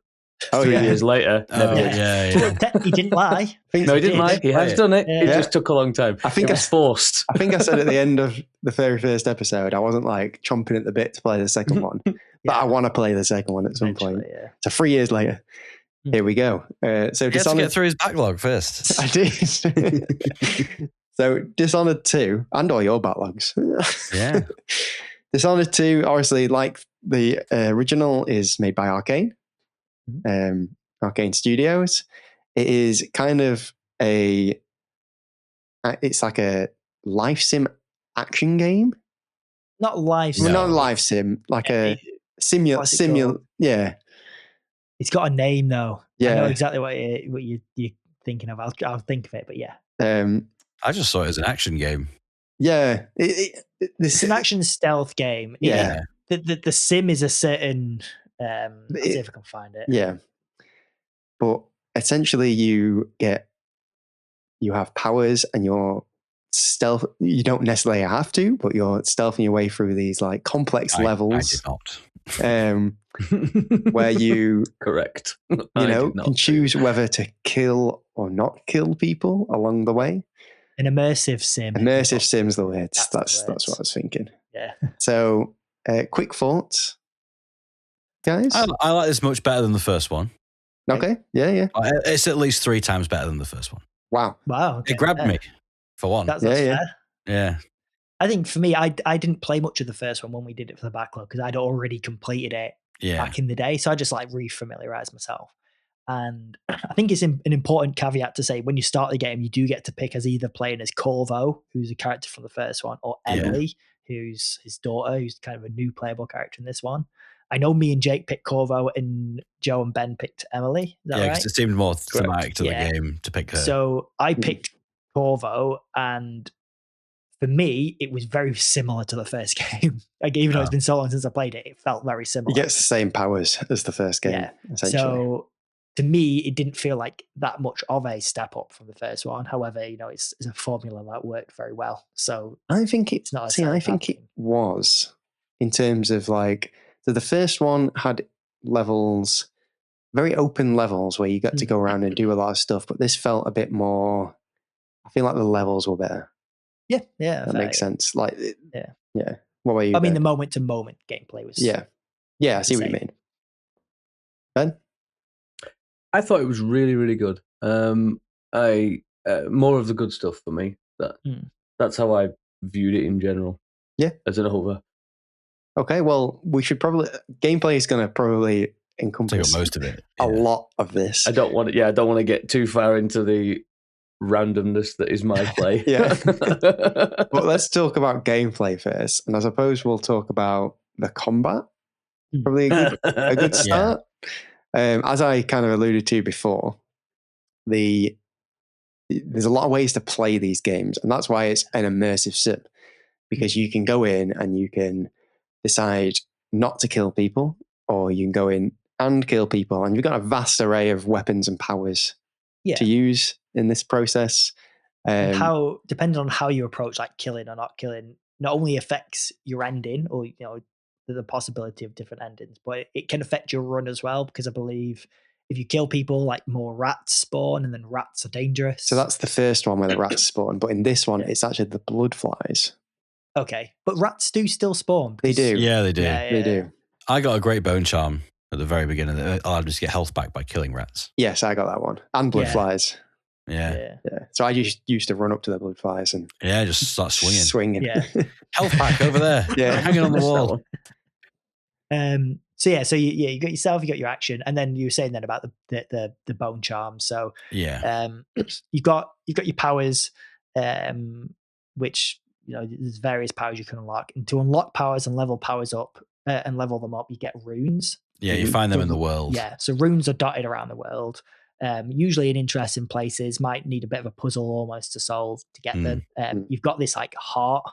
3 years later, never did. Yeah. He didn't lie. No, he didn't lie. He has done it. It just took a long time. I think it was forced. I think I said at the end of the very first episode, I wasn't like chomping at the bit to play the second one, but I want to play the second one at some point. Yeah. So 3 years later, here we go. So he had to get through his backlog first. I did. So Dishonored 2 and all your backlogs. Yeah. Dishonored 2, obviously, like the original, is made by Arcane. Arcane Studios. It is kind of it's like a life sim action game. Not live sim. Not live sim, like a simul. Yeah. It's got a name though. Yeah. I know exactly what you're thinking of. I'll think of it, but yeah. I just saw it as an action game. Yeah. It's an action stealth game. Yeah. The sim is a certain let's see if I can find it. Yeah. But essentially you have powers and you're stealth. You don't necessarily have to, but you're stealthing your way through these like complex levels. I did not. Where you correct. Can choose whether to kill or not kill people along the way. An immersive sim. Immersive sim's the word. That's what I was thinking. Yeah. So quick thoughts, guys? I like this much better than the first one. Okay. Yeah. It's at least 3 times better than the first one. Wow. Okay. It grabbed me, for one. That's fair. Yeah. I think for me, I didn't play much of the first one when we did it for the backlog because I'd already completed it back in the day. So I just like refamiliarized myself. And I think it's an important caveat to say when you start the game, you do get to pick as either playing as Corvo, who's a character from the first one, or Emily, who's his daughter, who's kind of a new playable character in this one. I know me and Jake picked Corvo and Joe and Ben picked Emily. Is that right? Because it seemed more thematic to the game to pick her. So I picked Corvo, and for me, it was very similar to the first game. Like, even though it's been so long since I played it, it felt very similar. He gets the same powers as the first game, essentially. So to me, it didn't feel like that much of a step up from the first one. However, it's a formula that worked very well. So I think it's not. I think it was in terms of like. So the first one had levels, very open levels where you got to go around and do a lot of stuff, but this felt a bit more, I feel like the levels were better. Yeah. That makes sense. Like, yeah. What about you? I mean, the moment-to-moment gameplay was... Yeah, I see what you mean. Ben? I thought it was really, really good. More of the good stuff for me. That's how I viewed it in general. Yeah. As an over. Okay, well, we should probably... Gameplay is going to probably encompass most of it. A lot of this. I don't want to get too far into the randomness that is my play. Yeah. Well, let's talk about gameplay first. And I suppose we'll talk about the combat. Probably a good start. As I kind of alluded to before, there's a lot of ways to play these games. And that's why it's an immersive sim. Because you can go in and you can decide not to kill people. or you can go in and kill people, and you've got a vast array of weapons and powers to use in this process. And how, depending on how you approach like killing or not killing, not only affects your ending, or the possibility of different endings, but it can affect your run as well, because I believe if you kill people, like more rats spawn, and then rats are dangerous. So that's the first one where the rats spawn, but in this one, it's actually the blood flies. Okay, but rats do still spawn. They do. Yeah, they do. They do. I got a great bone charm at the very beginning that allowed me to get health back by killing rats. Yes, I got that one. And blood flies. Yeah. So I used to run up to the blood flies and just start swinging. Yeah. Health pack over there. Hanging on the wall. So you got yourself, you got your action, and then you were saying then about the bone charm. So you got your powers, which there's various powers you can unlock, and to unlock powers and level powers up and level them up, you get runes. Yeah, you find them in the world. Yeah, so runes are dotted around the world. Usually in interesting places, might need a bit of a puzzle almost to solve to get them. You've got this like heart.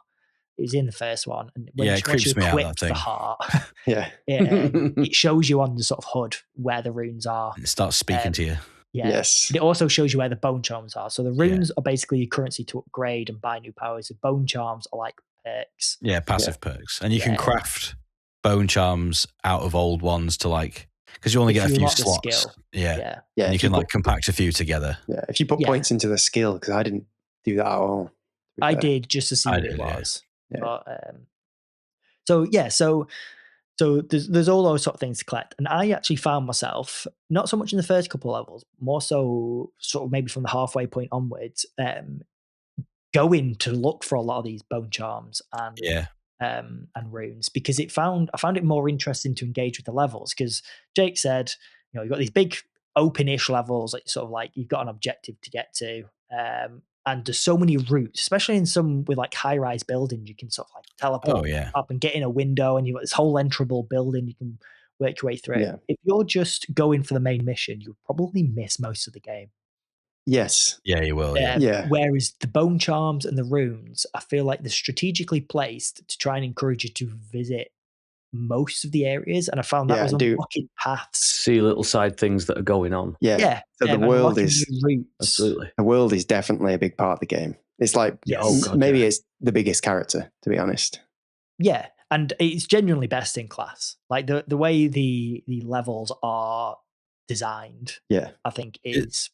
It was in the first one, and once you equip the heart, it shows you on the sort of HUD where the runes are. It starts speaking to you. Yeah. Yes. But it also shows you where the bone charms are. So the runes are basically your currency to upgrade and buy new powers. The bone charms are like perks. Yeah, passive perks, and you can craft bone charms out of old ones to because you only get a few slots. Yeah. And you can compact a few together. Yeah, if you put points into the skill, because I didn't do that at all. I did, just to see what it was. Yeah. But, so there's all those sort of things to collect, and I actually found myself not so much in the first couple of levels, more so sort of maybe from the halfway point onwards, going to look for a lot of these bone charms and runes, because I found it more interesting to engage with the levels, because Jake said, you've got these big open-ish levels, like sort of like you've got an objective to get to, and there's so many routes, especially in some with like high-rise buildings, you can sort of like teleport up and get in a window, and you've got this whole enterable building you can work your way through. Yeah. If you're just going for the main mission, you'll probably miss most of the game. Yes. Yeah, you will. Whereas the bone charms and the runes, I feel like they're strategically placed to try and encourage you to visit most of the areas, and I found that was unlocking paths, see little side things that are going on. So the world is absolutely, the world is definitely a big part of the game. It's like maybe it's the biggest character, to be honest. Yeah, and it's genuinely best in class. Like the way the levels are designed, I think it's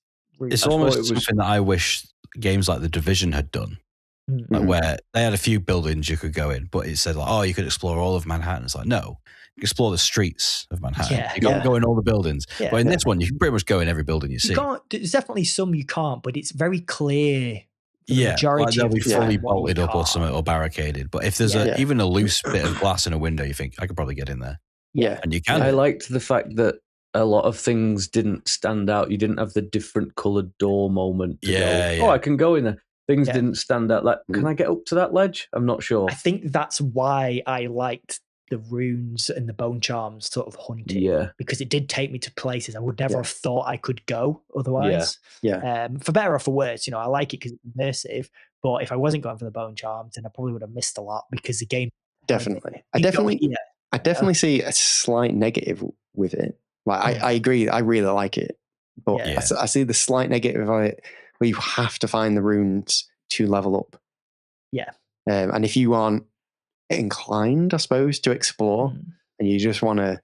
almost something that I wish games like The Division had done. Where they had a few buildings you could go in, but it said you could explore all of Manhattan. It's like, no, you explore the streets of Manhattan. You can't go in all the buildings. But in this one, you can pretty much go in every building you see. There's definitely some you can't, but it's very clear. The majority they'll be fully bolted up or something, or barricaded. But if there's even a loose bit of glass in a window, you think, I could probably get in there. Yeah. And you can. I liked the fact that a lot of things didn't stand out. You didn't have the different coloured door moment. I can go in there. Things didn't stand out. Like, can I get up to that ledge? I'm not sure. I think that's why I liked the runes and the bone charms sort of hunting. Yeah. Because it did take me to places I would never have thought I could go otherwise. Yeah. For better or for worse, I like it because it's immersive. But if I wasn't going for the bone charms, then I probably would have missed a lot, because the game. Definitely. I definitely see a slight negative with it. Like I agree. I really like it. But I see the slight negative of it, where you have to find the runes to level up. Yeah. And if you aren't inclined, I suppose, to explore, and you just want to...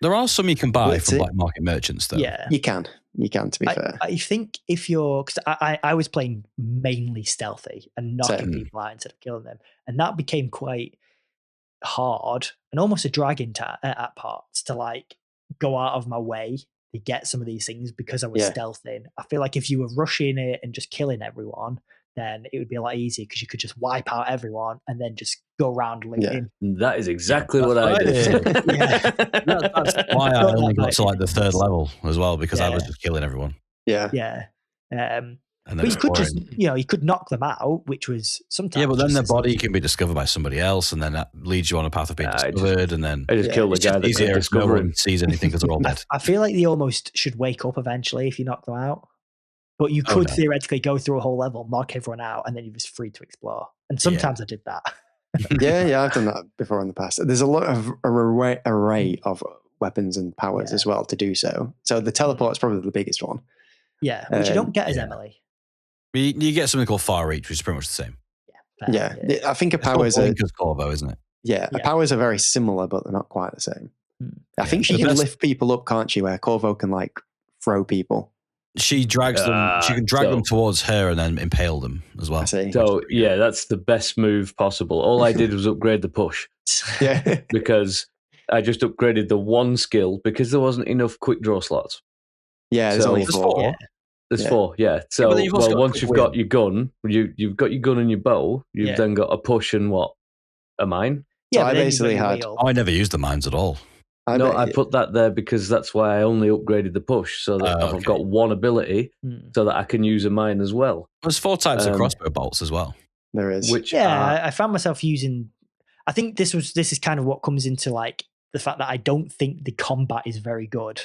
There are some you can buy from black market merchants, though. Yeah. You can, to be fair. I think if you're... Because I was playing mainly stealthy and knocking people out instead of killing them. And that became quite hard and almost a drag at parts to go out of my way to get some of these things, because I was stealthing. I feel like if you were rushing it and just killing everyone, then it would be a lot easier, because you could just wipe out everyone and then just go around looting. That is exactly what I did. That's why I only got to the third level as well, because I was just killing everyone. Yeah. And but you could just, you could knock them out, which was sometimes. Yeah, but then their body can be discovered by somebody else, and then that leads you on a path of being discovered, and then I just kill the guy that if no one sees anything because they're all dead. I feel like they almost should wake up eventually if you knock them out. But you could theoretically go through a whole level, knock everyone out, and then you're just free to explore. And sometimes I did that. I've done that before in the past. There's a lot of array of weapons and powers as well to do so. So the teleport's probably the biggest one. Yeah, which you don't get as Emily. You get something called Far Reach, which is pretty much the same. Yeah, I think a powers are Corvo, isn't it? Yeah, powers are very similar, but they're not quite the same. I think she The can best- lift people up, can't she? Where Corvo can like throw people. She drags them. She can drag them towards her and then impale them as well. I see. So yeah, that's the best move possible. All I did was upgrade the push. Yeah, because I just upgraded the one skill because there wasn't enough quick draw slots. yeah. There's So- only There's 4. four. There's Yeah. 4, yeah. So but then you've also got once quick you've win. got your gun, you've got your gun and your bow. You've then got a push and a mine. So Yeah, I but then you've basically got your had- wheel. I never used the mines at all. I put that there because that's why I only upgraded the push, so that I've got one ability, so that I can use a mine as well. There's 4 types of crossbow bolts as well. There is. Which I found myself using. I think this is kind of what comes into like the fact that I don't think the combat is very good,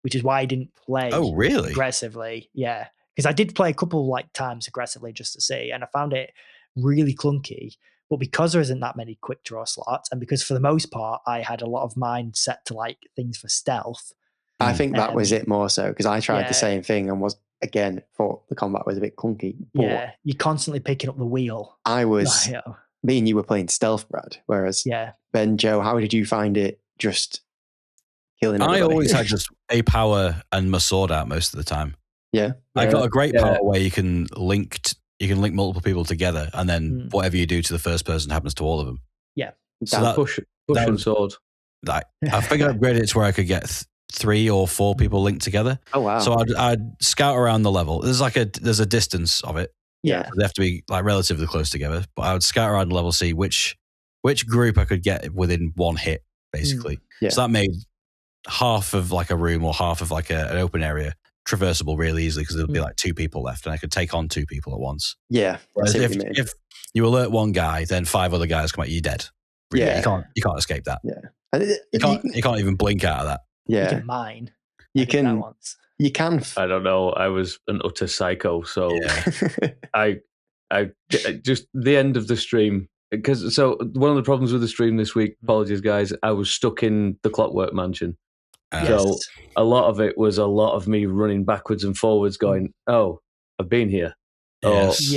which is why I didn't play. Oh, really? Aggressively, yeah, because I did play a couple like times aggressively just to see, and I found it really clunky. But because there isn't that many quick draw slots, and because for the most part I had a lot of mine set to like things for stealth, I think that was it more so because I tried the same thing and thought the combat was a bit clunky. But you're constantly picking up the wheel. Me and you were playing stealth, Brad. Whereas Ben, Joe, how did you find it? Just killing everybody? I always had just a power and my sword out most of the time. Yeah, I got a great power where you can link multiple people together, and then whatever you do to the first person happens to all of them. Yeah, so that push and sword. I think I upgraded it to where I could get 3 or 4 people linked together. Oh wow! So I'd scout around the level. There's a distance of it. Yeah, so they have to be like relatively close together. But I would scout around the level, see which group I could get within one hit, basically. Yeah. So that made half of like a room or half of like an open area traversable really easily because there'd be like 2 people left, and I could take on 2 people at once. Yeah. Whereas if you alert one guy, then 5 other guys come at you dead. Really. Yeah, you can't escape that. Yeah, you can't even blink out of that. Yeah, you can mine. You can. I don't know. I was an utter psycho, so I just the end of the stream because one of the problems with the stream this week. Apologies, guys. I was stuck in the Clockwork Mansion. So a lot of it was a lot of me running backwards and forwards going, oh, I've been here. Yes.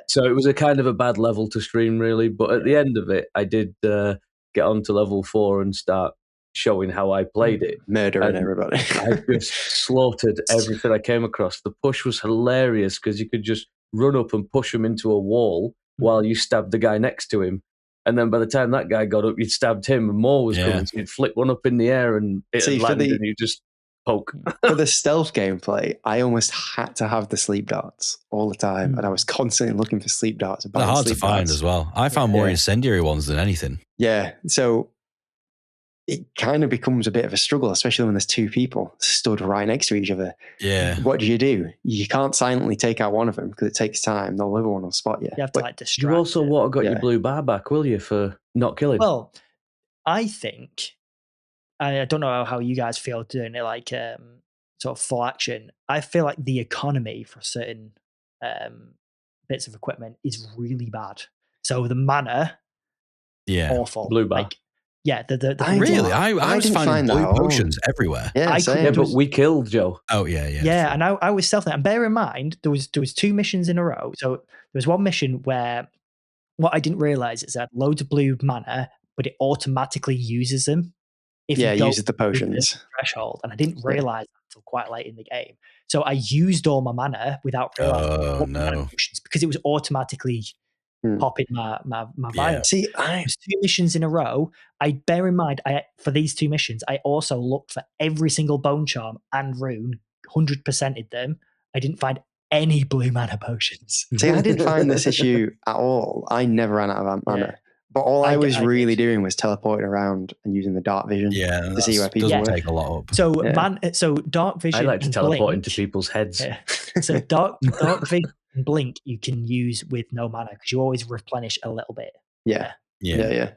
So it was a kind of a bad level to stream, really. But at the end of it, I did get on to level 4 and start showing how I played it. Murdering everybody. I just slaughtered everything I came across. The push was hilarious because you could just run up and push him into a wall while you stabbed the guy next to him. And then by the time that guy got up, you'd stabbed him and more was coming. So you'd flick one up in the air and it landed and you just poke. For the stealth gameplay, I almost had to have the sleep darts all the time. And I was constantly looking for sleep darts. They're hard to find as well. I found more incendiary ones than anything. Yeah. So it kind of becomes a bit of a struggle, especially when there's 2 people stood right next to each other. Yeah. What do? You can't silently take out one of them because it takes time. The other one will spot you. You have to like distract. You also would have got your blue bar back, will you, for not killing? Well, I think, I don't know how you guys feel doing it, like sort of full action. I feel like the economy for certain bits of equipment is really bad. So the mana, awful. Blue bar. Like, yeah, I was finding blue potions everywhere. Yeah, but we killed Joe. Oh yeah. Yeah, and I was stealthing. And bear in mind, there was 2 missions in a row. So there was one mission where what I didn't realize is that loads of blue mana, but it automatically uses them. If you don't uses the potions threshold, and I didn't realize that until quite late in the game. So I used all my mana without realizing mana potions because it was automatically popping my vial. See, there's 2 missions in a row. I bear in mind, for these 2 missions, I also looked for every single bone charm and rune, 100%ed them. I didn't find any blue mana potions. See, I didn't find this issue at all. I never ran out of mana. But all I was really doing was teleporting around and using the dark vision to see where people were. Take a lot up. So dark vision. I like to teleport into people's heads. Yeah. So dark vision and blink you can use with no mana because you always replenish a little bit. Yeah.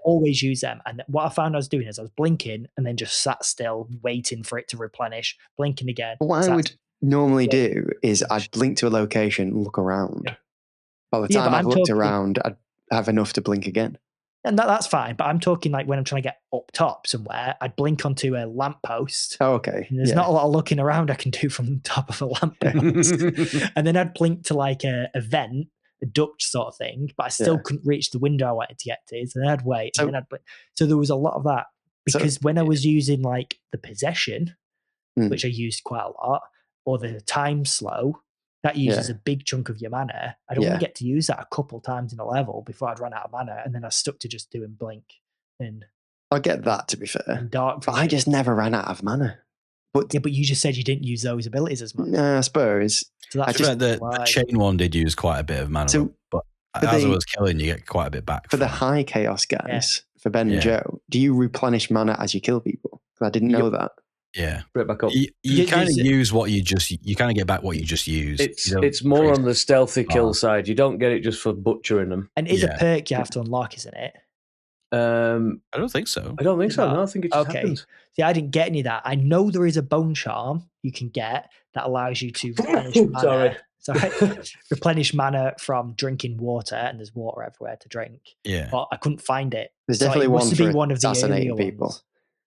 Always use them. And what I found I was doing is I was blinking and then just sat still, waiting for it to replenish, blinking again. What I would normally do is I'd blink to a location, look around. By the time I've looked around, I'd have enough to blink again. And that's fine, but I'm talking like when I'm trying to get up top somewhere, I'd blink onto a lamppost. Oh, okay. And there's not a lot of looking around I can do from the top of a lamppost. And then I'd blink to like a vent, a duct sort of thing, but I still couldn't reach the window I wanted to get to. So then I'd wait. And then I'd blink. So there was a lot of that. Because when I was using like the possession, which I used quite a lot, or the time slow, that uses a big chunk of your mana. I'd only get to use that a couple times in a level before I'd run out of mana, and then I stuck to just doing blink. And I get that, to be fair. And dark but I just never ran out of mana. But you just said you didn't use those abilities as much. No, I suppose. So that's the chain one did use quite a bit of mana, but as I was killing, you get quite a bit back. For the high chaos guys, for Ben and Joe, do you replenish mana as you kill people? Because I didn't know that. Yeah, right back up. You kind of use what you kind of get back what you just used. It's more on the stealthy kill side. You don't get it just for butchering them. And is a perk you have to unlock, isn't it? I don't think so. I don't think so. No, I think it just happens. See, I didn't get any of that. I know there is a bone charm you can get that allows you to replenish mana. Replenish mana from drinking water, and there's water everywhere to drink. Yeah, but I couldn't find it. There's definitely one for assassinating people.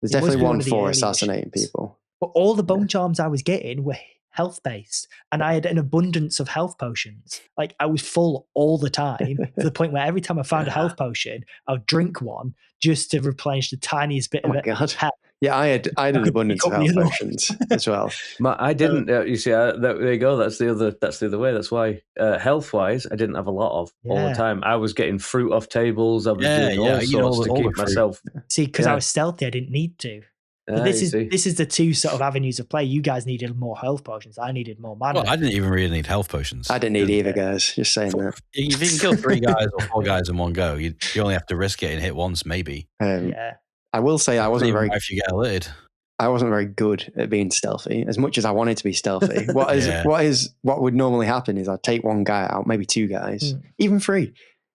There's definitely one for assassinating people. But all the bone charms I was getting were health based, and I had an abundance of health potions. Like I was full all the time to the point where every time I found a health potion, I would drink one just to replenish the tiniest bit of it. Health. Yeah, I had an abundance of health potions as well. I didn't. You see, there you go. That's the other way. That's why health wise, I didn't have a lot of all the time. I was getting fruit off tables. I was doing all sorts to keep myself. See, because I was stealthy, I didn't need to. This is the two sort of avenues of play. You guys needed more health potions. I needed more mana. Well, I didn't even really need health potions. I didn't need either, guys. Just saying that. If you can kill 3 guys or 4 guys in one go, you only have to risk getting hit once, maybe. I will say I wasn't very. If you get alerted. I wasn't very good at being stealthy, as much as I wanted to be stealthy. What would normally happen is I'd take one guy out, maybe 2 guys, even 3,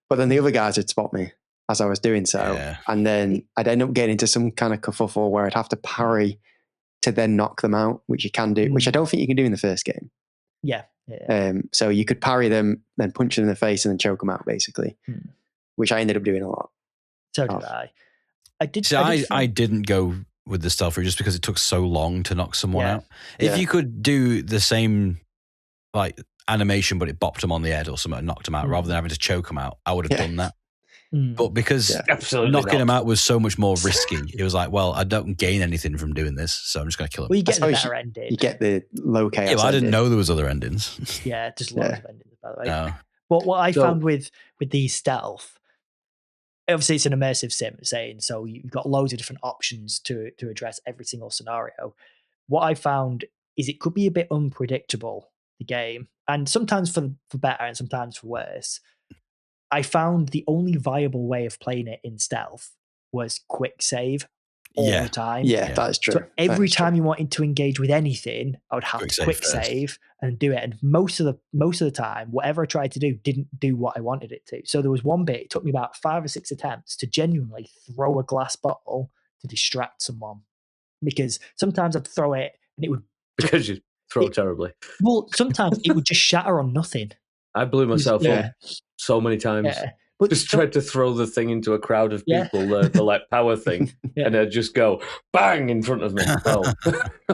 but then the other guys would spot me as I was doing so, and then I'd end up getting into some kind of kerfuffle where I'd have to parry to then knock them out, which you can do, which I don't think you can do in the first game. Yeah. So you could parry them, then punch them in the face, and then choke them out, basically, which I ended up doing a lot. So did I. I didn't go with the stealth route just because it took so long to knock someone out. If you could do the same like animation, but it bopped them on the head or something and knocked them out rather than having to choke them out, I would have done that. But because knocking them out was so much more risky, it was like, well, I don't gain anything from doing this, so I'm just going to kill them. Well, you get the better ending. You get the low chaos. Yeah, well, I didn't know there was other endings. Yeah, just loads of endings, by the way. No. But what I found with the stealth, obviously it's an immersive sim, so you've got loads of different options to address every single scenario. What I found is it could be a bit unpredictable, the game, and sometimes for better and sometimes for worse. I found the only viable way of playing it in stealth was quick save all the time. Yeah, that's true. So every time you wanted to engage with anything, I would have to quick save and do it. And most of the time, whatever I tried to do didn't do what I wanted it to. So there was one bit, it took me about 5 or 6 attempts to genuinely throw a glass bottle to distract someone. Because sometimes I'd throw it and it would... Because you throw terribly. Well, sometimes it would just shatter on nothing. I blew myself up so many times. Yeah. But just tried to throw the thing into a crowd of people, the like power thing, and I'd just go bang in front of me.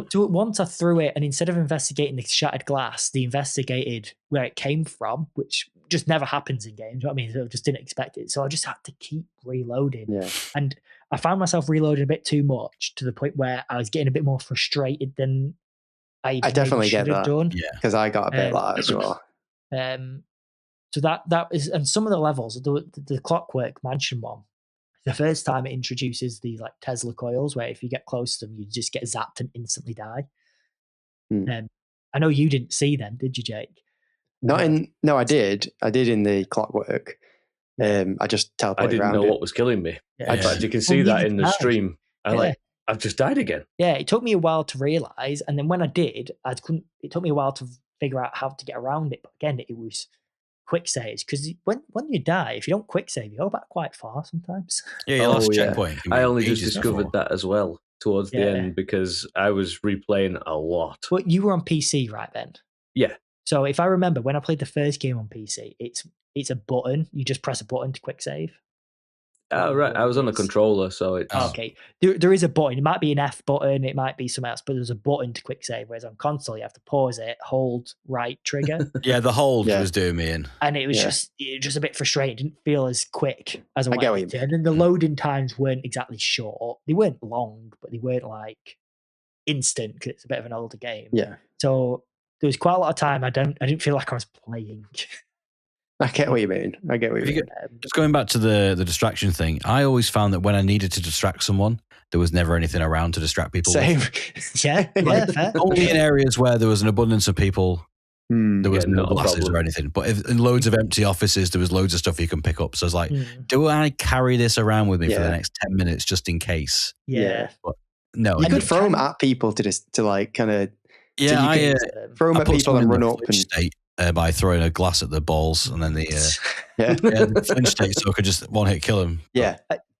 So once I threw it, and instead of investigating the shattered glass, they investigated where it came from, which just never happens in games. You know what I mean? So I just didn't expect it. So I just had to keep reloading. Yeah. And I found myself reloading a bit too much to the point where I was getting a bit more frustrated than I definitely get that. Done. Yeah, because I got a bit like that as well. So that is, and some of the levels, the Clockwork Mansion one, the first time it introduces these like Tesla coils, where if you get close to them, you just get zapped and instantly die. I know you didn't see them, did you, Jake? No, I did. I did in the Clockwork. I just teleported around. I didn't know what was killing me. In fact, you can see that in the stream. I've just died again. Yeah, it took me a while to realize, and then when I did, it took me a while to figure out how to get around it. But again, it was quick saves, because when you die, if you don't quick save, you go back quite far sometimes. Yeah, you lost checkpoint. I only just discovered that as well towards the end, because I was replaying a lot. Well, you were on PC right then. Yeah. So if I remember, when I played the first game on PC, it's a button. You just press a button to quick save. Oh, right. I was on a controller, so it's... Okay. There is a button. It might be an F button. It might be something else, but there's a button to quick save, whereas on console, you have to pause it, hold right trigger. Yeah, the hold was doing me in. And it was just a bit frustrating. It didn't feel as quick as I get what you wanted to. And then the loading times weren't exactly short. They weren't long, but they weren't like instant because it's a bit of an older game. Yeah. So there was quite a lot of time I didn't feel like I was playing. I get what you mean. Just going back to the distraction thing, I always found that when I needed to distract someone, there was never anything around to distract people. Same. Fair. Only in areas where there was an abundance of people, there was no glasses or anything. But in loads of empty offices, there was loads of stuff you can pick up. So I was like, do I carry this around with me for the next 10 minutes just in case? Yeah. But no. You could throw them at people to like kind of... Yeah, I throw them at people and run up and... state, by throwing a glass at the balls and then the flinch state, so I could just one hit kill him. Yeah.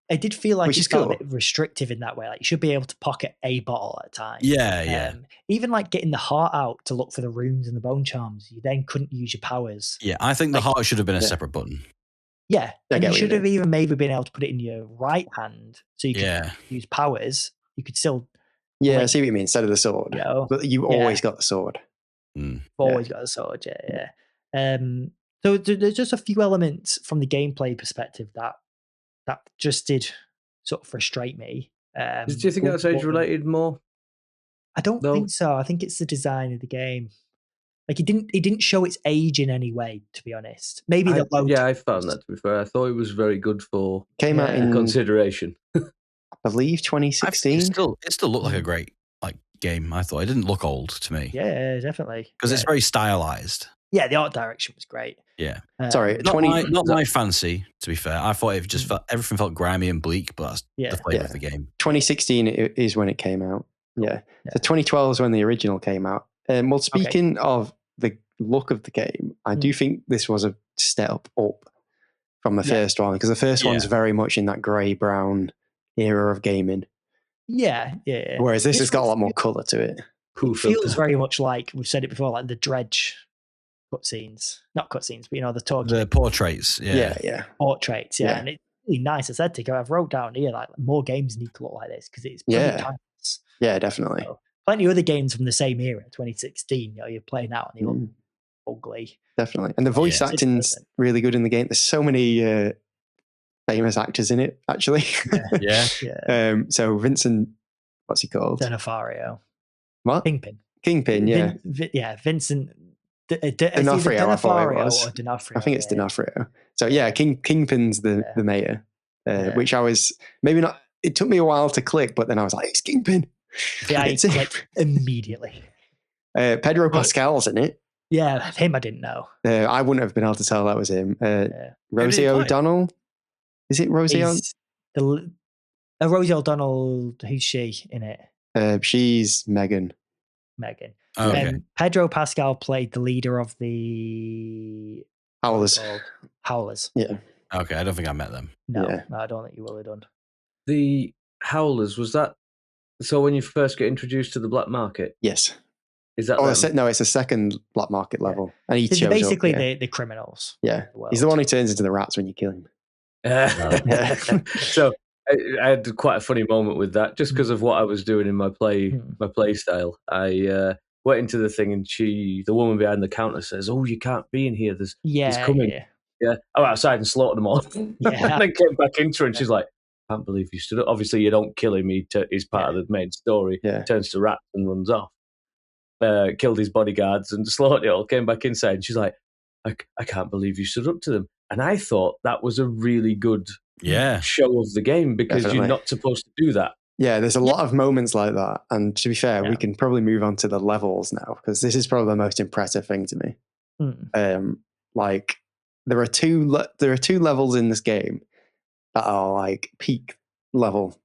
I did feel like it's a bit restrictive in that way. Like you should be able to pocket a bottle at a time. Yeah. Even like getting the heart out to look for the runes and the bone charms, you then couldn't use your powers. Yeah, I think the heart should have been a separate button. Yeah, and you should have even maybe been able to put it in your right hand so you could use powers. You could still... Yeah, I see what you mean, instead of the sword. But you always got the sword. Always got a sword, so there's just a few elements from the gameplay perspective that just did sort of frustrate me. Do you think that's age related more? I don't think so. I think it's the design of the game. Like it didn't show its age in any way, to be honest. Maybe I found that, to be fair. I thought it was very good for came out in consideration. I believe 2016. It still looked like a great game. I thought it didn't look old to me. Yeah, definitely. Because it's very stylized. Yeah, the art direction was great. Yeah. Sorry, not my fancy, to be fair. I thought it just everything felt grimy and bleak, but that's the flavour of the game. 2016 is when it came out. Yeah. So 2012 is when the original came out. Well, speaking of the look of the game, I do think this was a step up from the first one, because the first one's very much in that grey-brown era of gaming. Yeah. Whereas this has got a lot more colour to it. It feels very much like, we've said it before, like the Dredge cutscenes. Not cutscenes, but the talking. The portraits. Yeah. Portraits, and it's really nice aesthetic. I've wrote down here, like, more games need to look like this, because it's pretty timeless. Yeah, definitely. So, plenty of other games from the same era, 2016, you're playing out and they look ugly. Definitely. And the voice acting's really good in the game. There's so many famous actors in it, actually. Yeah. So Vincent, what's he called? D'Onofrio. What? Kingpin, yeah. Vincent D'Onofrio, I thought it was. Or D'Onofrio, I think it's D'Onofrio. So yeah, Kingpin's the mayor, which I was, maybe not, it took me a while to click, but then I was like, it's Kingpin. Yeah, I clicked immediately. Pedro Pascal's in it. Yeah, him I didn't know. I wouldn't have been able to tell that was him. Rosie O'Donnell? Is it Rosie O'Donnell? Rosie O'Donnell, who's she in it? She's Megan. Oh, okay. Pedro Pascal played the leader of the Howlers. Yeah. Okay, I don't think I met them. No, I don't think you will have done. The Howlers, was that so when you first get introduced to the black market? Yes. Is that no, it's a second black market level. And he shows basically up, the criminals. Yeah. He's the one who turns into the rats when you kill him. So I had quite a funny moment with that, just because of what I was doing in my play style. I went into the thing, and the woman behind the counter says, "Oh, you can't be in here. There's coming." Yeah. Oh, outside and slaughtered them all. Yeah. And then came back into her, and she's like, "I can't believe you stood up." Obviously, you don't kill him. He's part of the main story. Yeah. Turns to rats and runs off. Killed his bodyguards and slaughtered it all. Came back inside, and she's like, "I can't believe you stood up to them." And I thought that was a really good show of the game, because you're not supposed to do that. Yeah, there's a lot of moments like that. And to be fair, we can probably move on to the levels now, because this is probably the most impressive thing to me. Like there are two levels in this game that are like peak level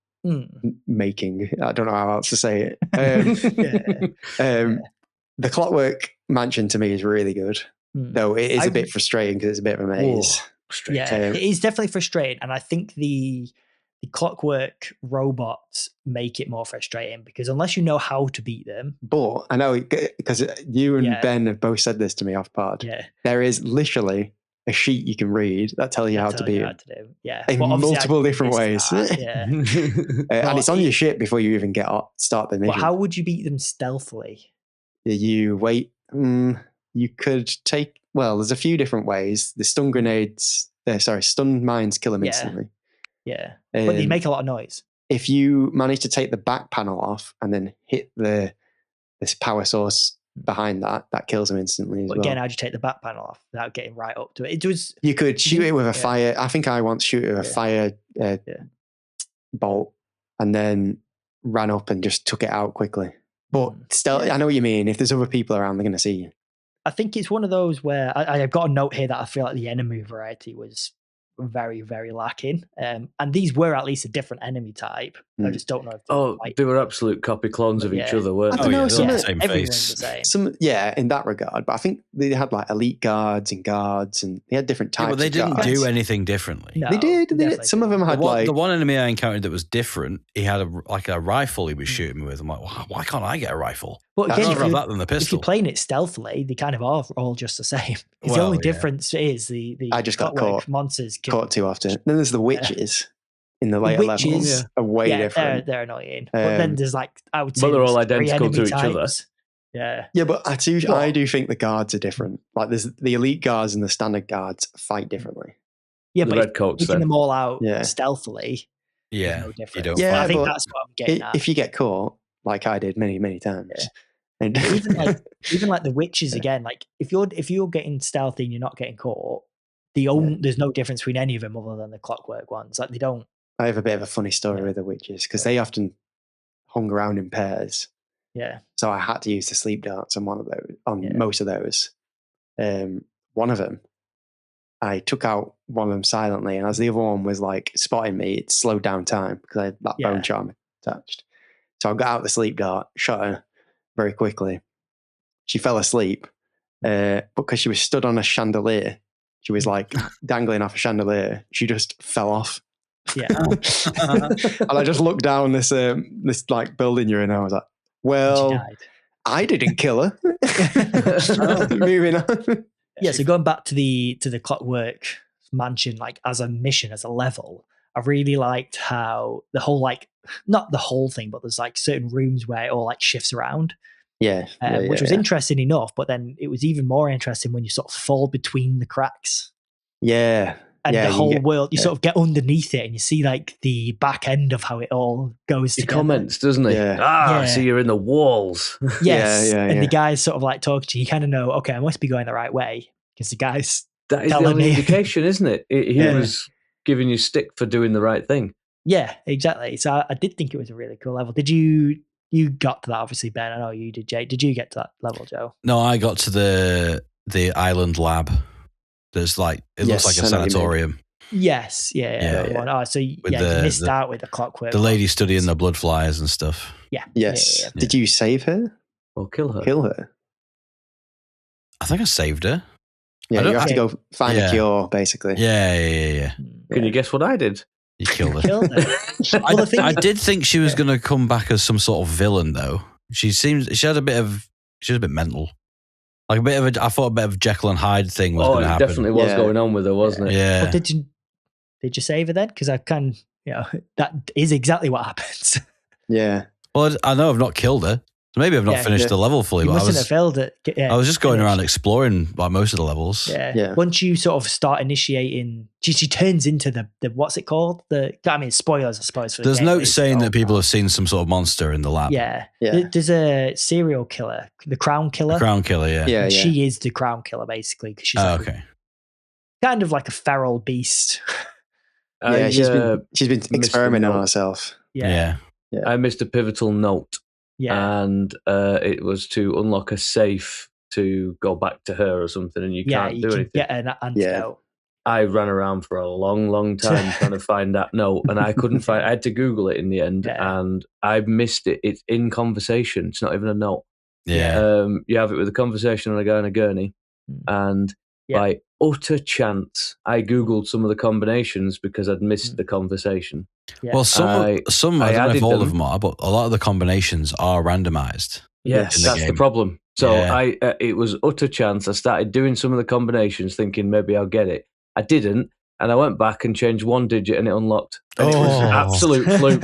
making. I don't know how else to say it. The Clockwork Mansion to me is really good, though it is a bit frustrating because it's a bit of a maze. It is definitely frustrating, and I think the Clockwork robots make it more frustrating, because unless you know how to beat them. But I know, because you and Ben have both said this to me off pod. Yeah. There is literally a sheet you can read that tells you how to beat him. Yeah, in multiple different ways. Yeah, and it's on your ship before you even start the mission. But how would you beat them stealthily? You wait. You could take. Well, there's a few different ways. The stun grenades. Stun mines kill them instantly. Yeah, but they make a lot of noise. If you manage to take the back panel off and then hit this power source behind that kills them instantly as well. Again, how'd you take the back panel off without getting right up to it? You could shoot it with a fire. I think I once shoot it with a fire bolt and then ran up and just took it out quickly. But still, I know what you mean. If there's other people around, they're going to see you. I think it's one of those where I've got a note here that I feel like the enemy variety was very, very lacking. And these were at least a different enemy type. I just don't know if they were absolute copy clones of each other, weren't they? I don't know, same face. The same. In that regard. But I think they had like elite guards and they had different types. But they didn't do anything differently. No, they did. Some of them had the one enemy I encountered that was different. He had a rifle he was shooting me with. I'm like, why can't I get a rifle? But again, I'd rather that than the pistol. If you're playing it stealthily, they kind of are all just the same. The only difference is the I just got monsters caught too often. Then there's the witches in the later levels. Are way different. They're annoying. But then there's I would say, but they're all identical to each other. Yeah, but I do think the guards are different. Like there's the elite guards and the standard guards fight differently. Yeah, the but red coats, taking them all out stealthily. Yeah, no difference. you don't. Yeah, I think that's what I'm getting at. If you get caught, like I did many, many times. Yeah. And even like the witches again, like if you're getting stealthy and you're not getting caught, there's no difference between any of them other than the clockwork ones. Like they don't. I have a bit of a funny story with the witches because they often hung around in pairs. Yeah. So I had to use the sleep darts on most of those. One of them, I took out one of them silently, and as the other one was like spotting me, it slowed down time because I had that bone charm attached. So I got out the sleep dart, shot her very quickly. She fell asleep, because she was stood on a chandelier. She was like dangling off a chandelier. She just fell off. Yeah. And I just looked down this like building you're in. And I was like, well, I didn't kill her. Moving on. Yeah. So going back to the Clockwork Mansion, like as a mission, as a level, I really liked how the whole not the whole thing, but there's like certain rooms where it all like shifts around. Which was interesting enough, but then it was even more interesting when you sort of fall between the cracks. Yeah. And the whole world, you sort of get underneath it and you see like the back end of how it all goes together. He comments, doesn't he? Yeah. So you're in the walls. Yes. And the guy's sort of like talking to you. You kind of know, okay, I must be going the right way because the guy's that is the only indication, isn't it? He was giving you stick for doing the right thing. Yeah, exactly. So I did think it was a really cool level. Did you got to that, obviously, Ben? I know you did, Jay. Did you get to that level, Joe? No, I got to the island lab. There's like it looks like a sanatorium. Yes, Oh, so you missed out with the clockwork. The lady studying the blood flyers and stuff. Yeah. Yes. Yeah. Did you save her or kill her? Kill her. I think I saved her. Yeah, you have to go find a cure, basically. Yeah. Can you guess what I did? You killed her. I did think she was going to come back as some sort of villain, though. She was a bit mental. Like I thought a bit of Jekyll and Hyde thing was going to happen. It definitely was going on with her, wasn't it? Yeah. But did you save her then? Because that is exactly what happens. Yeah. Well, I know I've not killed her. So maybe I've not finished the level fully. You mustn't have failed it. I was just going around exploring like most of the levels. Yeah. Once you sort of start initiating, she turns into the what's it called? Spoilers, I suppose. For There's notes saying that people have seen some sort of monster in the lab. Yeah. There's a serial killer, the Crown Killer. Yeah. She is the Crown Killer, basically, because she's kind of like a feral beast. She's been experimenting on herself. Yeah. I missed a pivotal note. Yeah. And it was to unlock a safe to go back to her or something, and you can't do anything. Get an antidote. I ran around for a long, long time trying to find that note, and I couldn't find. I had to Google it in the end, and I missed it. It's in conversation. It's not even a note. Yeah. You have it with a conversation on a guy on a gurney, and by utter chance, I Googled some of the combinations because I'd missed the conversation. Yeah. Well, some I don't know if all of them are, but a lot of the combinations are randomized. Yes, that's the problem. So it was utter chance. I started doing some of the combinations thinking maybe I'll get it. I didn't. And I went back and changed one digit and it unlocked. And it was an absolute fluke.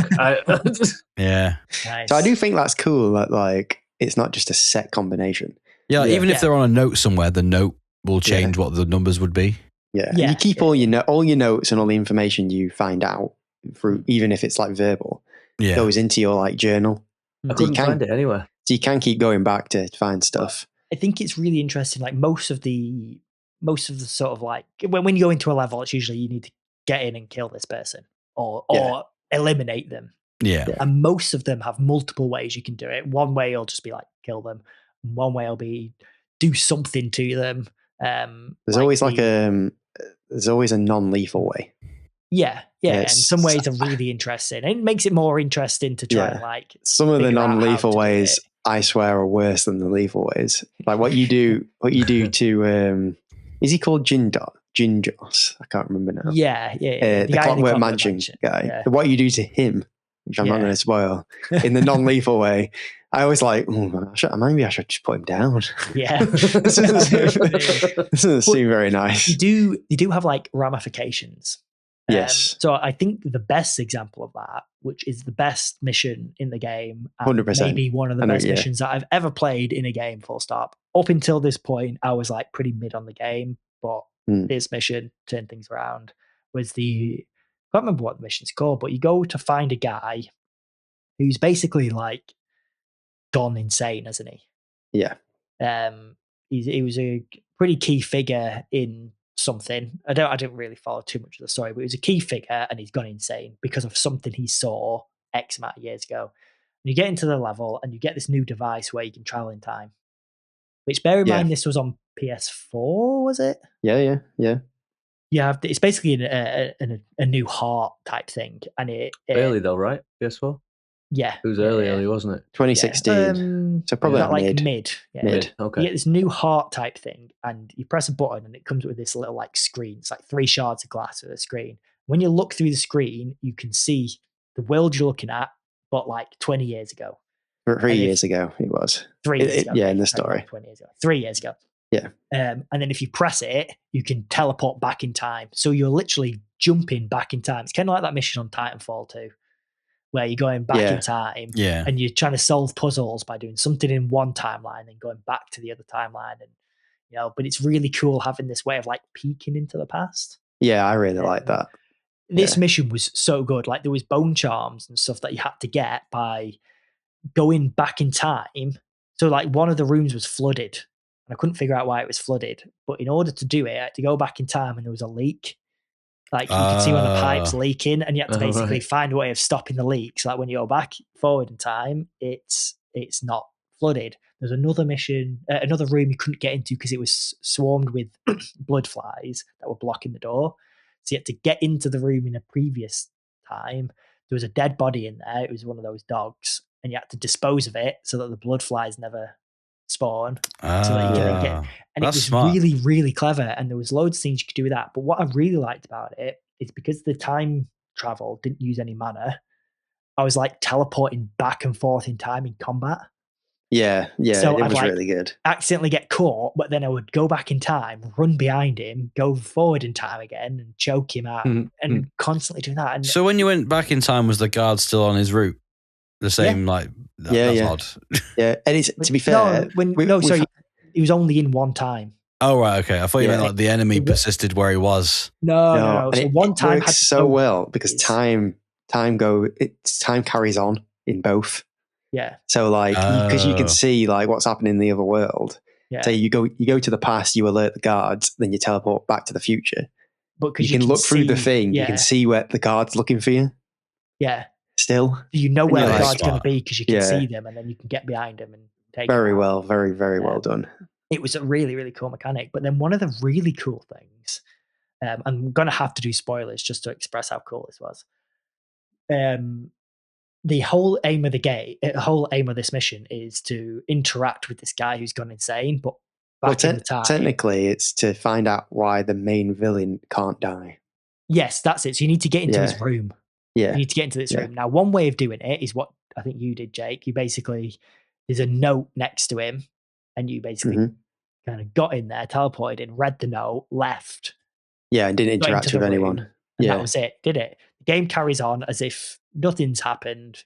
Yeah. Nice. So I do think that's cool that like it's not just a set combination. Yeah, even if they're on a note somewhere, the note will change what the numbers would be. Yeah. And you keep all your notes and all the information you find out through, even if it's like verbal, goes into your like journal. I couldn't find it anywhere. So you can keep going back to find stuff. I think it's really interesting. Like most of the sort of like when you go into a level, it's usually you need to get in and kill this person or eliminate them. Yeah. And most of them have multiple ways you can do it. One way will just be like kill them. One way will be do something to them. There's always there's always a non-lethal way. Yeah. And some ways are really interesting. And it makes it more interesting to try and like some of the non-lethal ways I swear are worse than the lethal ways. Like what you do to is he called Jinjos? I can't remember now. Yeah. The Clockwork Mansion guy. Yeah. What you do to him, which I'm not going to spoil, in the non-lethal way, I always like, maybe I should just put him down. Yeah. This doesn't seem very nice. You do have like ramifications. Yes. So I think the best example of that, which is the best mission in the game, and 100%. maybe one of the best missions that I've ever played in a game, full stop. Up until this point, I was like pretty mid on the game, but this mission turned things around. Was I can't remember what the mission's called, but you go to find a guy who's basically like gone insane, hasn't he? Yeah. He was a pretty key figure in something. I didn't really follow too much of the story, but he was a key figure and he's gone insane because of something he saw X amount of years ago. And you get into the level and you get this new device where you can travel in time. Which, bear in mind, this was on PS4, was it? Yeah. Yeah, it's basically a new heart type thing, and it early though, right? PS4. Yeah, it was early, wasn't it? 2016. So probably like mid. Yeah. Mid. Okay. You get this new heart type thing, and you press a button, and it comes with this little like screen. It's like 3 shards of glass with a screen. When you look through the screen, you can see the world you're looking at, but like 20 years ago. 3 years ago, it was. 3 years ago. Yeah, in the story. 20 years ago. 3 years ago. Yeah. And then if you press it, you can teleport back in time. So you're literally jumping back in time. It's kind of like that mission on Titanfall 2, where you're going back in time and you're trying to solve puzzles by doing something in one timeline and going back to the other timeline. And, but it's really cool having this way of like peeking into the past. Yeah, I really like that. This mission was so good. Like there was bone charms and stuff that you had to get by going back in time. So like one of the rooms was flooded. And I couldn't figure out why it was flooded. But in order to do it, I had to go back in time and there was a leak. Like you could see when the pipe's leaking and you had to basically find a way of stopping the leak. So that when you go back forward in time, it's not flooded. There's another mission, another room you couldn't get into because it was swarmed with blood flies that were blocking the door. So you had to get into the room in a previous time. There was a dead body in there. It was one of those dogs. And you had to dispose of it so that the blood flies never spawn, so that you can get. And it was really, really clever. And there was loads of things you could do with that. But what I really liked about it is because the time travel didn't use any mana, I was like teleporting back and forth in time in combat. Yeah, so it was really good. Accidentally get caught, but then I would go back in time, run behind him, go forward in time again, and choke him out, and constantly doing that. And so when you went back in time, was the guard still on his route? The same, that's odd. Yeah, and it's to be fair. He was only in one time. Oh right, okay. I thought you meant like the enemy persisted where he was. No. So one time works so well because time carries on in both. Yeah. So like because you can see like what's happening in the other world. Yeah. So you go to the past, you alert the guards, then you teleport back to the future. But you can look through the thing, you can see where the guard's looking for you. Yeah. Still, you know where the guard's going to be because you can see them, and then you can get behind them and take. Very well done. It was a really, really cool mechanic. But then one of the really cool things, I'm going to have to do spoilers just to express how cool this was. The whole aim of this mission is to interact with this guy who's gone insane. But in the time, technically, it's to find out why the main villain can't die. Yes, that's it. So you need to get into his room. Yeah. You need to get into this room. Now, one way of doing it is what I think you did, Jake. You basically, there's a note next to him and you basically kind of got in there, teleported in, read the note, left. Yeah, and didn't interact with anyone. And that was it, did it? The game carries on as if nothing's happened.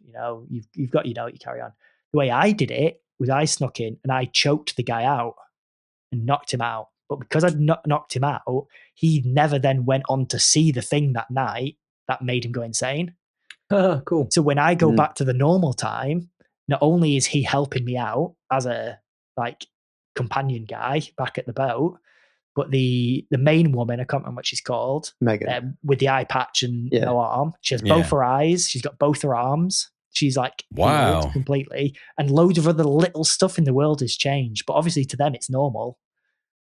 You've got your note, you carry on. The way I did it was I snuck in and I choked the guy out and knocked him out. But because I'd knocked him out, he never then went on to see the thing that night that made him go insane. Cool. So when I go back to the normal time, not only is he helping me out as a companion guy back at the boat, but the main woman, I can't remember what she's called, Megan, with the eye patch and no arm. She has both her eyes. She's got both her arms. She's healed completely, and loads of other little stuff in the world has changed. But obviously, to them, it's normal.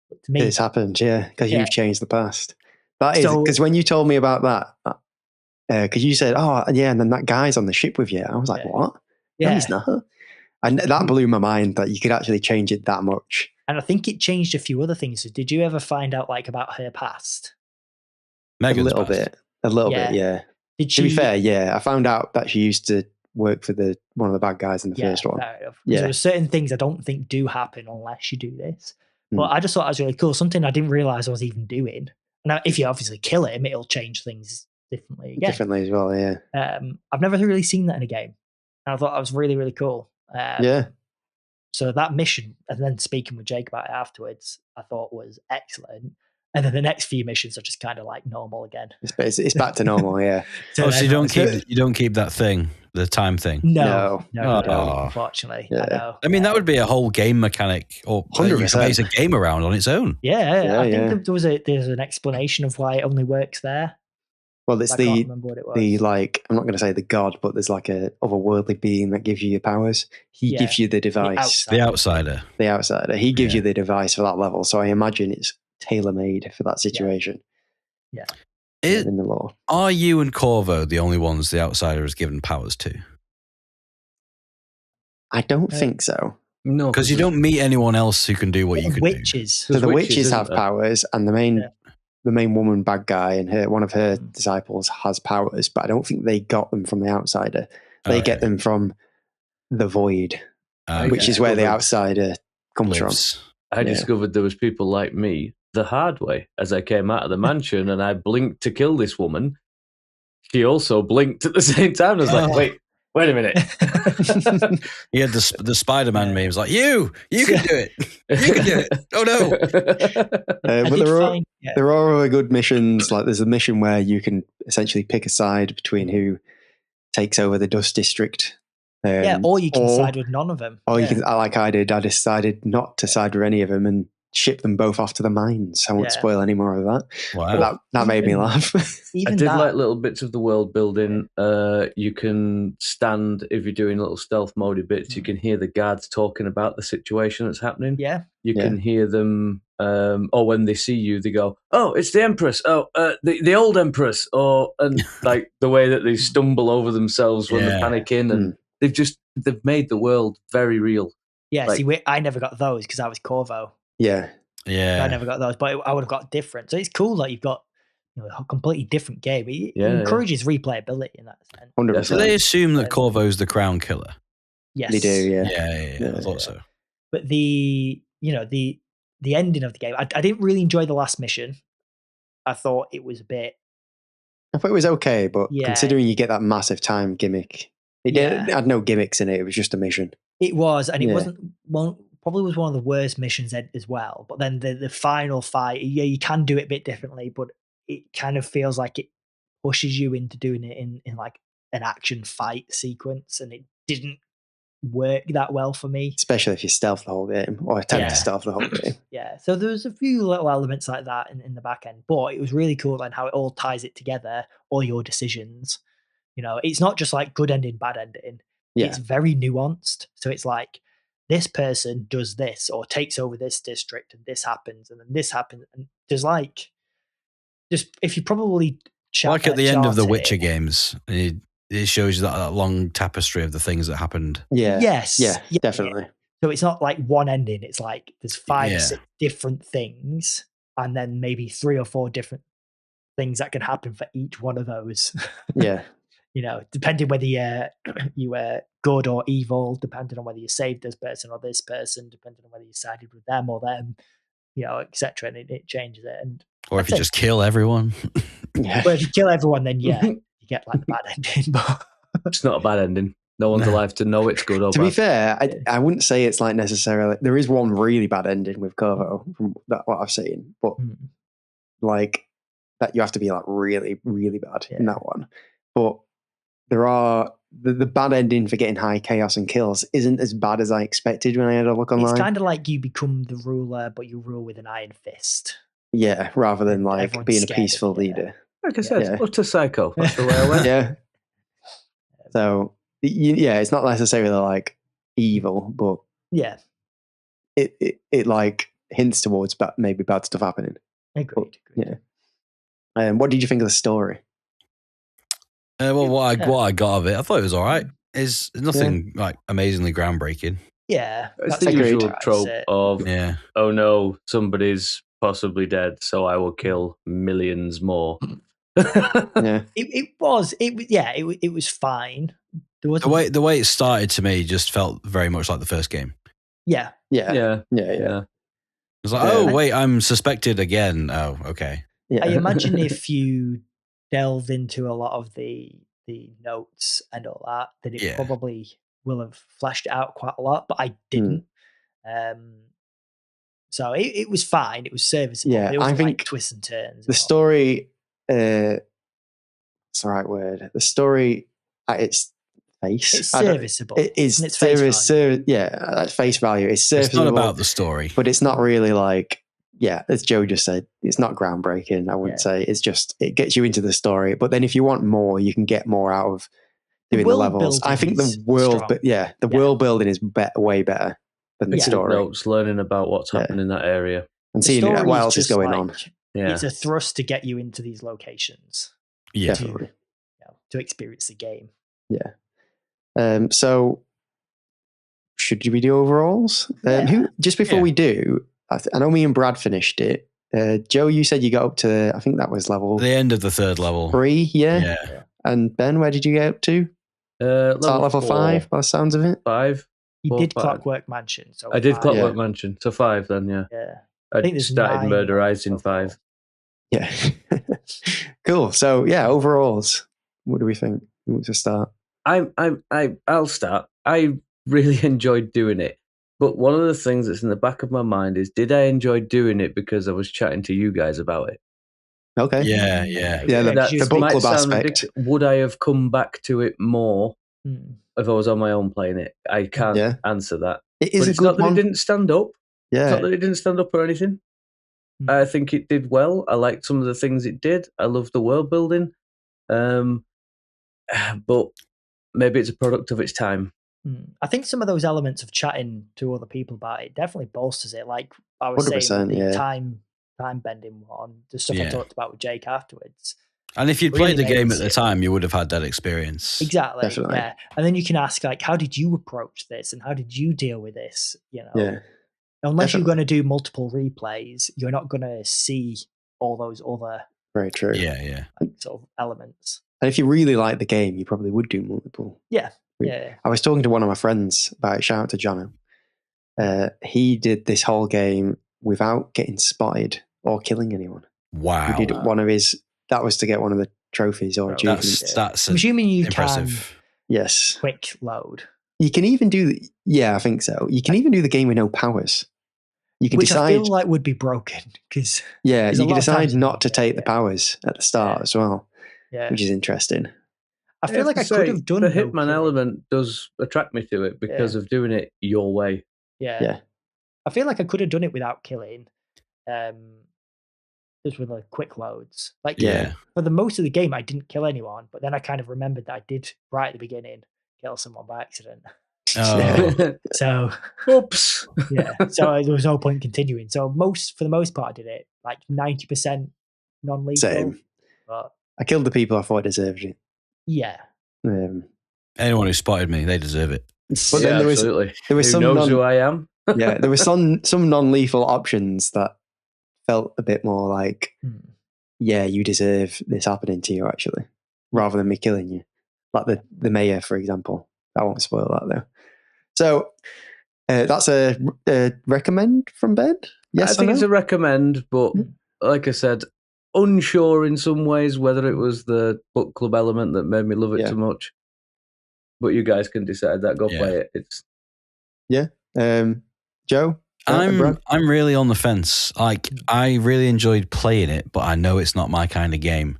But to me, it's happened, because you've changed the past. That is because when you told me about that, because you said, "Oh, yeah," and then that guy's on the ship with you. I was like, "What? Yeah, no, he's not." And that blew my mind that you could actually change it that much. And I think it changed a few other things. So did you ever find out about her past? Megan's a little past. bit, yeah. Did she? To be fair, I found out that she used to work for one of the bad guys in the first one. Fair enough. There are certain things I don't think do happen unless you do this. But I just thought it was really cool. Something I didn't realize I was even doing. Now, if you obviously kill him, it'll change things differently again. Differently as well, yeah. I've never really seen that in a game. And I thought that was really, really cool. So that mission, and then speaking with Jake about it afterwards, I thought was excellent. And then the next few missions are just kind of normal again. It's back to normal, yeah. So you don't keep that thing, the time thing. No, unfortunately. Yeah. I know. I mean, that would be a whole game mechanic, or you could base a game around on its own. Yeah, I think there's an explanation of why it only works there. Well, it's I can't remember what it was. I'm not going to say the god, but there's a otherworldly being that gives you your powers. He gives you the device. The outsider. He gives you the device for that level. So I imagine it's tailor-made for that situation. Yeah. In the lore. Are you and Corvo the only ones the outsider has given powers to? I don't think so. No. Because you don't meet anyone else who can do what you can witches. do. So the witches have powers, and the main woman bad guy and one of her disciples has powers, but I don't think they got them from the outsider. They get them from the void, which is where the outsider comes from. I discovered there was people like me the hard way as I came out of the mansion and I blinked to kill this woman. She also blinked at the same time. I was like, wait a minute. He had the Spider-Man meme. He was like, you can do it. You can do it. Oh no. But there are other good missions. There's a mission where you can essentially pick a side between who takes over the Dust District. Or you can side with none of them. Or you can, like I did, I decided not to side with any of them and ship them both off to the mines. I won't spoil any more of that. Wow. But that made me laugh. I did like little bits of the world building. You can stand, if you're doing little stealth mode bits, you can hear the guards talking about the situation that's happening. Yeah. You can hear them, or when they see you, they go, "Oh, it's the Empress. Oh, the old Empress." And the way that they stumble over themselves when they're panicking, and they've made the world very real. Yeah, see, I never got those because I was Corvo. Yeah. I never got those, but I would have got different. So it's cool that you've got a completely different game. It encourages replayability in that sense. 100%. Do they assume that Corvo's the crown killer? Yes, they do. Yeah. I thought so. But the ending of the game, I didn't really enjoy the last mission. I thought it was a bit. I thought it was okay, but considering you get that massive time gimmick, it had no gimmicks in it. It was just a mission. It was, and it wasn't probably was one of the worst missions as well. But then the final fight, you can do it a bit differently, but it kind of feels like it pushes you into doing it in an action fight sequence, and it didn't work that well for me. Especially if you stealth the whole game or attempt to stealth the whole game. Yeah, so there was a few little elements like that in the back end, but it was really cool and how it all ties it together, all your decisions. It's not just good ending, bad ending. Yeah. It's very nuanced. So it's this person does this or takes over this district and this happens and then this happens. And there's just if you probably at the end of the Witcher games, it shows you that long tapestry of the things that happened. Yeah. Yes. Yeah, definitely. So it's not one ending. It's there's 5 or 6 different things and then maybe 3 or 4 different things that can happen for each one of those. Yeah. depending whether you were good or evil, depending on whether you saved this person or this person, depending on whether you sided with them or them, etc. And it changes it. Or if you just kill everyone. Well, if you kill everyone, then you get like the bad ending. But it's not a bad ending. No one's alive to know it's good or bad. To be fair, I wouldn't say it's like necessarily. There is one really bad ending with Corvo from what I've seen, but like that you have to be like really, really bad in that one. But there are the bad ending for getting high chaos and kills isn't as bad as I expected when I had a look online. It's kind of like you become the ruler, but you rule with an iron fist. Yeah, rather than like being a peaceful leader. Like I said, utter psycho. That's the way I went. Yeah. So it's not necessarily like evil, but it like hints towards maybe bad stuff happening. Agreed. Yeah. What did you think of the story? Well, what I got of it, I thought it was all right. It's nothing like amazingly groundbreaking. Yeah, it's the usual trope of oh no, somebody's possibly dead, so I will kill millions more. It was fine. The way it started to me just felt very much like the first game. Yeah. It was like, oh wait, I'm suspected again. Oh, okay. Yeah. I imagine if you delved into a lot of the notes and all that it probably will have fleshed it out quite a lot, but I didn't. So it was fine. It was serviceable. Yeah, it was I think twists and turns. The story, it's the right word. The story at its face, it's serviceable. It is. It's face value. At face value, it's serviceable. It's not about the story, but it's not really like. Yeah, as Joe just said, it's not groundbreaking. I wouldn't say it's just it gets you into the story. But then if you want more, you can get more out of doing the levels. I think the world, world building is way better than the story. Notes, learning about what's happening in that area and seeing what else is going on. Yeah. It's a thrust to get you into these locations. Yeah, definitely. To experience the game. Yeah. So should we do overalls? Just before we do. I know me and Brad finished it. Joe, you said you got up to, I think that was level... The end of the third level. 3, yeah? And Ben, where did you get up to? Level 5, by the sounds of it? 5. You did Clockwork Mansion. So I did Clockwork Mansion, so 5 then, Yeah. I think started Murderizing 5. Yeah. Cool. So, overalls. What do we think? Who wants to start? I'll start. I really enjoyed doing it. But one of the things that's in the back of my mind is, did I enjoy doing it because I was chatting to you guys about it? Okay. Yeah. The book club aspect. Would I have come back to it more if I was on my own playing it? I can't answer that. It is it's not that it didn't stand up. Yeah. It's not that it didn't stand up or anything. I think it did well. I liked some of the things it did. I loved the world building. But maybe it's a product of its time. I think some of those elements of chatting to other people about it definitely bolsters it. Like I was saying, the time bending one, the stuff I talked about with Jake afterwards. And if you'd played the game at the time, you would have had that experience. Exactly. Definitely. Yeah. And then you can ask, like, how did you approach this and how did you deal with this? Unless you're going to do multiple replays, you're not going to see all those other very true. Yeah. Sort of elements. And if you really like the game, you probably would do multiple. Yeah. I was talking to one of my friends about it. Shout out to Jono. He did this whole game without getting spotted or killing anyone. Wow. He did one of his. That was to get one of the trophies or achievements. That's I'm assuming you impressive. Yes. Quick load. You can even do. Yeah, I think so. You can even do the game with no powers. You can decide. I feel like would be broken because. Yeah, you can decide not to take the powers at the start as well. Yeah, which is interesting. I feel like I could have done the Hitman element does attract me to it because of doing it your way. Yeah. I feel like I could have done it without killing, just with quick loads. For the most of the game, I didn't kill anyone, but then I kind of remembered that I did right at the beginning kill someone by accident. Oh. So, oops. Yeah. So there was no point continuing. So for the most part, I did it like 90% non-lethal. Same. But I killed the people I thought deserved it. Yeah. Anyone who spotted me, they deserve it. But then there was who some knows who I am. Yeah, there were some non-lethal options that felt a bit more like, you deserve this happening to you actually, rather than me killing you. like the mayor, for example. I won't spoil that though. So that's a recommend from Ben. Yes, I think it's a recommend, but like I said, unsure in some ways whether it was the book club element that made me love it too much. But you guys can decide that. Go play it. It's Joe. I'm really on the fence. Like, I really enjoyed playing it, but I know it's not my kind of game.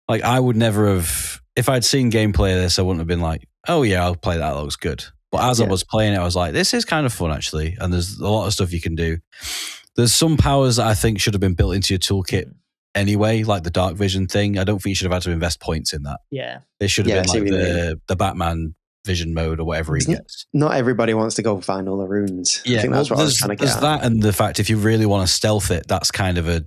Like, I would never have, if I'd seen gameplay of this, I wouldn't have been like, oh yeah, I'll play that. That looks good. But as I was playing it, I was like, this is kind of fun actually, and there's a lot of stuff you can do. There's some powers that I think should have been built into your toolkit anyway, like the dark vision thing. I don't think you should have had to invest points in that. Yeah, it should have been like the Batman vision mode or whatever he gets. Not everybody wants to go find all the runes. Yeah, I think that's what I was trying to get at. There's that, and the fact if you really want to stealth it, that's kind of a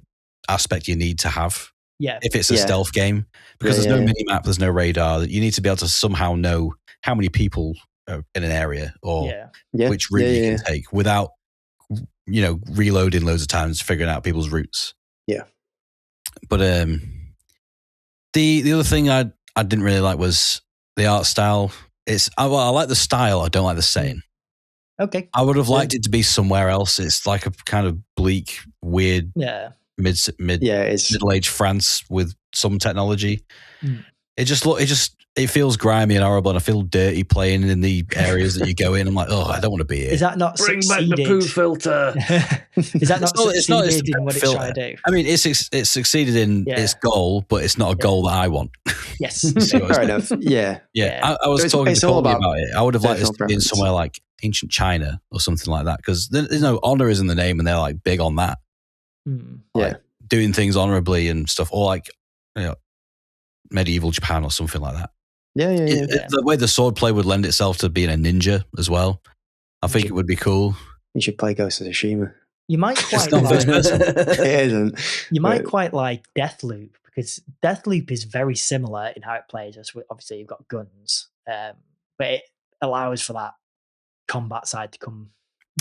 aspect you need to have. Yeah, if it's a stealth game, because there's no mini map, there's no radar. You need to be able to somehow know how many people are in an area or which route you can take without, reloading loads of times, figuring out people's routes. Yeah, but the other thing I didn't really like was the art style. I like the style. I don't like the setting. Okay, I would have liked it to be somewhere else. It's like a kind of bleak, weird, middle-aged France with some technology. It feels grimy and horrible, and I feel dirty playing in the areas that you go in. I'm like, oh, I don't want to be here. Is that not bring succeeded? back the poo filter? Is that not succeeded in what it's trying to do? I mean, it's succeeded in its goal, but it's not a goal that I want. Yes, fair enough. Yeah. I was talking to Colby about it. I would have liked this to be in somewhere like ancient China or something like that, because there's no honor is in the name, and they're like big on that. Like, doing things honorably and stuff, or like medieval Japan or something like that. The way the swordplay would lend itself to being a ninja as well. I think it would be cool. You should play Ghost of Tsushima. You might quite it isn't. You might quite like Deathloop, because Deathloop is very similar in how it plays. Obviously, you've got guns, but it allows for that combat side to come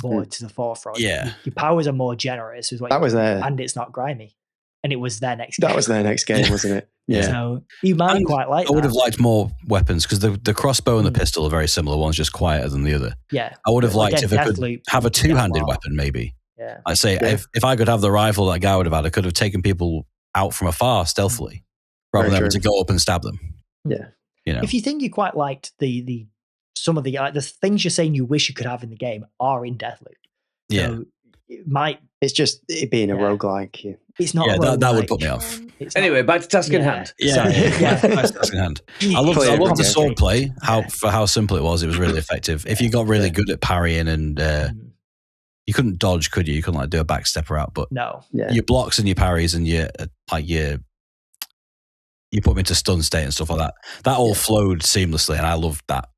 more to the forefront. Yeah, your powers are more generous, is what that was there, and it's not grimy. And it was their next game. That was their next game, wasn't it? Yeah. So you might quite like that. I would have liked more weapons, because the crossbow and the pistol are very similar. One's just quieter than the other. Yeah. I would have liked if I could have a two-handed weapon, maybe. Yeah. I'd say if I could have the rifle that guy would have had, I could have taken people out from afar stealthily rather than having to go up and stab them. Yeah. If you think you quite liked the some of the things you're saying you wish you could have in the game are in Deathloop. So it's just it being a roguelike. It's not. Yeah, that would put me off. Anyway, back to task in hand. Back to task in hand. I love the sword play. For how simple it was really effective. If you got really good at parrying and you couldn't dodge, could you? You couldn't do a back stepper out, but your blocks and your parries and you put them into stun state and stuff like that. That all flowed seamlessly, and I loved that.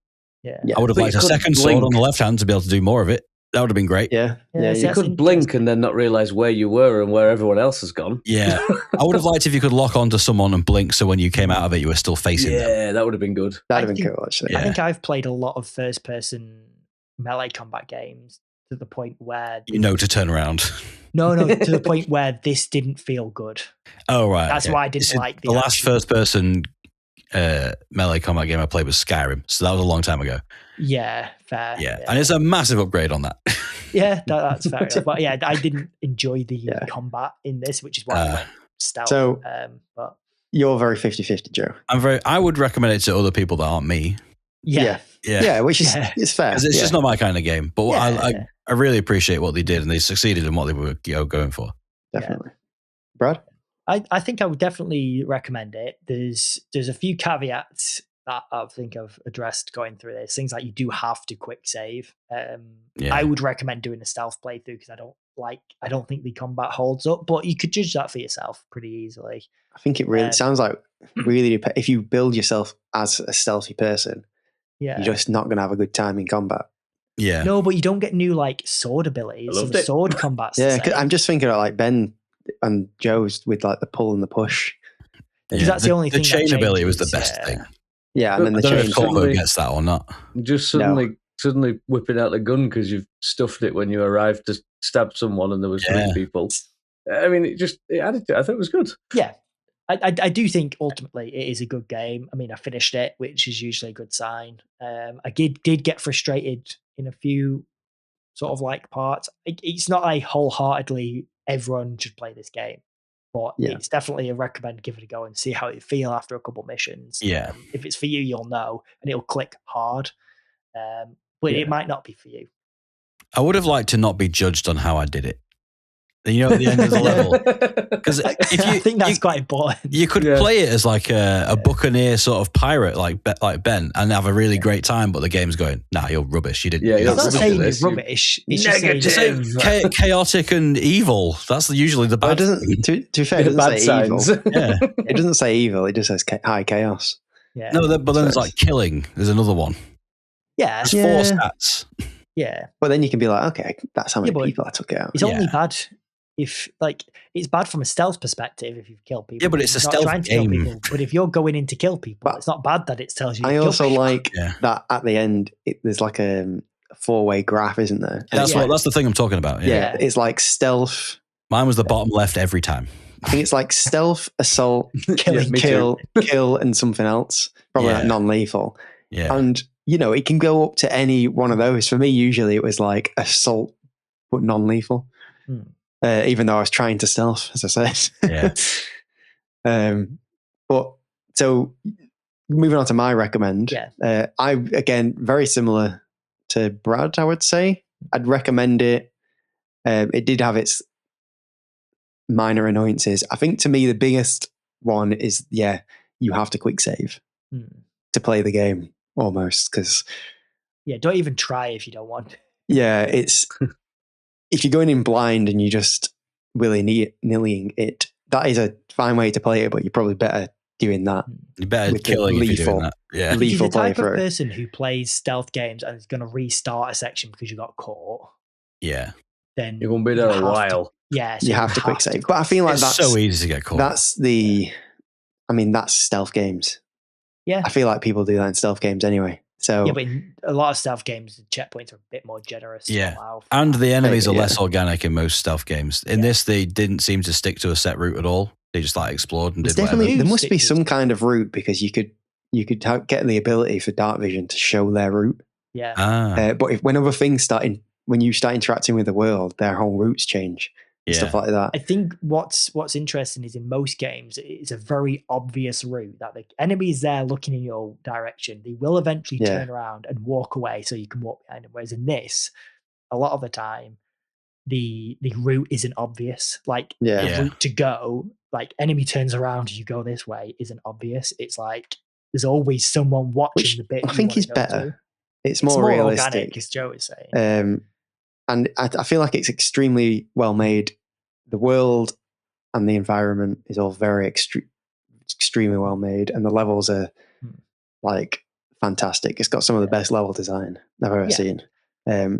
Yeah, I would have liked a second sword on the left hand to be able to do more of it. That would have been great. Yeah. You could blink and then not realize where you were and where everyone else has gone. Yeah. I would have liked if you could lock onto someone and blink, so when you came out of it, you were still facing them. Yeah, that would have been good. That'd have been cool, actually. I think I've played a lot of first-person melee combat games to the point where... to turn around. No, to the point where this didn't feel good. Oh, right. That's why I didn't like the last first-person melee combat game I played was Skyrim, so that was a long time ago. Yeah, fair. Yeah, and it's a massive upgrade on that. Yeah, that's fair enough. But I didn't enjoy the combat in this, which is why I went stealth. So, but you're very 50-50, Joe. I would recommend it to other people that aren't me. Yeah, which is it's fair. Because it's just not my kind of game. But I really appreciate what they did, and they succeeded in what they were going for. Definitely. Brad? I think I would definitely recommend it. There's a few caveats that I think I've addressed going through this. Things like you do have to quick save. I would recommend doing a stealth playthrough, because I don't think the combat holds up, but you could judge that for yourself pretty easily. I think it really sounds like really, if you build yourself as a stealthy person, you're just not going to have a good time in combat. Yeah. No, but you don't get new sword abilities. So the sword combat's yeah, I'm just thinking of Ben and Joe's with the pull and the push. Because that's the only thing. The chain ability was the best thing. Yeah, and then the chain. Combo gets that or not? Just suddenly whipping out the gun because you've stuffed it when you arrived to stab someone and there was 3 people. I mean, it added to it. I thought it was good. Yeah, I do think ultimately it is a good game. I mean, I finished it, which is usually a good sign. I did get frustrated in a few sort of like parts. It's not a wholeheartedly everyone should play this game, but it's definitely a recommend. Give it a go and see how it feel after a couple missions. Yeah, if it's for you, you'll know, and it'll click hard. But it might not be for you. I would have liked to not be judged on how I did it. You know, at the end of the level, because I think that's quite important. You could play it as like a buccaneer sort of pirate, like Ben, and have a really great time. But the game's going, nah, you're rubbish. You didn't. Yeah, it's not saying it's rubbish. It's negative, chaotic and evil. That's usually the bad. To be fair, it doesn't say evil. Yeah. It doesn't say evil. It just says high chaos. Yeah. No, but then there's like killing. There's another one. Yeah, it's 4 stats. Yeah, but then you can be like, okay, that's how many people I took out. It's only bad if, like, it's bad from a stealth perspective if you've killed people. Yeah, but it's a stealth game. Kill people. But if you're going in to kill people, it's not bad that it tells you. I also like that at the end, there's like a 4-way graph, isn't there? That's the thing I'm talking about. Yeah, it's like stealth. Mine was the bottom left every time. I think it's like stealth, assault, kill, and something else. Probably like non-lethal. Yeah, and it can go up to any one of those. For me, usually it was like assault, but non-lethal. Even though I was trying to stealth, as I said. Yeah. But so moving on to my recommend. I again very similar to Brad. I would say I'd recommend it. It did have its minor annoyances. I think to me the biggest one is you have to quick save to play the game almost, because don't even try if you don't want. It's if you're going in blind and you just willy-nillying it, that is a fine way to play it, but you're probably better doing that. You're better killing if you're doing that. Yeah, if you're the type of person who plays stealth games and is going to restart a section because you got caught. Yeah, then you're going to be there a while. So you have to quick save. But I feel like that's so easy to get caught. That's stealth games. Yeah, I feel like people do that in stealth games anyway. So but in a lot of stealth games, the checkpoints are a bit more generous. Yeah, and the enemies are less organic in most stealth games. In this, they didn't seem to stick to a set route at all. They just explored and did whatever. There must be some kind of route, because you could get the ability for dark vision to show their route. Yeah. But when other things when you start interacting with the world, their whole routes change. Stuff like that. I think what's interesting is in most games, it's a very obvious route that the enemy is there looking in your direction. They will eventually turn around and walk away so you can walk behind them. Whereas in this, a lot of the time, the route isn't obvious. Like the route to go, like enemy turns around, you go this way, isn't obvious. It's like there's always someone watching the bit. I think is better. It's more realistic, organic, as Joe is saying. And I feel like it's extremely well made. The world and the environment is all very extremely well made, and the levels are like fantastic. It's got some of the best level design I've ever seen.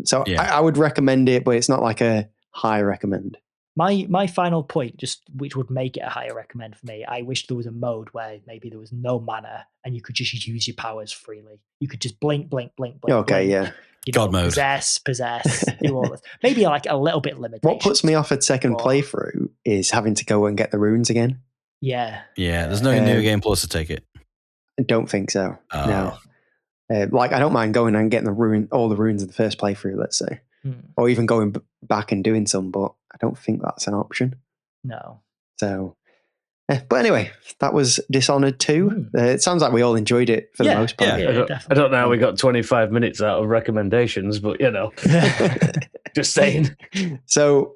So I would recommend it, but it's not like a high recommend. My final point, just which would make it a higher recommend for me, I wish there was a mode where maybe there was no mana and you could just use your powers freely. You could just blink. Okay, blink, God mode. Possess, do all this. Maybe like a little bit limited. What puts me off a second playthrough is having to go and get the runes again. Yeah. Yeah, there's no New Game Plus to take it. I don't think so. No. Like, I don't mind going and getting all the runes in the first playthrough, let's say. Or even going back and doing some, but I don't think that's an option. No. So, but anyway, that was Dishonored 2. It sounds like we all enjoyed it for the most part. Yeah, I don't know how we got 25 minutes out of recommendations, but just saying. So,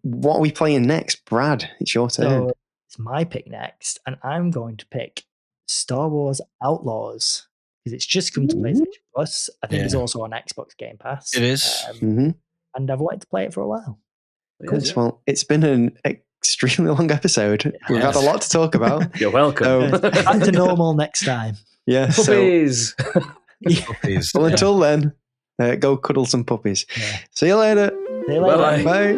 what are we playing next? Brad, it's your turn. So, it's my pick next, and I'm going to pick Star Wars Outlaws, because it's just come to PlayStation Plus. I think it's also on Xbox Game Pass. It is. And I've wanted to play it for a while. Cool. Well, it's been an extremely long episode. We've had a lot to talk about. You're welcome. Back to normal next time. Yeah. Puppies. Puppies. Well, until then, go cuddle some puppies. See you later. See you later. Bye.